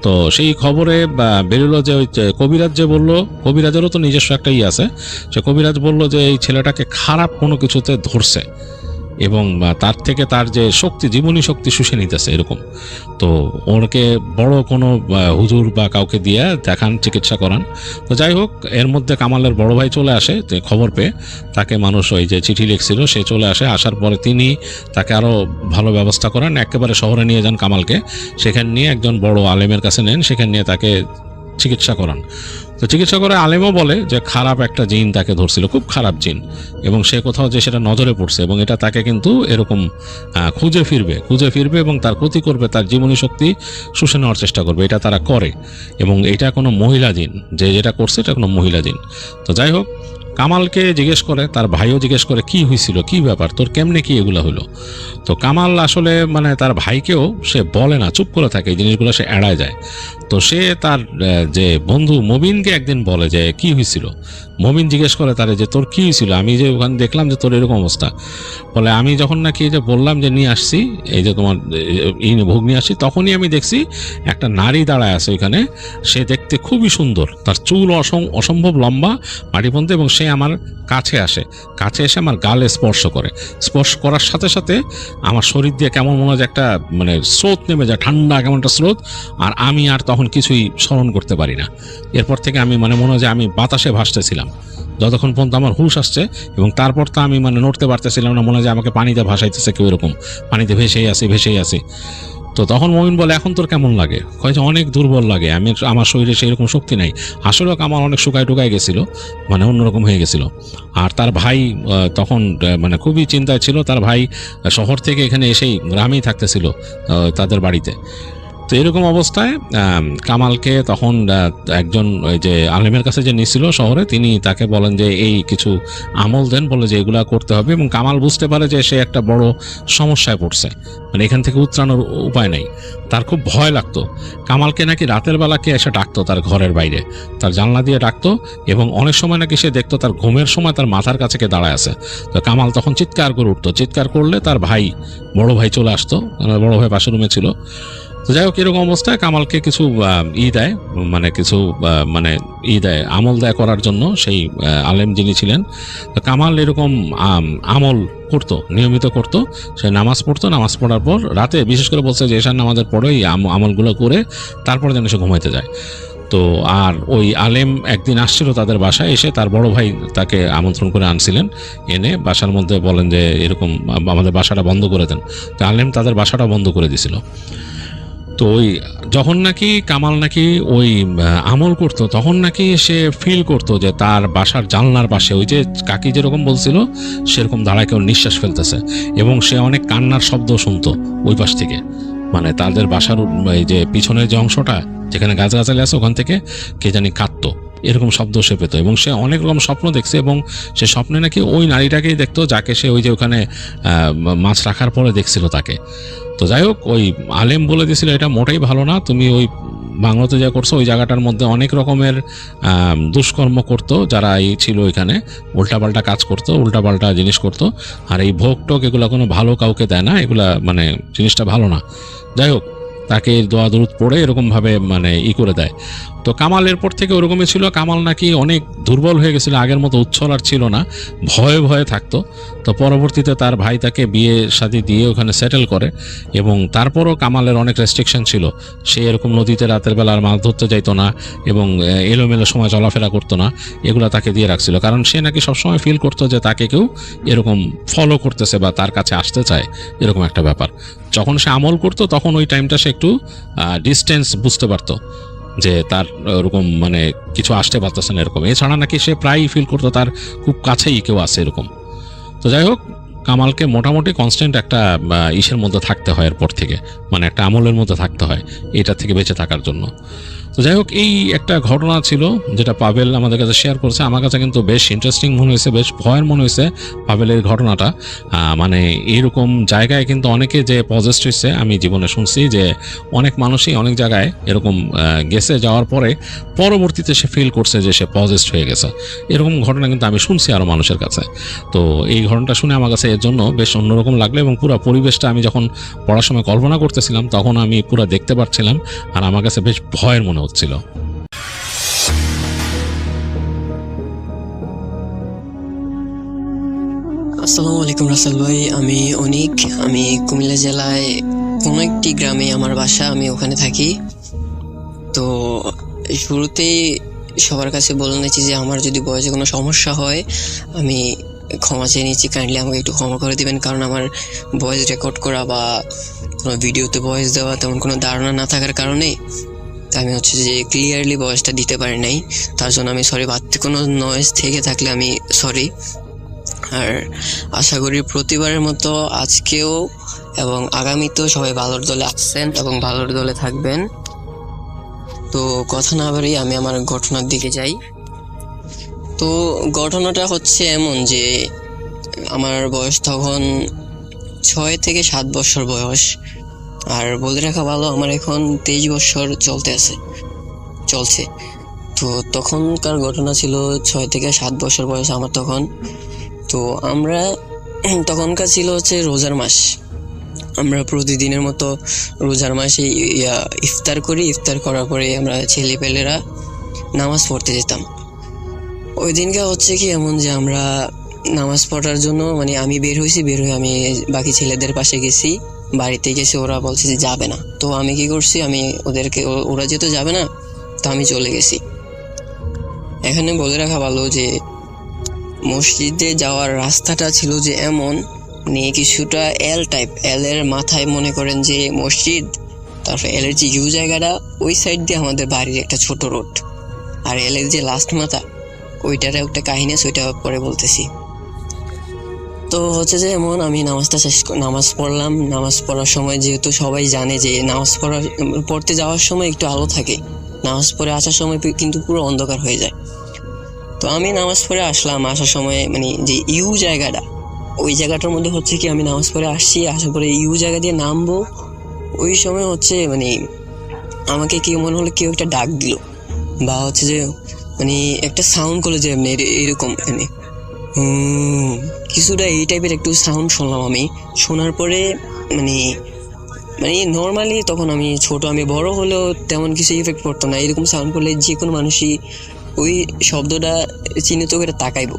Speaker 4: তো সেই খবরে বেরোলো যে ওই কবিরাজ যে বললো, কবিরাজেরও তো নিজস্ব একটা আছে, সে কবিরাজ বলল যে এই ছেলেটাকে খারাপ কোনো কিছুতে ধরছে এবং তার থেকে তার যে শক্তি, জীবনী শক্তি শুষে নিতেছে এরকম। তো ওরকে বড় কোনো হুজুর বা কাউকে দিয়ে দেখান, চিকিৎসা করান। তো যাই হোক, এর মধ্যে কামালের বড় ভাই চলে আসে খবর পেয়ে, তাকে মানুষ ওই যে চিঠি লিখছিল সে চলে আসে, আসার পরে তিনি তাকে আরও ভালো ব্যবস্থা করেন, একেবারে শহরে নিয়ে যান কামালকে, সেখানে নিয়ে একজন বড় আলেমের কাছে নেন, সেখানে নিয়ে তাকে চিকিৎসা করান। তো চিকিৎসা করে আলেমও বলে যে খারাপ একটা জিন তাকে ধরছিল, খুব খারাপ জিন, এবং সে কোথাও যে সেটা নজরে পড়ছে এবং এটা তাকে কিন্তু এরকম খুঁজে ফিরবে এবং তার ক্ষতি করবে, তার জীবনী শক্তি শুষে নেওয়ার চেষ্টা করবে, এটা তারা করে। এবং এটা কোনো মহিলা জিন, যেটা করছে এটা কোনো মহিলা জিন। তো যাই হোক, কামালকে জিজ্ঞেস করে, তার ভাইও জিজ্ঞেস করে কি হয়েছিল, কি ব্যাপার, তোর কেমনে কি এগুলো হলো। তো কামাল আসলে মানে তার ভাইকেও সে বলে না, চুপ করে থাকে, এই জিনিসগুলো সে এড়ায় যায়। তো সে তার যে বন্ধু মবিনকে একদিন বলে যে কি হয়েছিল। মবিন জিজ্ঞেস করে তারে যে তোর কি হয়েছিল, আমি যে ওখানে দেখলাম যে তোর এরকম অবস্থা। বলে আমি যখন নাকি যে বললাম যে নিয়ে আসছি, এই যে তোমার এই ভোগ নিয়ে আসছি, তখনই আমি দেখছি একটা নারী দাঁড়ায় আছে ওইখানে, সে দেখতে খুবই সুন্দর, তার চুল অসম্ভব লম্বা মাটিপন্থী, এবং সে আমার কাছে এসে আমার গালে স্পর্শ করার সাথে সাথে আমার শরীর দিয়ে কেমন মনে হয় যে একটা মানে স্রোত নেমে যায়, ঠান্ডা কেমন একটা স্রোত, আর আমি আর তখন কিছুই স্মরণ করতে পারি না। এরপর থেকে আমি মানে মনে হয় যে আমি বাতাসে ভাসতেছিলাম যতক্ষণ পর্যন্ত আমার হুঁশ আসছে, এবং তারপর তো আমি মানে নড়তে পারতেছিলাম না, মনে হয় যে আমাকে পানিতে ভাসাইতেছে কেউ, এরকম পানিতে ভেসেই আসি। তো তখন মমিন বলে এখন তোর কেমন লাগে, হয়তো অনেক দুর্বল লাগে, আমার শরীরে সেই রকম শক্তি নাই। আসলেও আমার অনেক শুকায় টুকায় গেছিলো, মানে অন্যরকম হয়ে গেছিল। আর তার ভাই তখন মানে খুবই চিন্তায় ছিল, তার ভাই শহর থেকে এখানে এসেই গ্রামেই থাকতেছিল তাদের বাড়িতে। তো এরকম অবস্থায় কামালকে তখন একজন ওই যে আলেমের কাছে যে নিয়েছিল শহরে, তিনি তাকে বলেন যে এই কিছু আমল দেন, বলে যে এগুলা করতে হবে। এবং কামাল বুঝতে পারে যে সে একটা বড় সমস্যায় পড়ছে, মানে এখান থেকে উত্তরানোর উপায় নেই। তার খুব ভয় লাগতো। কামালকে নাকি রাতের বেলা কে এসে ডাকতো তার ঘরের বাইরে, তার জানলা দিয়ে ডাকতো, এবং অনেক সময় নাকি সে দেখতো তার ঘুমের সময় তার মাথার কাছে কে দাঁড়ায় আছে। তো কামাল তখন চিৎকার করে উঠতো, চিৎকার করলে তার ভাই, বড় ভাই চলে আসতো, বড় ভাই পাশের রুমে ছিল। তো যাই হোক, এরকম অবস্থায় কামালকে কিছু দেয়, মানে কিছু দেয়, আমল দেয় করার জন্য সেই আলেম যিনি ছিলেন। তো কামাল এরকম আমল করতো, নিয়মিত করতো। সে নামাজ পড়তো, নামাজ পড়ার পর রাতে বিশেষ করে বলছে যে এশার নামাজের পরে এই আমলগুলো করে তারপরে যেন সে ঘুমাইতে যায়। তো আর ওই আলেম একদিন আসছিল তাদের বাসায়, এসে তার বড় ভাই তাকে আমন্ত্রণ করে আনছিলেন, এনে বাসার মধ্যে বলেন যে এরকম আমাদের বাসাটা বন্ধ করে দেন। তো আলেম তাদের বাসাটা বন্ধ করে দিছিল। তো ওই যখন নাকি কামাল নাকি ওই আমল করতো, তখন নাকি সে ফিল করতো যে তার বাসার জানলার পাশে ওই যে কাকি যেরকম বলছিল সেরকম দাঁড়ায় কেউ নিঃশ্বাস ফেলতেছে, এবং সে অনেক কান্নার শব্দ শুনতো ওই পাশ থেকে। মানে তাদের বাসার এই যে পিছনের যে অংশটা যেখানে গাছগাছালি আছে ওখান থেকে কে জানি কাঁদতো, এরকম শব্দ সে পেত। এবং সে অনেক রকম স্বপ্ন দেখছে, এবং সে স্বপ্নে নাকি ওই নারীটাকেই দেখতো যাকে সে ওই যে ওখানে মাছ রাখার পরে দেখছিল তাকে। তো যাই হোক, ওই আলেম বলে দিয়েছিল এটা মোটেই ভালো না, তুমি ওই বাংলাতে যা করছো ওই জায়গাটার মধ্যে অনেক রকমের দুষ্কর্ম করতো যারা এই ছিল ওইখানে, উল্টাপাল্টা কাজ করতো, উল্টাপাল্টা জিনিস করতো, আর এই ভোগ টোক এগুলো কোনো ভালো কাউকে দেয় না, এগুলা মানে জিনিসটা ভালো না। যাই হোক, তাকে দোয়া দরুদ পড়ে এরকমভাবে মানে করে দেয়। তো কামাল এরপর থেকে ওরকমই ছিল। কামাল নাকি অনেক দুর্বল হয়ে গেছিল, আগের মতো উচ্ছল আর ছিল না, ভয়ে ভয়ে থাকতো। তো পরবর্তীতে তার ভাই তাকে বিয়ে শাদী দিয়ে ওখানে সেটেল করে, এবং তারপরও কামালের অনেক রেস্ট্রিকশন ছিল। সে এরকম নদীতে রাতের বেলা আর মাছ ধরতে যাইতো না, এবং এলোমেলো সময় চলাফেরা করতো না, এগুলো তাকে দিয়ে রাখছিল। কারণ সে নাকি সবসময় ফিল করতো যে তাকে কেউ এরকম ফলো করতেছে বা তার কাছে আসতে চায়, এরকম একটা ব্যাপার। যখন সে আমল করতো তখন ওই টাইমটা সে একটু ডিস্টেন্স বুঝতে পারতো যে তার ওরকম মানে কিছু আসতে পারতেছে না এরকম। এছাড়া নাকি সে প্রায়ই ফিল করতো তার খুব কাছেই কেউ আছে এরকম। তো যাই হোক, কামালকে মোটামুটি কনস্ট্যান্ট একটা ইসের মধ্যে থাকতে হয় এরপর থেকে, মানে একটা আমলের মধ্যে থাকতে হয় এটা থেকে বেঁচে থাকার জন্য। তো যাই হোক, এই একটা ঘটনা ছিল যেটা পাভেল আমাদের কাছে শেয়ার করছে। আমার কাছে কিন্তু বেশ ইন্টারেস্টিং মনে হয়েছে, বেশ ভয়ের মনে হয়েছে পাভেলের ঘটনাটা। মানে এরকম জায়গায় কিন্তু অনেকে যে পজেস্ট হয়েছে, আমি জীবনে শুনছি যে অনেক মানুষই অনেক জায়গায় এরকম গেছে, যাওয়ার পরে পরবর্তীতে সে ফিল করছে যে সে পজেস্ট হয়ে গেছে। এরকম ঘটনা কিন্তু আমি শুনছি আরও মানুষের কাছে। তো এই ঘটনাটা শুনে আমার কাছে এর জন্য বেশ অন্যরকম লাগলো, এবং পুরো পরিবেশটা আমি যখন পড়ার সময় কল্পনা করতেছিলাম তখন আমি পুরো দেখতে পাচ্ছিলাম, আর আমার কাছে বেশ ভয়ের মনে হচ্ছিল।
Speaker 5: আসসালামু আলাইকুম রাসেল ভাই, আমি অনিক। আমি কুমিল্লা জেলায় কোনো একটি গ্রামে আমার বাসা, আমি ওখানে থাকি। তো শুরুতেই সবার কাছে বলে নিচ্ছি যে আমার যদি বয়সে কোনো সমস্যা হয় আমি ক্ষমা চেয়ে নিচ্ছি, কাইন্ডলি আমাকে একটু ক্ষমা করে দিবেন। কারণ আমার ভয়েস রেকর্ড করা বা কোনো ভিডিওতে ভয়েস দেওয়া তেমন কোনো ধারণা না থাকার কারণে আমি হচ্ছে যে ক্লিয়ারলি ভয়েসটা দিতে পারি নাই, তার জন্য আমি সরি। বাড়তি কোনো নয়েজ থেকে থাকলে আমি সরি। আর আশা করি প্রতিবারের মতো আজকেও এবং আগামীতেও সবাই ভালোর দলে আসছেন এবং ভালোর দলে থাকবেন। তো কথা না বাড়িয়ে আমি আমার ঘটনার দিকে যাই। তো ঘটনাটা হচ্ছে এমন যে আমার বয়স তখন 6 থেকে 7 বছর বয়স। আর বলে রাখা ভালো, আমার এখন 23 বছর চলছে। তো তখনকার ঘটনা ছিল 6 থেকে 7 বছর বয়স আমার তখন। তো আমরা তখনকার ছিল হচ্ছে রোজার মাস। আমরা প্রতিদিনের মতো রোজার মাসে ইফতার করি, ইফতার করার পরে আমরা ছেলেপেলেরা নামাজ পড়তে যেতাম। ওই দিনকে হচ্ছে কি এমন যে আমরা নামাজ পড়ার জন্য মানে আমি বের হয়ে আমি বাকি ছেলেদের পাশে গেছি, বাড়িতে গেছি। ওরা বলছে যে যাবে না। তো আমি কি করছি, আমি ওদেরকে, ওরা যেহেতু যাবে না তো আমি চলে গেছি। এখানে বলে রাখা ভালো যে মসজিদে যাওয়ার রাস্তাটা ছিল যে এমন নিয়ে কিছুটা এল টাইপ, এল এর মাথায় মনে করেন যে মসজিদ, তারপর এল এর যে ইউ জায়গাটা ওই সাইড দিয়ে আমাদের বাড়ির একটা ছোট রোড, আর এল এর যে লাস্ট মাথা ওইটার একটা কাহিনী আছে, ওইটা পরে বলতেছি। তো হচ্ছে যে এমন আমি নামাজ পড়লাম। নামাজ পড়ার সময় যেহেতু সবাই জানে যে নামাজ পড়তে যাওয়ার সময় একটু আলো থাকে, নামাজ পড়ে আসার সময় কিন্তু পুরো অন্ধকার হয়ে যায়। তো আমি নামাজ পড়ে আসলাম, আসার সময় মানে যে ইউ জায়গাটা, ওই জায়গাটার মধ্যে হচ্ছে কি আমি নামাজ পড়ে আসছি, আসার পরে ইউ জায়গা দিয়ে নামবো, ওই সময় হচ্ছে মানে আমাকে কি মনে হলো কেউ একটা ডাক দিল, বা হচ্ছে যে মানে একটা সাউন্ড করলো যে এমনি এরকম মানে কিছুটা এই টাইপের একটু সাউন্ড শুনলাম আমি। শোনার পরে মানে মানে নর্মালি তখন আমি ছোট, আমি বড় হলেও তেমন কিছু ইফেক্ট পড়তো না। এরকম সাউন্ড করলে যে কোনো মানুষই ওই শব্দটা চিহ্নিত করে তাকাইবো।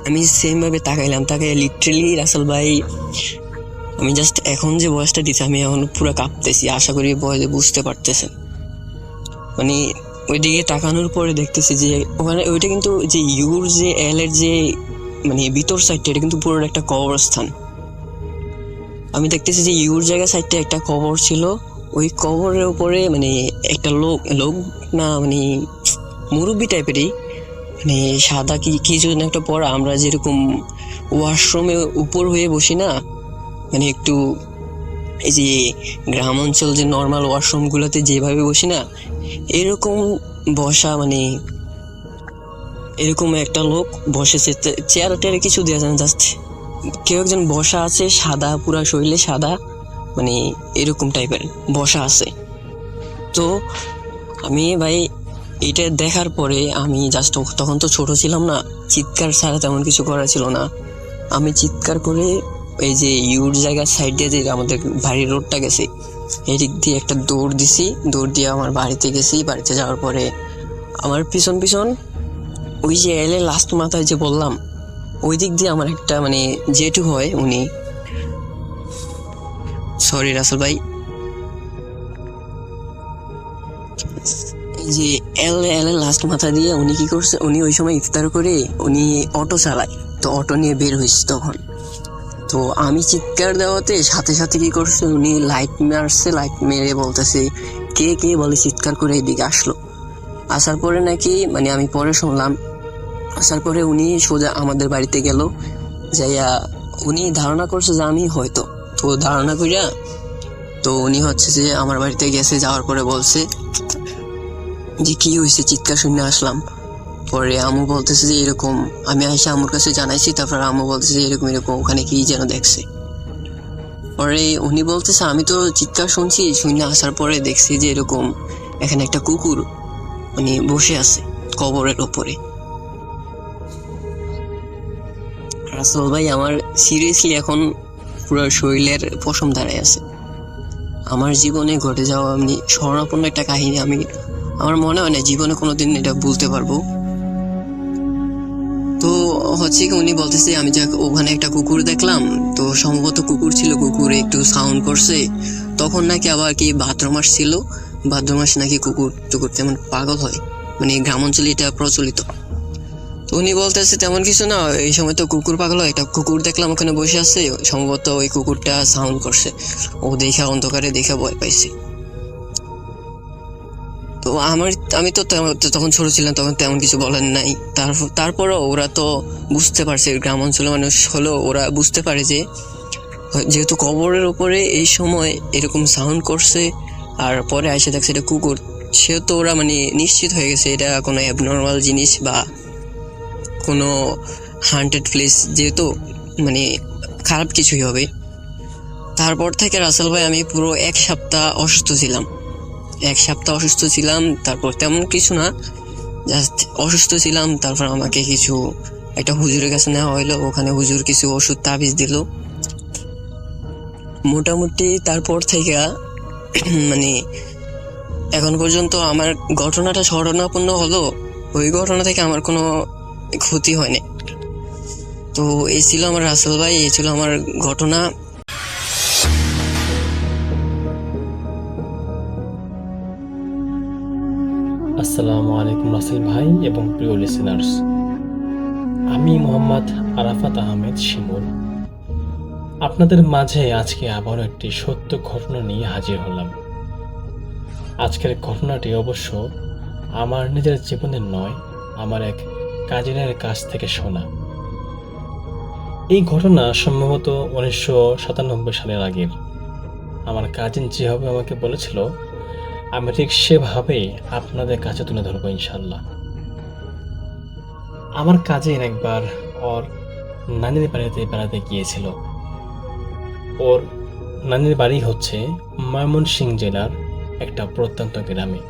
Speaker 5: আমি সেম ভাবে তাকাইলাম, তাকাই লিটারেলি রাসেল ভাই, আমি জাস্ট এখন যে ভয়েসটা দিচ্ছি আমি এখন পুরো কাঁপতেছি, আশা করি ভয়েসে বুঝতে পারতেছেন। মানে ওইদিকে তাকানোর পরে দেখতেছি যে ওখানে ওইটা কিন্তু যে ইউর যে এল এর যে মানে ভিতর সাইডটা, এটা কিন্তু পুরো একটা কবরস্থান। আমি দেখতেছি যে ইউর জায়গা সাইডটা একটা কবর ছিল, ওই কবরের উপরে মানে একটা লোক না মানে মুরব্বি টাইপেরই, মানে সাদা কিছু যেন একটা পরা, আমরা যেরকম ওয়াশরুমে উপর হয়ে বসি না, মানে একটু এই যে গ্রাম অঞ্চল যে নর্মাল ওয়াশরুম গুলাতে যেভাবে বসি না, এরকম বসা, মানে এরকম একটা লোক বসেছে, চেয়ার টেয়ারে কিছু দেওয়া যায় না, জাস্ট কেউ একজন বসা আছে, সাদা পুরা শরীরে সাদা, মানে এরকম টাইপের বসা আছে। তো আমি ভাই এটা দেখার পরে আমি জাস্ট, তখন তো ছোট ছিলাম না, চিৎকার ছাড়া তেমন কিছু করা ছিল না। আমি চিৎকার করে এই যে ইউর জায়গার সাইড দিয়ে যে আমাদের বাড়ির রোডটা গেছে, এদিক দিয়ে একটা দৌড় দিছি, দৌড় দিয়ে আমার বাড়িতে গেছি। বাড়িতে যাওয়ার পরে আমার পিছন পিছন ওই যে এলে লাস্ট মাথায় যে বললাম, ওই দিক দিয়ে আমার একটা মানে জেঠু হয়, উনি, সরি রাসেল ভাই, এই যে এল লাস্ট মাথা দিয়ে উনি কি করছে, উনি ওই সময় ইফতার করে উনি অটো চালায়, তো অটো নিয়ে বের হয়েছে তখন। তো আমি চিৎকার দেওয়াতে সাথে সাথে কি করছে, উনি লাইট মারছে, লাইট মেরে বলতেছে কে কে বলে, চিৎকার করে এদিকে আসলো। আসার পরে নাকি মানে আমি পরে শুনলাম, আসার পরে উনি সোজা আমাদের বাড়িতে গেল, যাইয়া উনি ধারণা করছে যে আমি হয়তো, তো ধারণা করিয়া তো উনি হচ্ছে যে আমার বাড়িতে গেছে, যাওয়ার পরে বলছে যে কি হয়েছে, চিৎকার শুনে আসলাম। পরে আম্মু বলতেছে যে এরকম, আমি এসে আম্মুর কাছে জানাইছি, তারপর আম্মু বলতেছে যে এরকম এরকম ওখানে কি যেন দেখছে। পরে উনি বলতেছে আমি তো চিৎকার শুনছি, শুনে আসার পরে দেখছি যে এরকম এখানে একটা কুকুর মানে বসে আছে কবরের ওপরে। রাসেল ভাই আমার সিরিয়াসলি এখন পুরো শরীরের পশম দাঁড়ায় আছে। আমার জীবনে ঘটে যাওয়া এমনি স্মরণাপন্ন একটা কাহিনী, আমার মনে হয় না জীবনে কোনোদিন এটা ভুলতে পারবো। তো হচ্ছে কি, উনি বলতেছে আমি যা ওখানে একটা কুকুর দেখলাম, তো সম্ভবত কুকুর ছিল, কুকুরে একটু সাউন্ড করছে, তখন নাকি আবার কি ভাদ্র মাস ছিল, ভাদ্র মাসে নাকি কুকুর টুকুর তেমন পাগল হয়, মানে গ্রাম অঞ্চলে এটা প্রচলিত। তো উনি বলতেছে তেমন কিছু না, এই সময় তো কুকুর পাগল হয়, একটা কুকুর দেখলাম ওখানে বসে আছে, সম্ভবত ওই কুকুরটা সাউন্ড করছে, ও দেখা অন্ধকারে দেখে ভয় পাইছে। তো আমি তো তখন ছোট ছিলাম, তখন তেমন কিছু বলেন নাই। তারপরও ওরা তো বুঝতে পারছে, গ্রাম অঞ্চলের মানুষ হলেও ওরা বুঝতে পারে যে যেহেতু কবরের উপরে এই সময় এরকম সাউন্ড করছে, আর পরে এসে দেখছে এটা কুকুর, সেহেতু ওরা মানে নিশ্চিত হয়ে গেছে এটা কোনো অ্যাবনর্মাল জিনিস বা কোনো হান্টেড প্লেস, যেহেতু মানে খারাপ কিছুই হবে। তারপর থেকে রাসেল ভাই আমি পুরো এক সপ্তাহ অসুস্থ ছিলাম। তারপর তেমন কিছু না, জাস্ট অসুস্থ ছিলাম। তারপর আমাকে কিছু একটা হুজুরের কাছে নেওয়া হইলো, ওখানে হুজুর কিছু ওষুধ তাবিজ দিল। মোটামুটি তারপর থেকে মানে এখন পর্যন্ত আমার ঘটনাটা স্মরণাপন্ন হলো, ওই ঘটনা থেকে আমার কোনো ক্ষতি হয়নি। তো এই ছিল আমার রাসেল ভাই, এই ছিল আমার ঘটনা।
Speaker 3: আসসালামু আলাইকুম রাসেল ভাই এবং প্রিয় লিসেনার্স, আমি মোহাম্মদ আরাফাত আহমেদ শিমুল আপনাদের মাঝে আজকে আবারও একটি সত্য ঘটনা নিয়ে হাজির হলাম। আজকের ঘটনাটি অবশ্য আমার নিজের জীবনের নয়, আমার এক কাজিনের কাছ থেকে শোনা। এই ঘটনা সম্ভবত 1997 সালের আগের। আমার কাজিন যেভাবে আমাকে বলেছিল আমি ঠিক সেভাবেই আপনাদের কাছে তুলে ধরবো ইনশাল্লাহ। আমার কাজিন একবার ওর নানির বাড়িতে বেড়াতে গিয়েছিল। ওর নানির বাড়ি হচ্ছে ময়মনসিংহ জেলার একটা প্রত্যন্ত গ্রামে।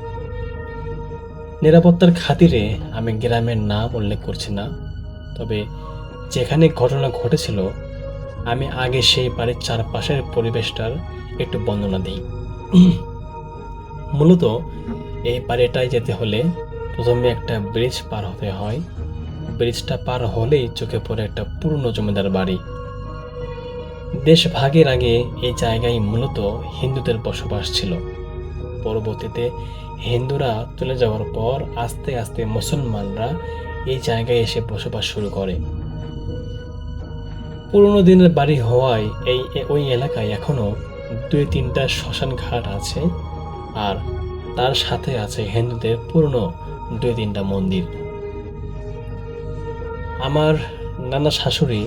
Speaker 3: নিরাপত্তার খাতিরে আমি গ্রামের নাম উল্লেখ করছি না, তবে যেখানে ঘটনা ঘটেছিল আমি আগে সেই বাড়ির চারপাশের পরিবেশটার একটু বর্ণনা দিই। মূলত এই বাড়িটায় যেতে হলে প্রথমে একটা ব্রিজ পার হতে হয়। ব্রিজটা পার হলেই চোখে পড়ে একটা পুরনো জমিদার বাড়ি। দেশ ভাগের আগে এই জায়গায় মূলত হিন্দুদের বসবাস ছিল। পরবর্তীতে হিন্দুরা চলে যাওয়ার পর আস্তে আস্তে মুসলমানরা এই জায়গায় এসে বসবাস শুরু করে। পুরনো দিনের বাড়ি হওয়ায় ওই এলাকায় এখনো 2-3টা শ্মশান ঘাট আছে, আর তার সাথে আছে হিন্দুদের পুরনো 2-3টা মন্দির। আমার নানা শাশুড়ি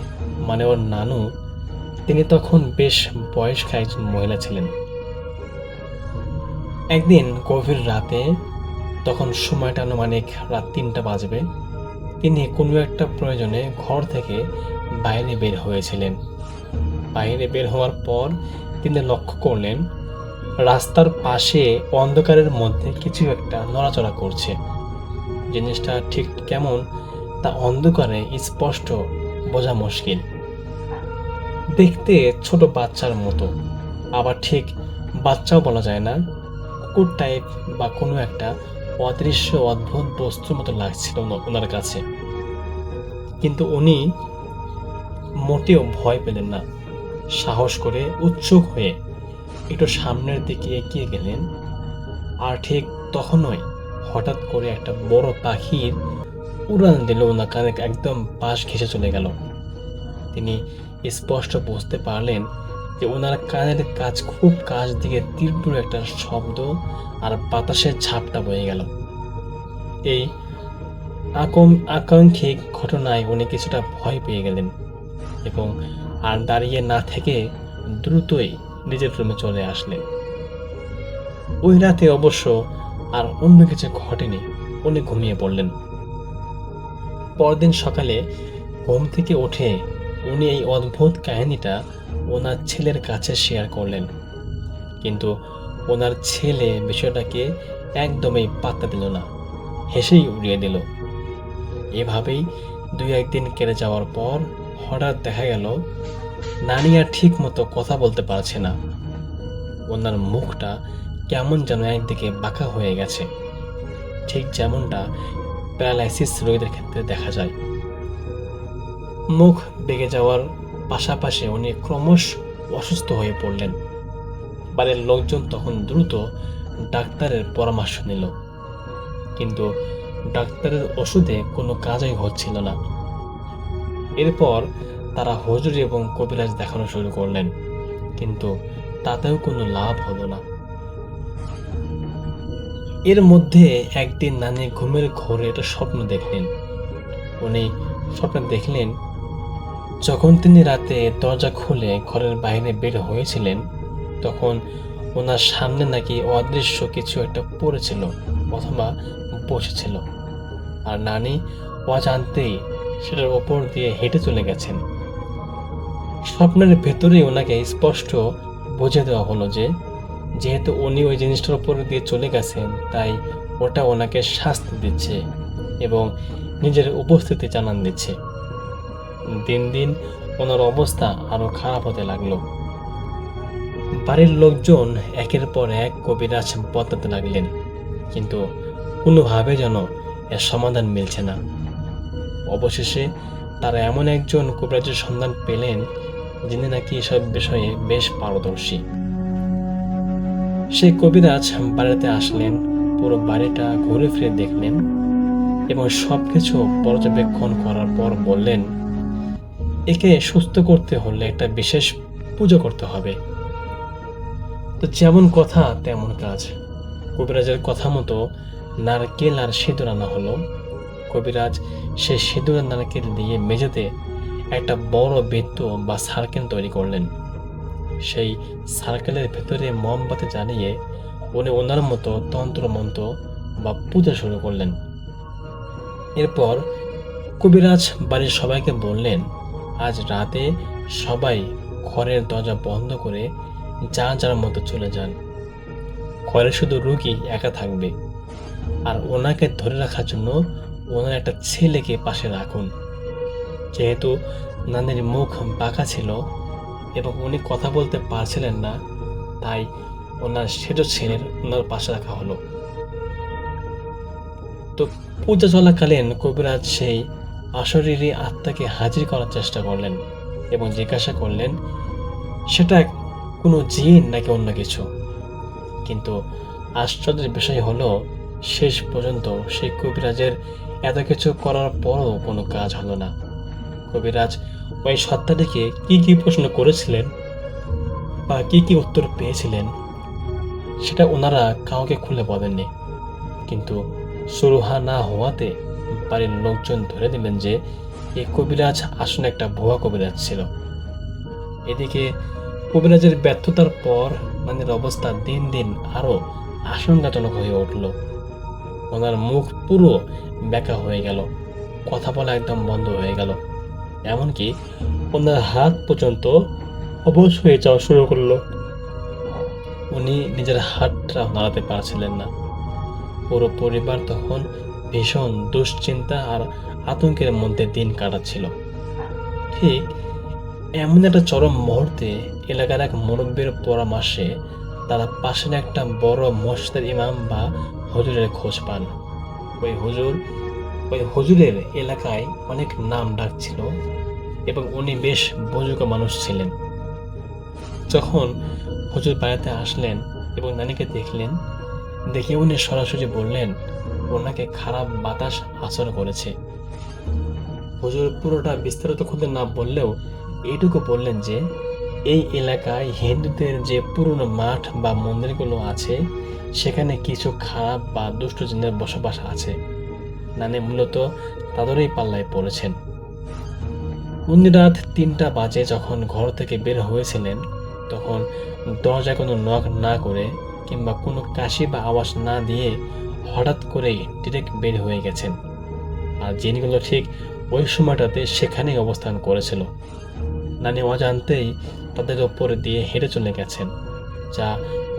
Speaker 3: মানে ওর নানু, তিনি তখন বেশ বয়স্ক একজন মহিলা ছিলেন। একদিন গভীর রাতে, তখন সময়টা আনুমানিক রাত 3টা বাজবে, তিনি কোনো একটা প্রয়োজনে ঘর থেকে বাইরে বের হয়েছিলেন। বাইরে বের হওয়ার পর তিনি লক্ষ্য করলেন রাস্তার পাশে অন্ধকারের মধ্যে কিছু একটা নড়াচড়া করছে। জিনিসটা ঠিক কেমন তা অন্ধকারে স্পষ্ট বোঝা মুশকিল। দেখতে ছোট বাচ্চার মতো, আবার ঠিক বাচ্চাও বলা যায় না, কুকুর টাইপ বা কোনো একটা অদৃশ্য অদ্ভুত বস্তুর মতো লাগছিল ওনার কাছে। কিন্তু উনি মোটেও ভয় পেলেন না। সাহস করে উৎসুক হয়ে একটু সামনের দিকে এগিয়ে গেলেন। আর ঠিক তখনই হঠাৎ করে একটা বড় পাখির উড়ান দিল ওনার কানে, একদম পাশ ঘেঁষে চলে গেল। তিনি স্পষ্ট বুঝতে পারলেন যে ওনার কানের খুব কাছ দিকে তীব্র একটা শব্দ আর বাতাসের ঝাপটা বয়ে গেল। এই আকাঙ্ক্ষিক ঘটনায় উনি কিছুটা ভয় পেয়ে গেলেন এবং আর দাঁড়িয়ে না থেকে দ্রুতই নিজের রুমে চলে আসলেন। ওই রাতে অবশ্য আর অন্য কিছু ঘটেনি, উনি ঘুমিয়ে পড়লেন। পরদিন সকালে ঘুম থেকে উঠে উনি এই অদ্ভুত কাহিনীটা ওনার ছেলের কাছে শেয়ার করলেন, কিন্তু ওনার ছেলে বিষয়টাকে একদমই পাত্তা দিল না, হেসেই উড়িয়ে দিল। এভাবেই 2-1 দিন কেটে যাওয়ার পর হঠাৎ দেখা গেল নানি আর ঠিক মতো কথা বলতে পারছে না। ওনার মুখটা কেমন যেন একদিকে বাঁকা হয়ে গেছে, ঠিক যেমনটা প্যারালাইসিস রোগীদের ক্ষেত্রে দেখা যায়। মুখ বেঁকে যাওয়ার পাশাপাশি উনি ক্রমশ অসুস্থ হয়ে পড়লেন। বাড়ির লোকজন তখন দ্রুত ডাক্তারের পরামর্শ নিল, কিন্তু ডাক্তারের ওষুধে কোনো কাজই হচ্ছিল না। এরপর তারা হুজুর এবং কবিরাজ দেখানো শুরু করলেন, কিন্তু তাতেও কোনো লাভ হলো না। এর মধ্যে একদিন নানি ঘুমের ঘোরে একটা স্বপ্ন দেখলেন। উনি স্বপ্ন দেখলেন যখন তিনি রাতে দরজা খুলে ঘরের বাইরে বের হয়েছিলেন, তখন ওনার সামনে নাকি অদৃশ্য কিছু একটা পড়েছিল অথবা বসেছিল, আর নানি অজান্তেই সেটার ওপর দিয়ে হেঁটে চলে গেছেন। স্বপ্নের ভেতরেই ওনাকে স্পষ্ট বুঝিয়ে দেওয়া হলো যে যেহেতু উনি ওই জিনিসটার উপর দিয়ে চলে গেছেন, তাই ওটা ওনাকে শাস্তি দিচ্ছে এবং নিজের উপস্থিতি জানান দিচ্ছে। দিন দিন ওনার অবস্থা আরো খারাপ হতে লাগলো। বাড়ির লোকজন একের পর এক কবিরাজ বদলাতে লাগলেন, কিন্তু কোনোভাবে যেন এর সমাধান মিলছে না। অবশেষে তারা এমন একজন কবিরাজের সন্ধান পেলেন যিনি নাকি এসব বিষয়ে বেশ পারদর্শী। সেই কবিরাজ বাড়িতে আসলেন, পুরো বাড়িটা ঘুরে ফিরে দেখলেন এবং সবকিছু পর্যবেক্ষণ করার পর বললেন, একে সুস্থ করতে হলে একটা বিশেষ পুজো করতে হবে। তো যেমন কথা তেমন কাজ। কবিরাজের কথা মতো নারকেল আর সিঁদুর আনা হলো। কবিরাজ সেই সিঁদুর আর নারকেল দিয়ে মেঝেতে একটা বড় বৃত্ত বা সার্কেল তৈরি করলেন। সেই সার্কেলের ভেতরে মোমবাতি জ্বালিয়ে উনি ওনার মতো তন্ত্রমন্ত্র বা পূজা শুরু করলেন। এরপর কবিরাজ বাড়ির সবাইকে বললেন, আজ রাতে সবাই ঘরের দরজা বন্ধ করে যার যার মতো চলে যান। ঘরে শুধু রোগী একা থাকবে, আর ওনাকে ধরে রাখার জন্য ওনার একটা ছেলেকে পাশে রাখুন। যেহেতু নানির মুখ বাঁকা ছিল এবং উনি কথা বলতে পারছিলেন না, তাই ওনার সেজ ছেলের ওনার পাশে রাখা হলো। তো পূজা চলাকালীন কবিরাজ সেই অশরীরী আত্মাকে হাজির করার চেষ্টা করলেন এবং জিজ্ঞাসা করলেন সেটা কোনো জিন নাকি অন্য কিছু। কিন্তু আশ্চর্যের বিষয় হলো শেষ পর্যন্ত সেই কবিরাজের এত কিছু করার পরও কোনো কাজ হলো না। কবিরাজ ওই সত্তাটিকে কি প্রশ্ন করেছিলেন বা কি উত্তর পেয়েছিলেন সেটা ওনারা কাউকে খুলে বলেননি। কিন্তু সুরহা না হওয়াতে বাড়ির লোকজন ধরে দিলেন যে এই কবিরাজ আসলে একটা ভুয়া কবিরাজ ছিল। এদিকে কবিরাজের ব্যর্থতার পর নানির অবস্থা দিন দিন আরো আশঙ্কাজনক হয়ে উঠল। ওনার মুখ পুরো বেঁকা হয়ে গেল, কথা বলা একদম বন্ধ হয়ে গেল, এমনকি ওনার হাত পর্যন্ত অবশ হয়ে যাওয়া শুরু করলো। উনি নিজের হাতটা নাড়াতে পারছিলেন না। পুরো পরিবার তখন ভীষণ দুশ্চিন্তা আর আতঙ্কের মধ্যে দিন কাটাচ্ছিল। ঠিক এমন একটা চরম মুহূর্তে এলাকার এক মুরব্বীর পরামর্শে তারা পাশের একটা বড় মসজিদের ইমাম বা হুজুরের খোঁজ পান। ওই হুজুরের এলাকায় অনেক নাম ডাক ছিল এবং উনি বেশ বুজুর্গ মানুষ ছিলেন। যখন হুজুর বাড়িতে আসলেন এবং নানিকে দেখলেন, দেখে উনি সরাসরি বললেন ওনাকে খারাপ বাতাস আচরণ করেছে। হুজুর পুরোটা বিস্তারিত খুলে না বললেও এইটুকু বললেন যে এই এলাকায় হিন্দুদের যে পুরনো মাঠ বা মন্দিরগুলো আছে সেখানে কিছু খারাপ বা দুষ্ট জিনের বসবাস আছে। নানি মূলত তাদেরই পাল্লায় পড়েছেন। উনি রাত ৩টা বাজে যখন ঘর থেকে বের হয়েছিলেন তখন দরজায় কোনো নক না করে কিংবা কোনো কাশি বা আওয়াজ না দিয়ে হঠাৎ করেই ডিরেক্ট বের হয়ে গেছেন। আর জিনগুলো ঠিক ওই সময়টাতে সেখানেই অবস্থান করেছিল। নানি অজান্তেই তাদের ওপর দিয়ে হেঁটে চলে গেছেন, যা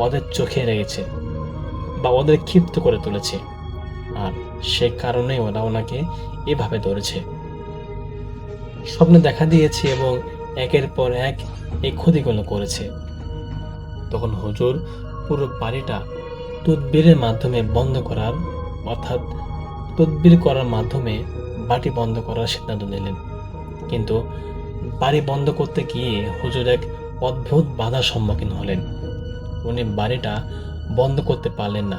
Speaker 3: ওদের চোখে লেগেছে বা ওদের ক্ষিপ্ত করে তুলেছে। আর সে কারণেই ওরা ওনাকে এভাবে ধরেছে। স্বপ্নে দেখা দিয়েছে এবং একের পর এক এই ক্ষতিগুলো করেছে। তখন হুজুর পুরো বাড়িটা তদবিরের মাধ্যমে বন্ধ করার অর্থাৎ তদবির করার মাধ্যমে বাড়ি বন্ধ করার সিদ্ধান্ত নিলেন। কিন্তু বাড়ি বন্ধ করতে গিয়ে হুজুর এক অদ্ভুত বাধার সম্মুখীন হলেন। উনি বাড়িটা বন্ধ করতে পারলেন না।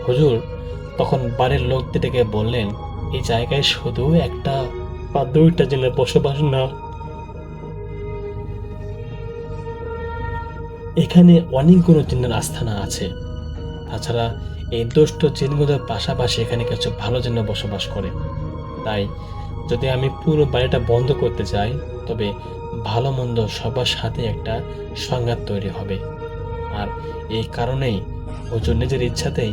Speaker 3: হুজুর তখন বাড়ির লোকদেরকে বললেন এই জায়গায় শুধু একটা বা দুইটা জিনের বসবাস না, এখানে অনেকগুলো জিনের আস্থানা আছে। তাছাড়া এই দুষ্ট জিনগুলোর পাশাপাশি এখানে কিছু ভালো জিন বসবাস করে। তাই যদি আমি পুরো বাড়িটা বন্ধ করতে চাই তবে ভালো মন্দ সবার সাথে একটা সংঘাত তৈরি হবে। আর এই কারণেই হুজুর নিজের ইচ্ছাতেই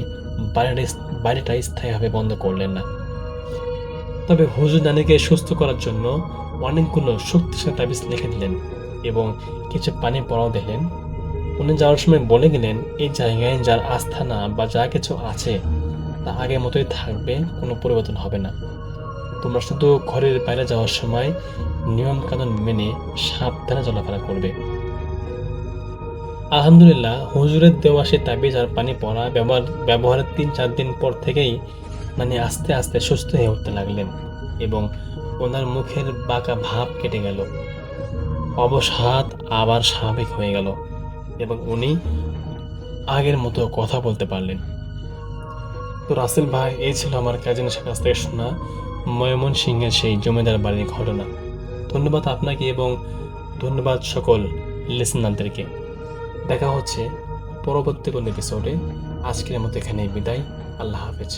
Speaker 3: বাড়িটা স্থায়ীভাবে বন্ধ করলেন না। তবে হুজুর নানিকে সুস্থ করার জন্য অনেকগুলো শক্তিশালী তাবিজ লিখে দিলেন এবং কিছু পানি পড়াও দিলেন। উনি যাওয়ার সময় বলে গেলেন এই জায়গায় যার আস্থানা বা যা কিছু আছে তা আগের মতোই থাকবে, কোনো পরিবর্তন হবে না। তোমরা শুধু ঘরের বাইরে যাওয়ার সময় নিয়ম কানুন মেনে সাবধানে চলাফেরা করবে। আলহামদুলিল্লাহ, হুজুরের দেওয়া সে তাবিজ আর পানি পড়া ব্যবহারের ৩-৪ দিন পর থেকেই মানে আস্তে আস্তে সুস্থ হয়ে উঠতে লাগলেন এবং ওনার মুখের বাঁকা ভাব কেটে গেল। অবসাদ আবার স্বাভাবিক হয়ে গেল এবং উনি আগের মতো কথা বলতে পারলেন। তো রাসেল ভাই, এই ছিল আমার কাজিনের কাছ থেকে শোনা ময়মনসিংহের সেই জমিদার বাড়ির ঘটনা। ধন্যবাদ আপনাকে এবং ধন্যবাদ সকল লিসেনারদেরকে। দেখা হচ্ছে পরবর্তী কোনো এপিসোডে। আজকের মতো এখানেই বিদায়। আল্লাহ হাফেজ।